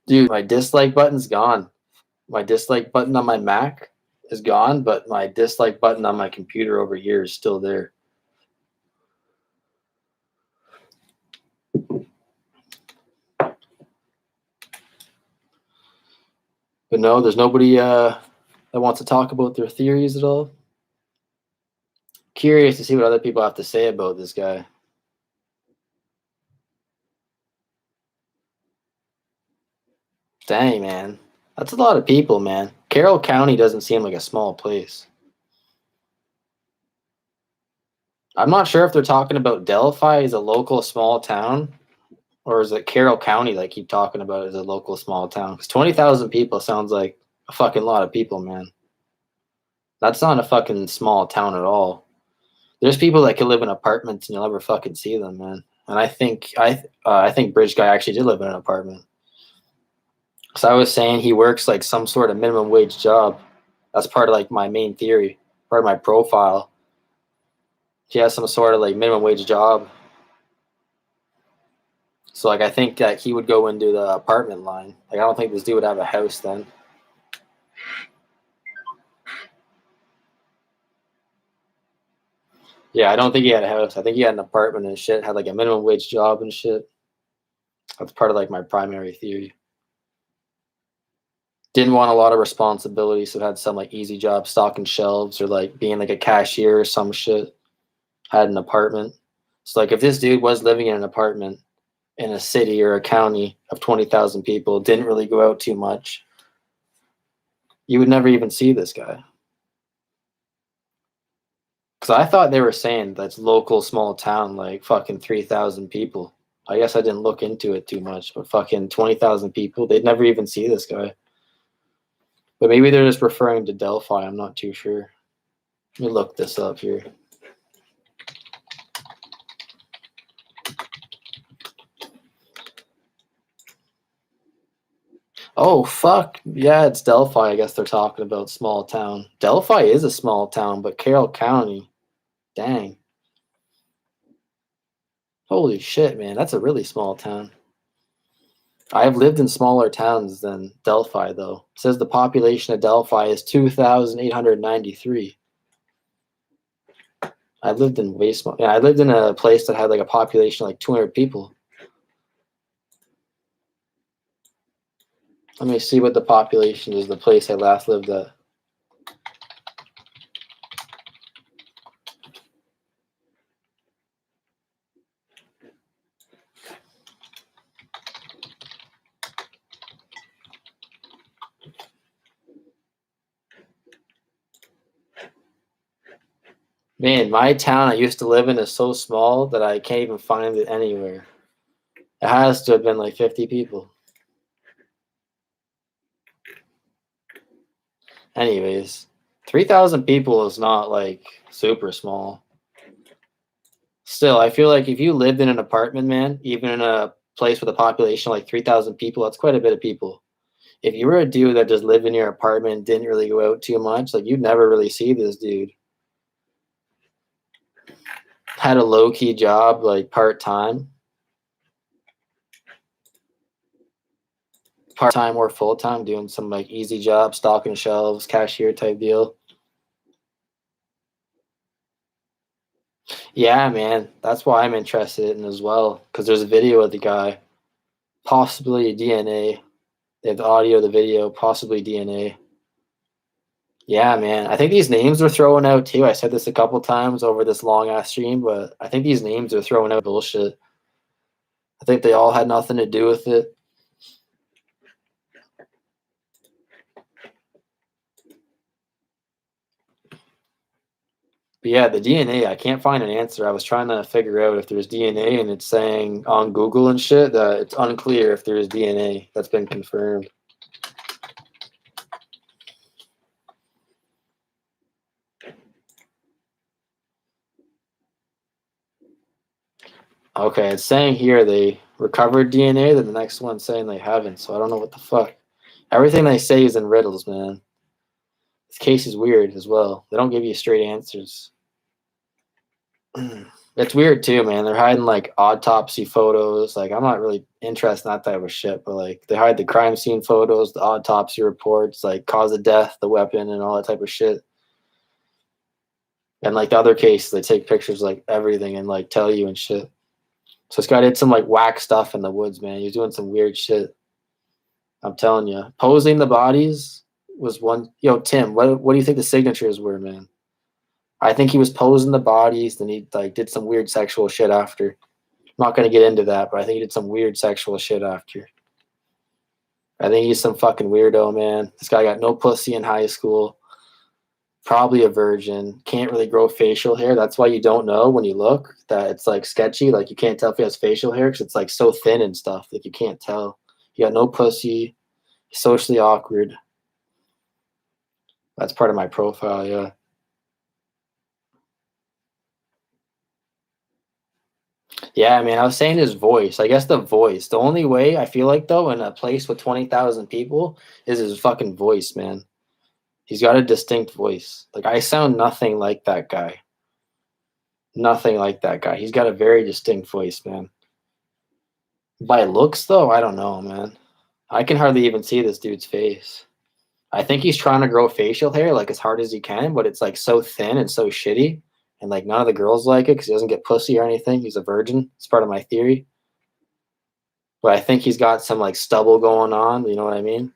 Dude, my dislike button's gone. My dislike button on my Mac is gone, but my dislike button on my computer over here is still there. But no, there's nobody that wants to talk about their theories at all. Curious to see what other people have to say about this guy. Dang, man. That's a lot of people, man. Carroll County doesn't seem like a small place. I'm not sure if they're talking about Delphi as a local small town, or is it Carroll County they keep talking about as a local small town? Because 20,000 people sounds like a fucking lot of people, man. That's not a fucking small town at all. There's people that can live in apartments and you'll never fucking see them, man. And I think Bridge Guy actually did live in an apartment. So I was saying he works like some sort of minimum wage job. That's part of like my main theory, part of my profile. He has some sort of like minimum wage job. So like I think that he would go into the apartment line. Like I don't think this dude would have a house then. Yeah, I don't think he had a house. I think he had an apartment and shit, had like a minimum wage job and shit. That's part of like my primary theory. Didn't want a lot of responsibility, so had some like easy job stocking shelves or like being like a cashier or some shit. Had an apartment. So like if this dude was living in an apartment in a city or a county of 20,000 people, didn't really go out too much, you would never even see this guy. Because I thought they were saying that's local small town, like fucking 3,000 people. I guess I didn't look into it too much, but fucking 20,000 people, they'd never even see this guy. But maybe they're just referring to Delphi. I'm not too sure. Let me look this up here. Oh, fuck. Yeah, it's Delphi. I guess they're talking about small town. Delphi is a small town, but Carroll County, dang. Holy shit, man. That's a really small town. I've lived in smaller towns than Delphi, though. It says the population of Delphi is 2,893. I lived in way small. Yeah, I lived in a place that had like a population of like 200 people. Let me see what the population is. The place I last lived at. Man, my town I used to live in is so small that I can't even find it anywhere. It has to have been like 50 people. Anyways, 3,000 people is not like super small. Still, I feel like if you lived in an apartment, man, even in a place with a population of like 3,000 people, that's quite a bit of people. If you were a dude that just lived in your apartment, didn't really go out too much, like you'd never really see this dude. Had a low-key job, like part-time or full-time, doing some like easy job, stocking shelves, cashier type deal. Yeah, man, that's why I'm interested in as well, because there's a video of the guy, possibly DNA. They have the audio, the video, possibly DNA. Yeah, man. I think these names are throwing out too. I said this a couple times over this long ass stream, but I think these names are throwing out bullshit. I think they all had nothing to do with it. But yeah, the DNA, I can't find an answer. I was trying to figure out if there's DNA, and it's saying on Google and shit that it's unclear if there's DNA that's been confirmed. Okay, it's saying here they recovered DNA, then the next one's saying they haven't, so I don't know what the fuck. Everything they say is in riddles, man. This case is weird as well. They don't give you straight answers. It's weird too, man. They're hiding like autopsy photos. Like, I'm not really interested in that type of shit, but like they hide the crime scene photos, the autopsy reports, like cause of death, the weapon, and all that type of shit. And like the other cases, they take pictures like everything and like tell you and shit. So this guy did some like whack stuff in the woods, man. He was doing some weird shit. I'm telling you, posing the bodies was one. Yo, Tim, what do you think the signatures were, man? I think he was posing the bodies, then he like did some weird sexual shit after. I'm not gonna get into that, but I think he did some weird sexual shit after. I think he's some fucking weirdo, man. This guy got no pussy in high school. Probably a virgin. Can't really grow facial hair. That's why you don't know when you look that it's like sketchy. Like you can't tell if he has facial hair because it's like so thin and stuff. Like you can't tell. He got no pussy. He's socially awkward. That's part of my profile, yeah. Yeah, I mean, I was saying his voice. I guess the voice. The only way I feel like though in a place with 20,000 people is his fucking voice, man. He's got a distinct voice. Like I sound nothing like that guy. Nothing like that guy. He's got a very distinct voice, man. By looks though, I don't know, man. I can hardly even see this dude's face. I think he's trying to grow facial hair like as hard as he can, but it's like so thin and so shitty. And like none of the girls like it because he doesn't get pussy or anything. He's a virgin. It's part of my theory. But I think he's got some like stubble going on. You know what I mean?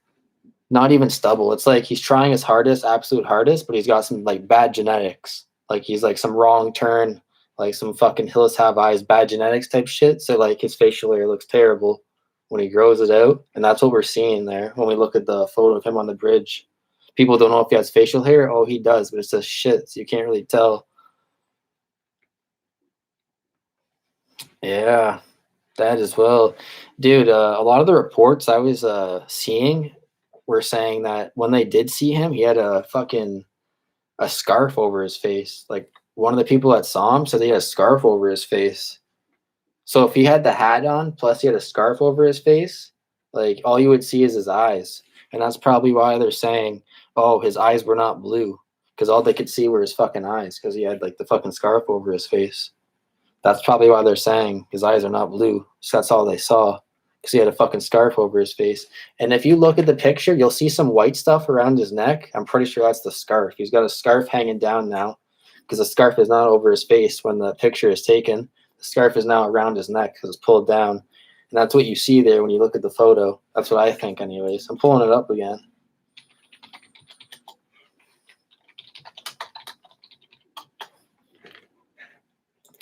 Not even stubble. It's like he's trying his hardest, absolute hardest, but he's got some like bad genetics. Like he's like some wrong turn, like some fucking Hills Have Eyes bad genetics type shit. So like his facial hair looks terrible when he grows it out. And that's what we're seeing there when we look at the photo of him on the bridge. People don't know if he has facial hair. Oh, he does, but it's just shit. So you can't really tell. Yeah, that as well. Dude, a lot of the reports I was seeing were saying that when they did see him, he had a scarf over his face. Like one of the people that saw him said he had a scarf over his face. So if he had the hat on, plus he had a scarf over his face, like all you would see is his eyes. And that's probably why they're saying, oh, his eyes were not blue. Because all they could see were his fucking eyes, because he had like the fucking scarf over his face. That's probably why they're saying his eyes are not blue. So that's all they saw. Because he had a fucking scarf over his face. And if you look at the picture, you'll see some white stuff around his neck. I'm pretty sure that's the scarf. He's got a scarf hanging down now. Because the scarf is not over his face when the picture is taken. The scarf is now around his neck because it's pulled down. And that's what you see there when you look at the photo. That's what I think anyways. I'm pulling it up again.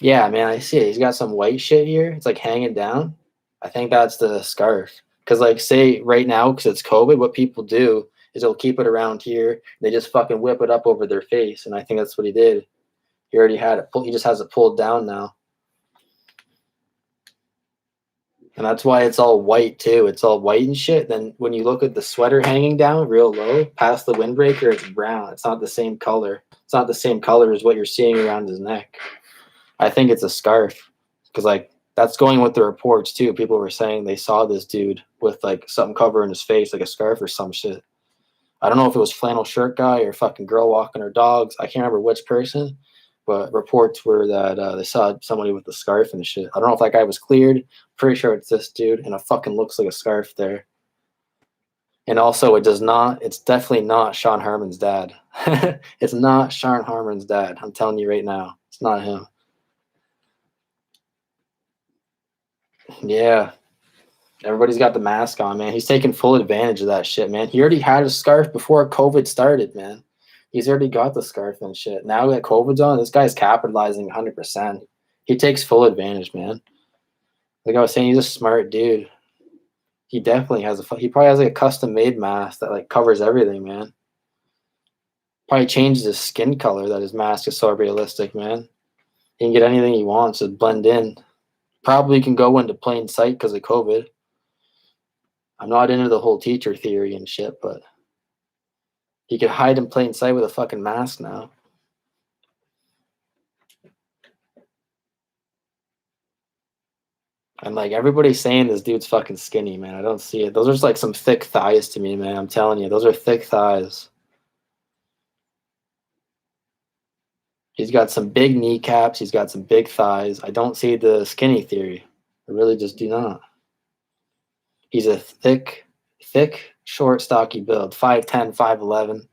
Yeah, man, I see it. He's got some white shit here. It's like hanging down. I think that's the scarf. Because like say right now, because it's COVID, what people do is they'll keep it around here. They just fucking whip it up over their face. And I think that's what he did. He already had it. He just has it pulled down now. And that's why it's all white too. It's all white and shit. Then when you look at the sweater hanging down real low past the windbreaker, it's brown. It's not the same color. It's not the same color as what you're seeing around his neck. I think it's a scarf because like that's going with the reports too. People were saying they saw this dude with like something covering his face, like a scarf or some shit. I don't know if it was flannel shirt guy or fucking girl walking her dogs. I can't remember which person, but reports were that they saw somebody with a scarf and shit. I don't know if that guy was cleared. Pretty sure it's this dude, and it fucking looks like a scarf there. And also, it does not. It's definitely not Shawn Harmon's dad. It's not Shawn Harmon's dad. I'm telling you right now, it's not him. Yeah, everybody's got the mask on, man. He's taking full advantage of that shit, man. He already had a scarf before COVID started, man. He's already got the scarf and shit. Now that COVID's on, this guy's capitalizing 100%. He takes full advantage, man. Like I was saying, he's a smart dude. He definitely has he probably has like a custom made mask that like covers everything, man. Probably changes his skin color that his mask is so realistic, man. He can get anything he wants to blend in. Probably can go into plain sight because of COVID. I'm not into the whole teacher theory and shit, but he could hide in plain sight with a fucking mask now. And like everybody's saying this dude's fucking skinny, man. I don't see it. Those are just like some thick thighs to me, man. I'm telling you, those are thick thighs. He's got some big kneecaps. He's got some big thighs. I don't see the skinny theory. I really just do not. He's a thick, short, stocky build. 5'10", 5'11".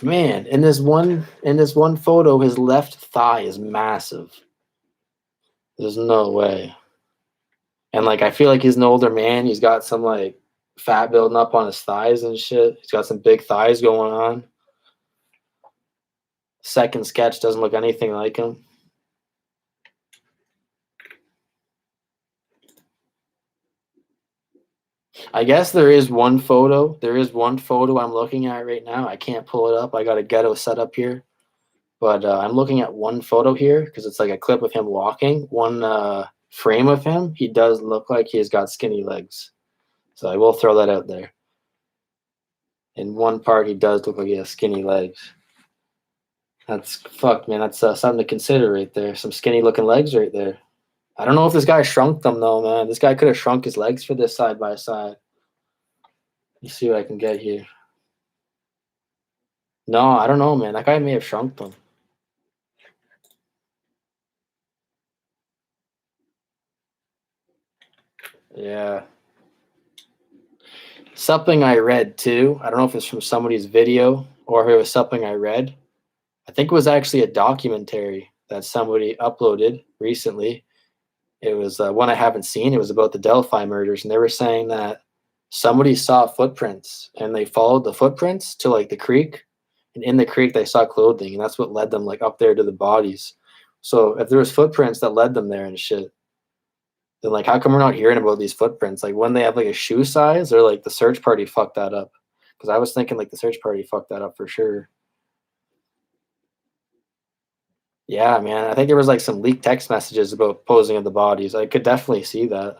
Man, in this one photo, his left thigh is massive. There's no way. And like I feel like he's an older man. He's got some like fat building up on his thighs and shit. He's got some big thighs going on. Second sketch doesn't look anything like him. I guess there is one photo. There is one photo I'm looking at right now. I can't pull it up. I got a ghetto set up here. But I'm looking at one photo here because it's like a clip of him walking. One frame of him. He does look like he's got skinny legs. So I will throw that out there. In one part, he does look like he has skinny legs. That's fuck, man. That's something to consider right there. Some skinny looking legs right there. I don't know if this guy shrunk them though, man. This guy could have shrunk his legs for this side by side. Let's see what I can get here. No, I don't know, man. That guy may have shrunk them. Yeah. Something I read too. I don't know if it's from somebody's video or if it was something I read. I think it was actually a documentary that somebody uploaded recently. It was one I haven't seen. It was about the Delphi murders, and they were saying that somebody saw footprints and they followed the footprints to like the creek, and in the creek they saw clothing, and that's what led them like up there to the bodies. So if there was footprints that led them there and shit, then like how come we're not hearing about these footprints? Like when they have like a shoe size, or like the search party fucked that up? Because I was thinking like the search party fucked that up for sure. Yeah, man. I think there was like some leaked text messages about posing of the bodies. I could definitely see that.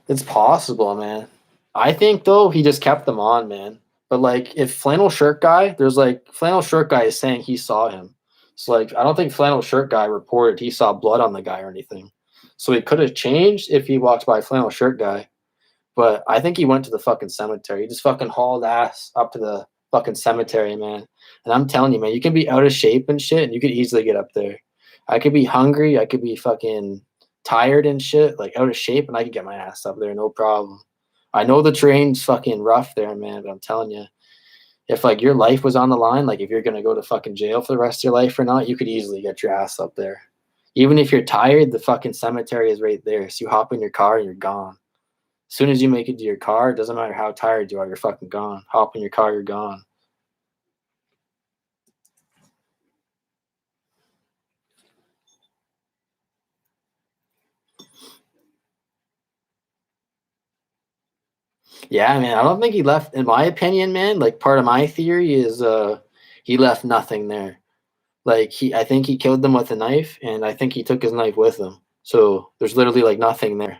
It's possible, man. I think though he just kept them on, man. But like if flannel shirt guy, there's like flannel shirt guy is saying he saw him. So like I don't think flannel shirt guy reported he saw blood on the guy or anything. So it could have changed if he walked by flannel shirt guy. But I think he went to the fucking cemetery. He just fucking hauled ass up to the fucking cemetery, man. And I'm telling you, man, you can be out of shape and shit, and you could easily get up there. I could be hungry. I could be fucking tired and shit, like out of shape, and I could get my ass up there, no problem. I know the terrain's fucking rough there, man, but I'm telling you, if like your life was on the line, like if you're gonna go to fucking jail for the rest of your life or not, you could easily get your ass up there. Even if you're tired, the fucking cemetery is right there. So you hop in your car and you're gone. As soon as you make it to your car, it doesn't matter how tired you are, you're fucking gone. Hop in your car, you're gone. Yeah, man. I don't think he left. In my opinion, man, like part of my theory is he left nothing there. Like I think he killed them with a knife, and I think he took his knife with him. So there's literally like nothing there.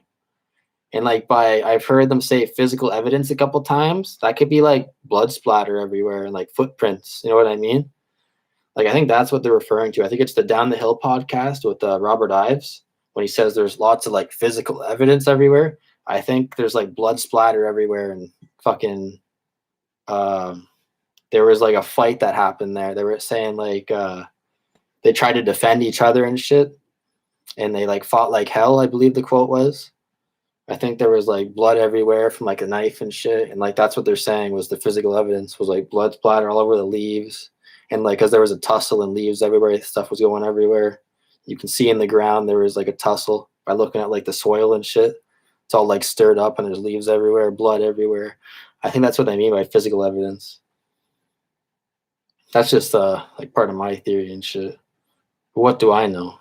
And like I've heard them say physical evidence a couple times. That could be like blood splatter everywhere and like footprints. You know what I mean? Like I think that's what they're referring to. I think it's the Down the Hill podcast with Robert Ives when he says there's lots of like physical evidence everywhere. I think there's like blood splatter everywhere and fucking. Um, there was like a fight that happened there. They were saying like they tried to defend each other and shit, and they like fought like hell. I believe the quote was. I think there was like blood everywhere from like a knife and shit, and like that's what they're saying was the physical evidence was like blood splatter all over the leaves, and like because there was a tussle and leaves everywhere, stuff was going everywhere. You can see in the ground there was like a tussle by looking at like the soil and shit. It's all like stirred up and there's leaves everywhere, blood everywhere. I think that's what I mean by physical evidence. That's just like part of my theory and shit. What do I know?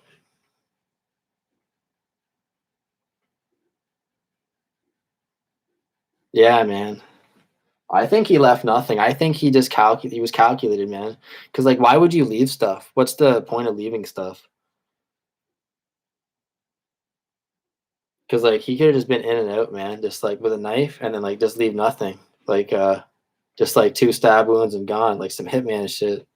Yeah, man. I think he left nothing. I think he just he was calculated, man. Because like, why would you leave stuff? What's the point of leaving stuff? Because like he could have just been in and out, man, just like with a knife, and then like just leave nothing, like just like two stab wounds and gone, like some hitman shit.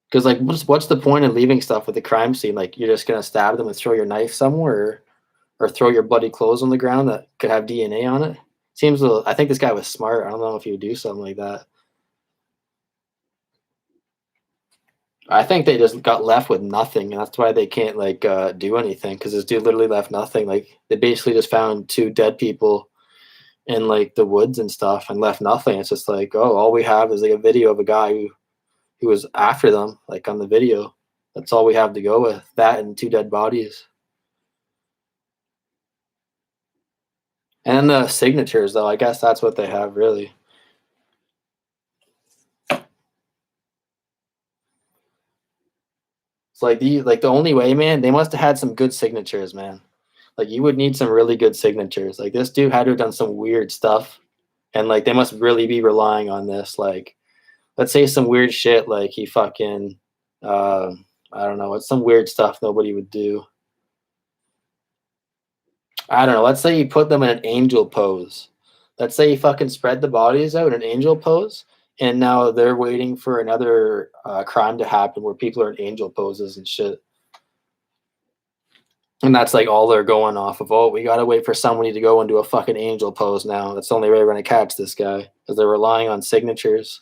Because like, what's the point of leaving stuff with the crime scene? Like, you're just gonna stab them and throw your knife somewhere, or throw your bloody clothes on the ground that could have DNA on it. Seems a little. I think this guy was smart. I don't know if he would do something like that. I think they just got left with nothing, and that's why they can't like do anything because this dude literally left nothing. Like they basically just found two dead people in like the woods and stuff and left nothing. It's just like, oh, all we have is like a video of a guy who was after them, like on the video. That's all we have to go with. That and two dead bodies. And the signatures, though, I guess that's what they have really. It's like the only way, man. They must have had some good signatures, man. Like you would need some really good signatures. Like this dude had to have done some weird stuff, and like they must really be relying on this. Like, let's say some weird shit, like he fucking, I don't know, it's some weird stuff nobody would do. I don't know. Let's say you put them in an angel pose. Let's say you fucking spread the bodies out in an angel pose, and now they're waiting for another crime to happen where people are in angel poses and shit. And that's like all they're going off of. Oh, we gotta wait for somebody to go into a fucking angel pose now. That's the only way we're gonna catch this guy because they're relying on signatures.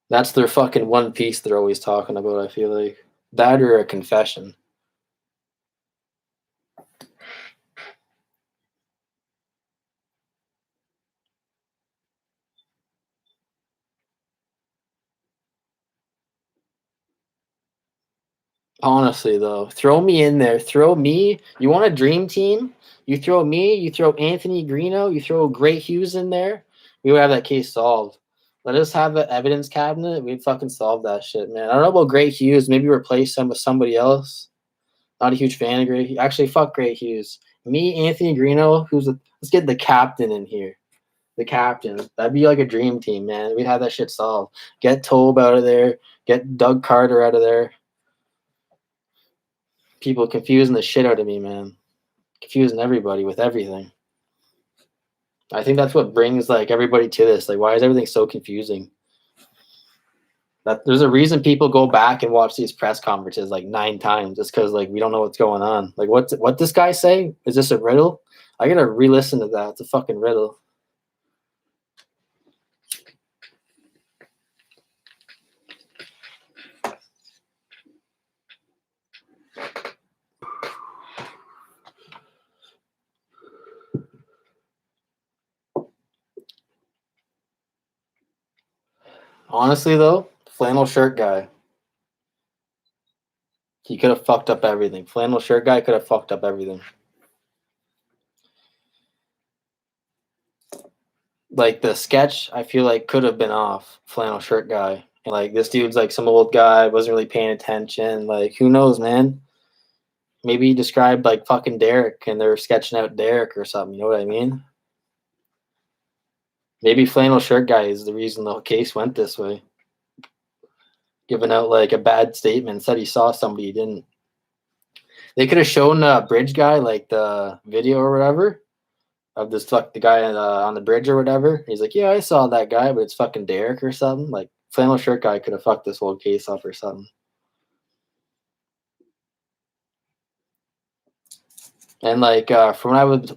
That's their fucking one piece they're always talking about. I feel like that or a confession. Honestly, though, throw me in there. Throw me. You want a dream team? You throw me. You throw Anthony Greeno. You throw Great Hughes in there. We would have that case solved. Let us have the evidence cabinet. We'd fucking solve that shit, man. I don't know about Great Hughes. Maybe replace him with somebody else. Not a huge fan of Great. Actually, fuck Great Hughes. Me, Anthony Greeno. Let's get the captain in here. The captain. That'd be like a dream team, man. We'd have that shit solved. Get Tobe out of there. Get Doug Carter out of there. People confusing the shit out of me, man. Confusing everybody with everything. I think that's what brings like everybody to this. Like, why is everything so confusing? That there's a reason people go back and watch these press conferences like 9 times, just because like we don't know what's going on. Like, what this guy say? Is this a riddle? I gotta re-listen to that. It's a fucking riddle. Honestly, though, flannel shirt guy, he could have fucked up everything. Flannel shirt guy could have fucked up everything. Like the sketch, I feel like could have been off. Flannel shirt guy, and like this dude's like some old guy, wasn't really paying attention. Like who knows, man? Maybe he described like fucking Derek and they're sketching out Derek or something. You know what I mean? Maybe flannel shirt guy is the reason the case went this way. Giving out like a bad statement, said he saw somebody he didn't. They could have shown bridge guy like the video or whatever of this the guy on the bridge or whatever. He's like, yeah, I saw that guy, but it's fucking Derek or something. Like flannel shirt guy could have fucked this whole case up or something. And like from when I was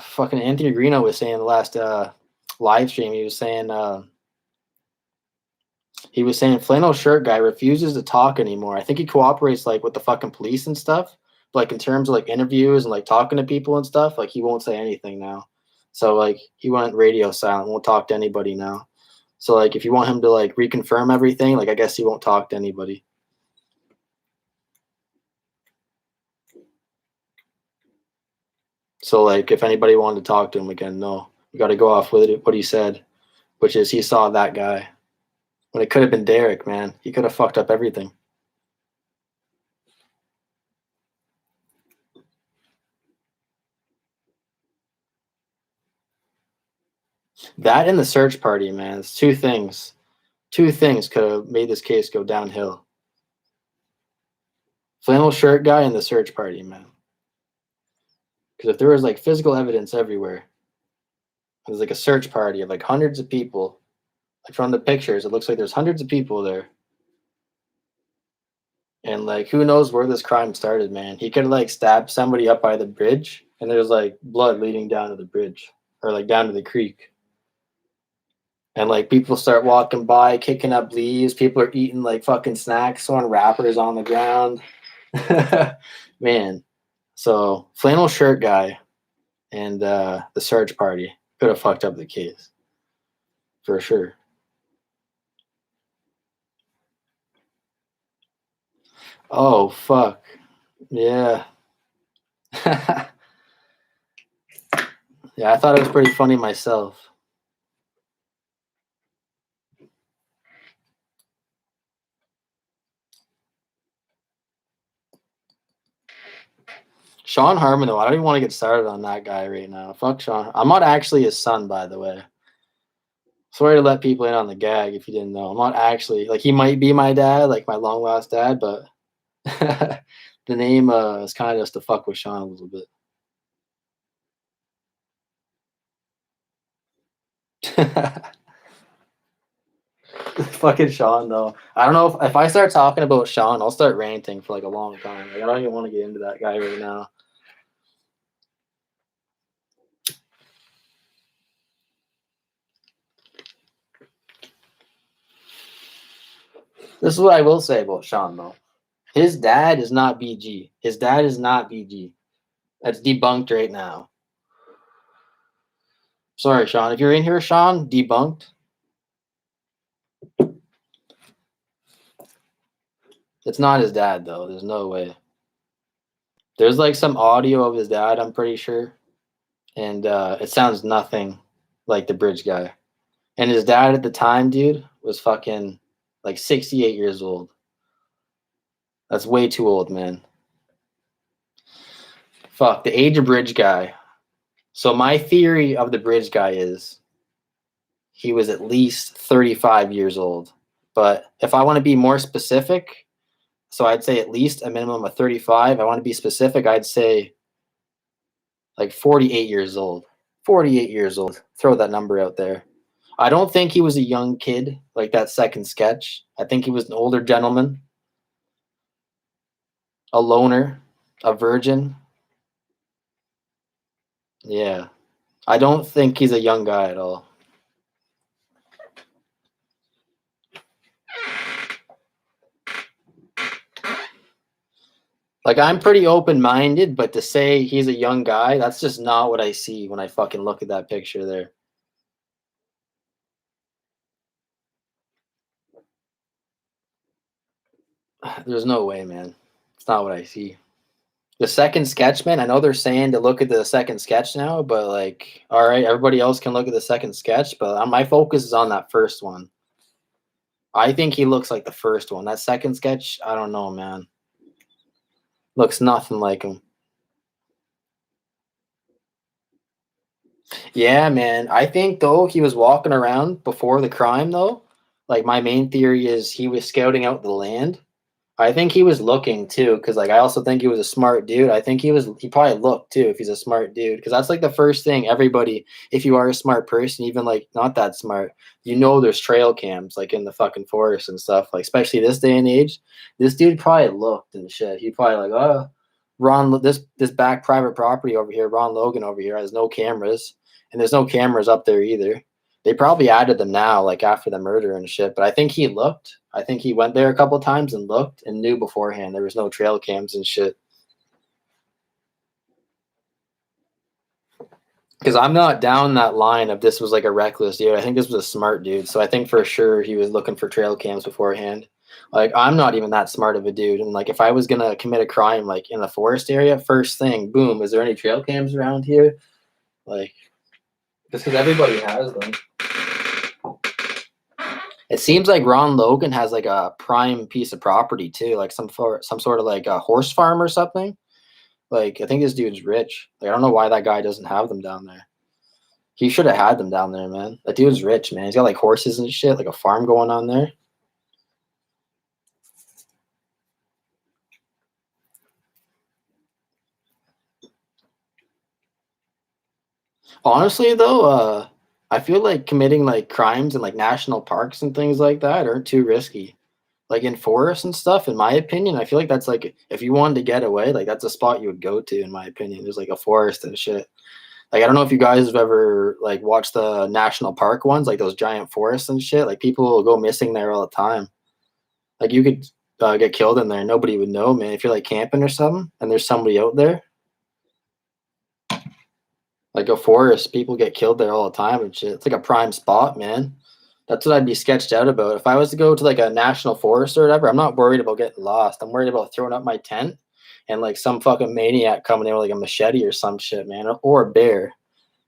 fucking Anthony Greeno was saying the last live stream, he was saying flannel shirt guy refuses to talk anymore. I think he cooperates like with the fucking police and stuff. But like in terms of like interviews and like talking to people and stuff, like he won't say anything now. So like he went radio silent, won't talk to anybody now. So like if you want him to like reconfirm everything, like I guess he won't talk to anybody. So like if anybody wanted to talk to him again, no. You got to go off with it, what he said, which is he saw that guy. When it could have been Derek, man. He could have fucked up everything. That and the search party, man. It's two things. Two things could have made this case go downhill. Flannel shirt guy and the search party, man. Because if there was like physical evidence everywhere, there's like a search party of like hundreds of people. Like from the pictures, it looks like there's hundreds of people there. And like who knows where this crime started, man. He could have like stabbed somebody up by the bridge and there's like blood leading down to the bridge or like down to the creek. And like people start walking by, kicking up leaves. People are eating like fucking snacks, throwing wrappers on the ground. Man. So flannel shirt guy and the search party could have fucked up the case. For sure. Oh fuck. Yeah. Yeah, I thought it was pretty funny myself. Shawn Harmon, though, I don't even want to get started on that guy right now. Fuck Shawn. I'm not actually his son, by the way. Sorry to let people in on the gag if you didn't know. I'm not actually, like, he might be my dad, like my long lost dad, but the name is kind of just to fuck with Shawn a little bit. Fucking Shawn, though. I don't know if I start talking about Shawn, I'll start ranting for like a long time. Like, I don't even want to get into that guy right now. This is what I will say about Shawn, though. His dad is not BG. His dad is not BG. That's debunked right now. Sorry, Shawn. If you're in here, Shawn, debunked. It's not his dad, though. There's no way. There's like some audio of his dad, I'm pretty sure. And it sounds nothing like the bridge guy. And his dad at the time, dude, was fucking like 68 years old. That's way too old, man. Fuck, the age of bridge guy. So my theory of the bridge guy is he was at least 35 years old. But if I want to be more specific, so I'd say at least a minimum of 35. I want to be specific. I'd say like 48 years old. 48 years old. Throw that number out there. I don't think he was a young kid like that second sketch. I think he was an older gentleman, a loner, a virgin. Yeah. I don't think he's a young guy at all. Like, I'm pretty open-minded, but to say he's a young guy, that's just not what I see when I fucking look at that picture there. There's no way, man. It's not what I see. The second sketch, man, I know they're saying to look at the second sketch now, but like, all right, everybody else can look at the second sketch, but my focus is on that first one. I think he looks like the first one. That second sketch, I don't know, man. Looks nothing like him. Yeah, man. I think though he was walking around before the crime though. Like my main theory is he was scouting out the land. I think he was looking too, because like I also think he was a smart dude. I think he probably looked too if he's a smart dude. Because that's like the first thing everybody, if you are a smart person, even like not that smart, you know there's trail cams like in the fucking forest and stuff. Like especially this day and age. This dude probably looked and shit. He probably like, oh, this back private property over here, Ron Logan over here has no cameras. And there's no cameras up there either. They probably added them now, like after the murder and shit. But I think he looked. I think he went there a couple times and looked and knew beforehand there was no trail cams and shit. Because I'm not down that line of this was like a reckless dude. I think this was a smart dude. So I think for sure he was looking for trail cams beforehand. Like I'm not even that smart of a dude. And like if I was gonna commit a crime like in the forest area, first thing, boom, is there any trail cams around here? Like just because everybody has them. It seems like Ron Logan has like a prime piece of property too, like some sort of like a horse farm or something. Like I think this dude's rich. Like I don't know why that guy doesn't have them down there. He should have had them down there, man. That dude's rich, man. He's got like horses and shit, like a farm going on there. Honestly, though, I feel like committing like crimes in like national parks and things like that aren't too risky. Like in forests and stuff, in my opinion, I feel like that's like if you wanted to get away, like that's a spot you would go to, in my opinion. There's like a forest and shit. Like I don't know if you guys have ever like watched the national park ones, like those giant forests and shit. Like people will go missing there all the time. Like you could get killed in there, and nobody would know, man. If you're like camping or something, and there's somebody out there, like a forest, people get killed there all the time and shit. It's like a prime spot, man. That's what I'd be sketched out about. If I was to go to like a national forest or whatever, I'm not worried about getting lost. I'm worried about throwing up my tent and like some fucking maniac coming in with like a machete or some shit, man, or a bear.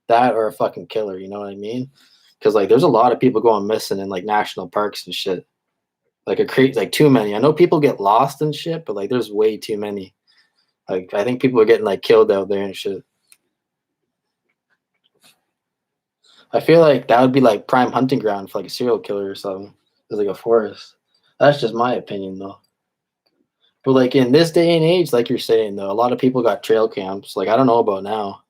That or a fucking killer, you know what I mean? Because like there's a lot of people going missing in like national parks and shit. Like like too many. I know people get lost and shit, but like there's way too many. Like I think people are getting like killed out there and shit. I feel like that would be like prime hunting ground for like a serial killer or something. It's like a forest. That's just my opinion though. But like in this day and age, like you're saying though, a lot of people got trail cams. Like I don't know about now.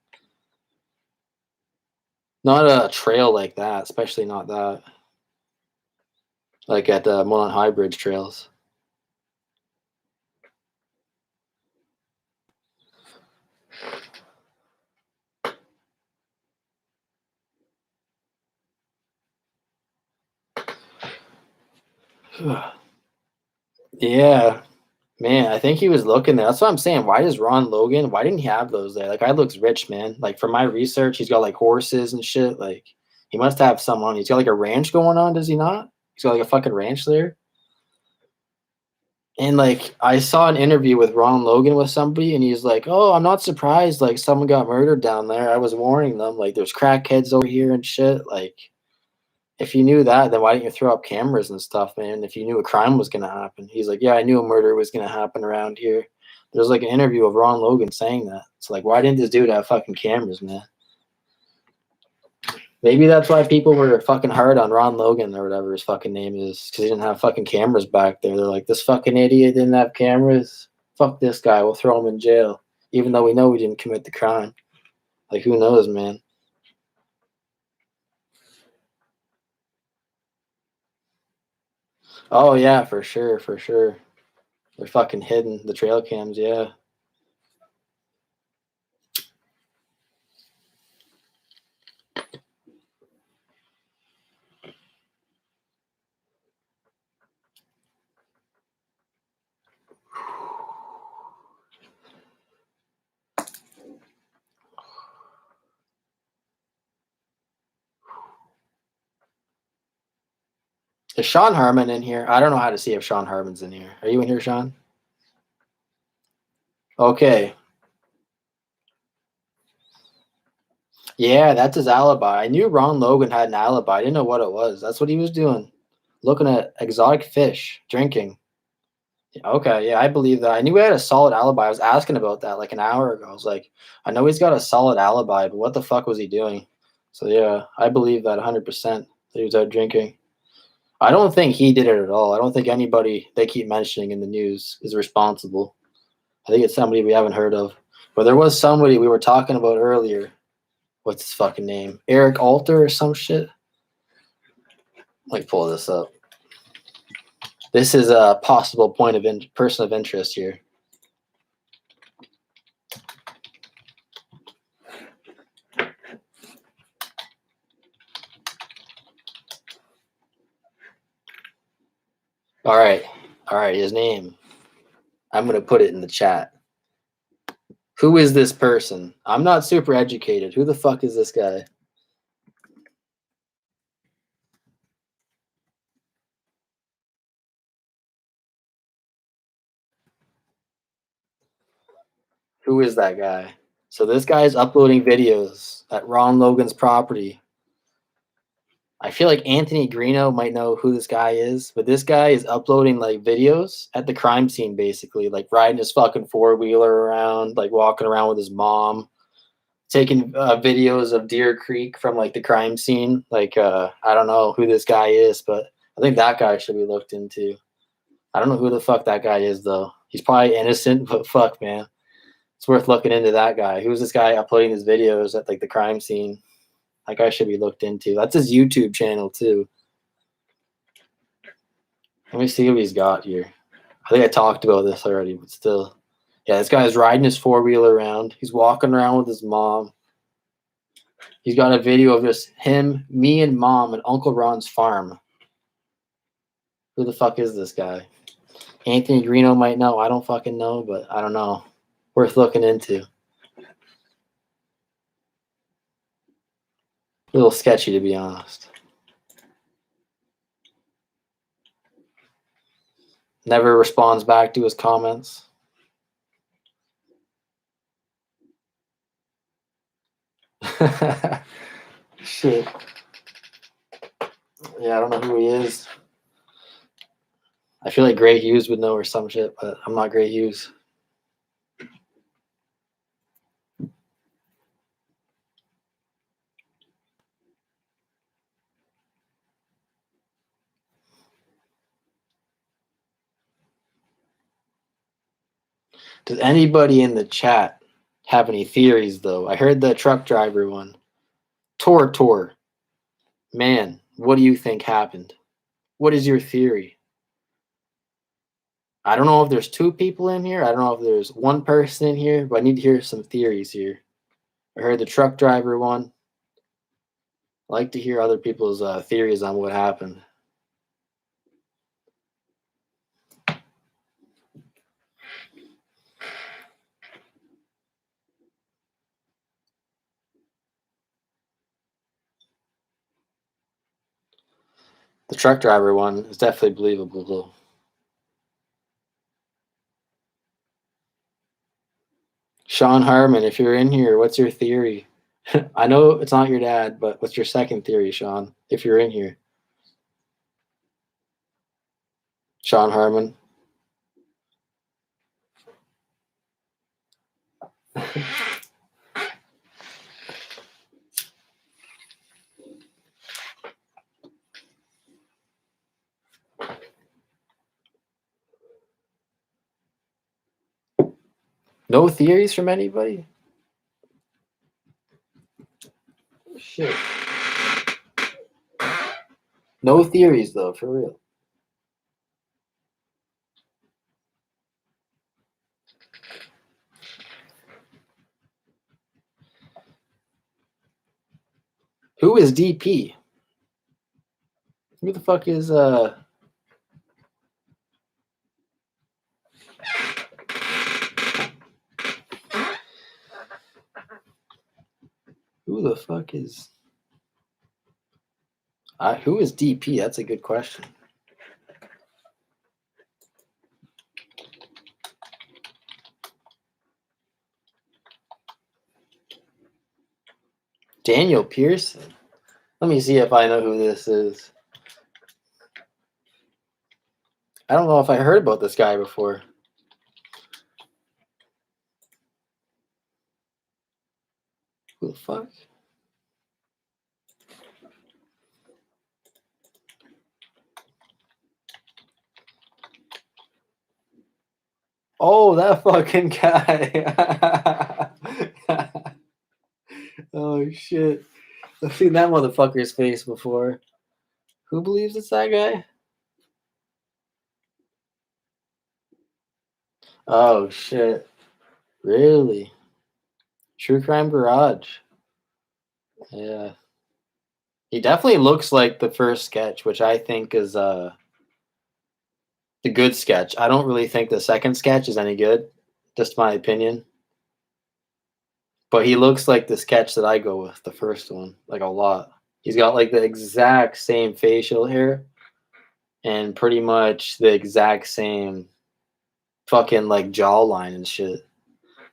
Not a trail like that, especially not that. Like at the Mullen High Bridge trails. Yeah, man, I think he was looking there. That's what I'm saying. Why does Ron Logan? Why didn't he have those there? Like, guy looks rich, man. Like from my research, he's got like horses and shit. Like, he must have some on. He's got like a ranch going on, does he not? He's got like a fucking ranch there. And like, I saw an interview with Ron Logan with somebody, and he's like, "Oh, I'm not surprised. Like, someone got murdered down there. I was warning them. Like, there's crackheads over here and shit. Like, if you knew that, then why didn't you throw up cameras and stuff, man? If you knew a crime was gonna happen." He's like, "Yeah, I knew a murder was gonna happen around here." There's like an interview of Ron Logan saying that. It's like, why didn't this dude have fucking cameras, man? Maybe that's why people were fucking hard on Ron Logan or whatever his fucking name is, because he didn't have fucking cameras back there. They're like, this fucking idiot didn't have cameras. Fuck this guy. We'll throw him in jail, even though we know we didn't commit the crime. Like, who knows, man? Oh yeah, for sure, for sure. They're fucking hidden. The trail cams, yeah. Is Shawn Harmon in here? I don't know how to see if Shawn Harmon's in here. Are you in here, Shawn? Okay. Yeah, that's his alibi. I knew Ron Logan had an alibi. I didn't know what it was. That's what he was doing. Looking at exotic fish, drinking. Okay, yeah, I believe that. I knew he had a solid alibi. I was asking about that like an hour ago. I was like, I know he's got a solid alibi, but what the fuck was he doing? So yeah, I believe that 100% that he was out drinking. I don't think he did it at all. I don't think anybody they keep mentioning in the news is responsible. I think it's somebody we haven't heard of. But there was somebody we were talking about earlier. What's his fucking name? Eric Alter or some shit? Let me pull this up. This is a possible point of person of interest here. All right. His name. I'm going to put it in the chat. Who is this person? I'm not super educated. Who the fuck is this guy? Who is that guy? So this guy is uploading videos at Ron Logan's property. I feel like Anthony Greeno might know who this guy is, but this guy is uploading like videos at the crime scene, basically, like riding his fucking four-wheeler around, like walking around with his mom, taking videos of Deer Creek from like the crime scene. Like, I don't know who this guy is, but I think that guy should be looked into. I don't know who the fuck that guy is though. He's probably innocent, but fuck, man, it's worth looking into that guy. Who's this guy uploading his videos at like the crime scene? That guy should be looked into. That's his YouTube channel too. Let me see what he's got here. I think I talked about this already, but still. Yeah, this guy's riding his four-wheeler around. He's walking around with his mom. He's got a video of just him, me, and mom at Uncle Ron's farm. Who the fuck is this guy? Anthony Greeno might know. I don't fucking know, but I don't know. Worth looking into. A little sketchy, to be honest. Never responds back to his comments. Shit. Yeah, I don't know who he is. I feel like Gray Hughes would know or some shit, but I'm not Gray Hughes. Does anybody in the chat have any theories, though? I heard the truck driver one. Tor. Man, what do you think happened? What is your theory? I don't know if there's two people in here. I don't know if there's one person in here, but I need to hear some theories here. I heard the truck driver one. I like to hear other people's theories on what happened. The truck driver one is definitely believable, though. Shawn Harmon, if you're in here, what's your theory? I know it's not your dad, but what's your second theory, Shawn, if you're in here? Shawn Harmon. No theories from anybody? Shit. No theories, though, for real. Who is DP? Who the fuck is who the fuck is who is DP? That's a good question. Daniel Pearson. Let me see if I know who this is. I don't know if I heard about this guy before. Who the fuck? Oh, that fucking guy. Oh, shit. I've seen that motherfucker's face before. Who believes it's that guy? Oh, shit. Really? True Crime Garage. Yeah. He definitely looks like the first sketch, which I think is the good sketch. I don't really think the second sketch is any good. Just my opinion. But he looks like the sketch that I go with, the first one, like a lot. He's got like the exact same facial hair and pretty much the exact same fucking like jawline and shit.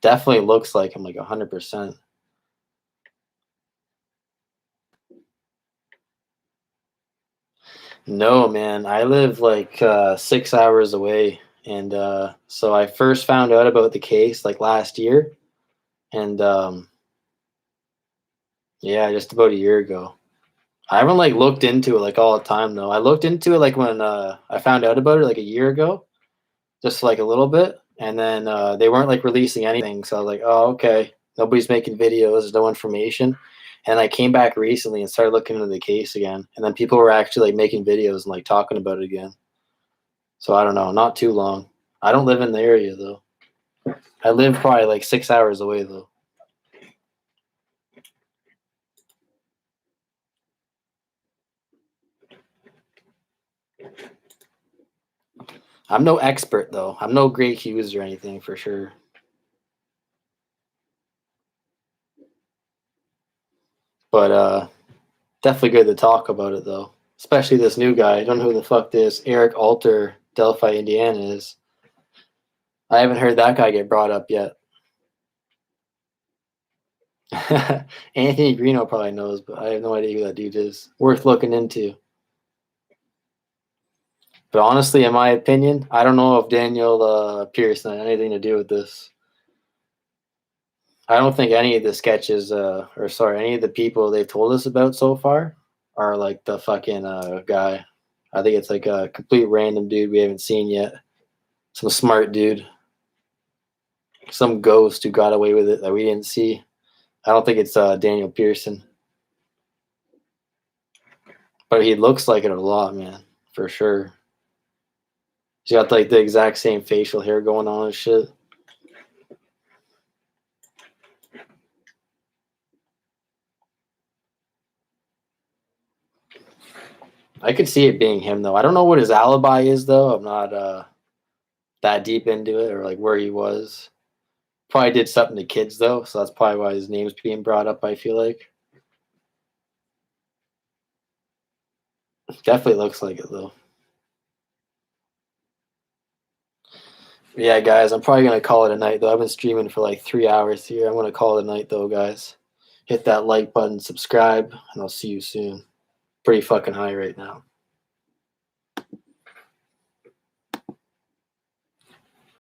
Definitely looks like him like 100%. No, man. I live like 6 hours away. And so I first found out about the case like last year. And yeah, just about a year ago. I haven't like looked into it like all the time though. I looked into it like when I found out about it like a year ago, just like a little bit, and then they weren't like releasing anything. So I was like, oh okay, nobody's making videos, there's no information. And I came back recently and started looking into the case again, and then people were actually like making videos and like talking about it again. So I don't know, not too long. I don't live in the area though. I live probably like 6 hours away though. I'm no expert though. I'm no Great Hughes or anything for sure. But definitely good to talk about it though. Especially this new guy. I don't know who the fuck this Eric Alter, Delphi, Indiana is. I haven't heard that guy get brought up yet. Anthony Greeno probably knows, but I have no idea who that dude is. Worth looking into. But honestly, in my opinion, I don't know if Daniel Pearson had anything to do with this. I don't think any of the sketches, any of the people they've told us about so far are like the fucking guy. I think it's like a complete random dude we haven't seen yet. Some smart dude. Some ghost who got away with it that we didn't see. I don't think it's Daniel Pearson. But he looks like it a lot, man. For sure. He's got like the exact same facial hair going on and shit. I could see it being him though. I don't know what his alibi is though. I'm not that deep into it or like where he was. Probably did something to kids though, so that's probably why his name's being brought up, I feel like. Definitely looks like it though. Yeah, guys, I'm probably gonna call it a night though. I've been streaming for like 3 hours here. I'm gonna call it a night though, guys. Hit that like button, subscribe, and I'll see you soon. Pretty fucking high right now.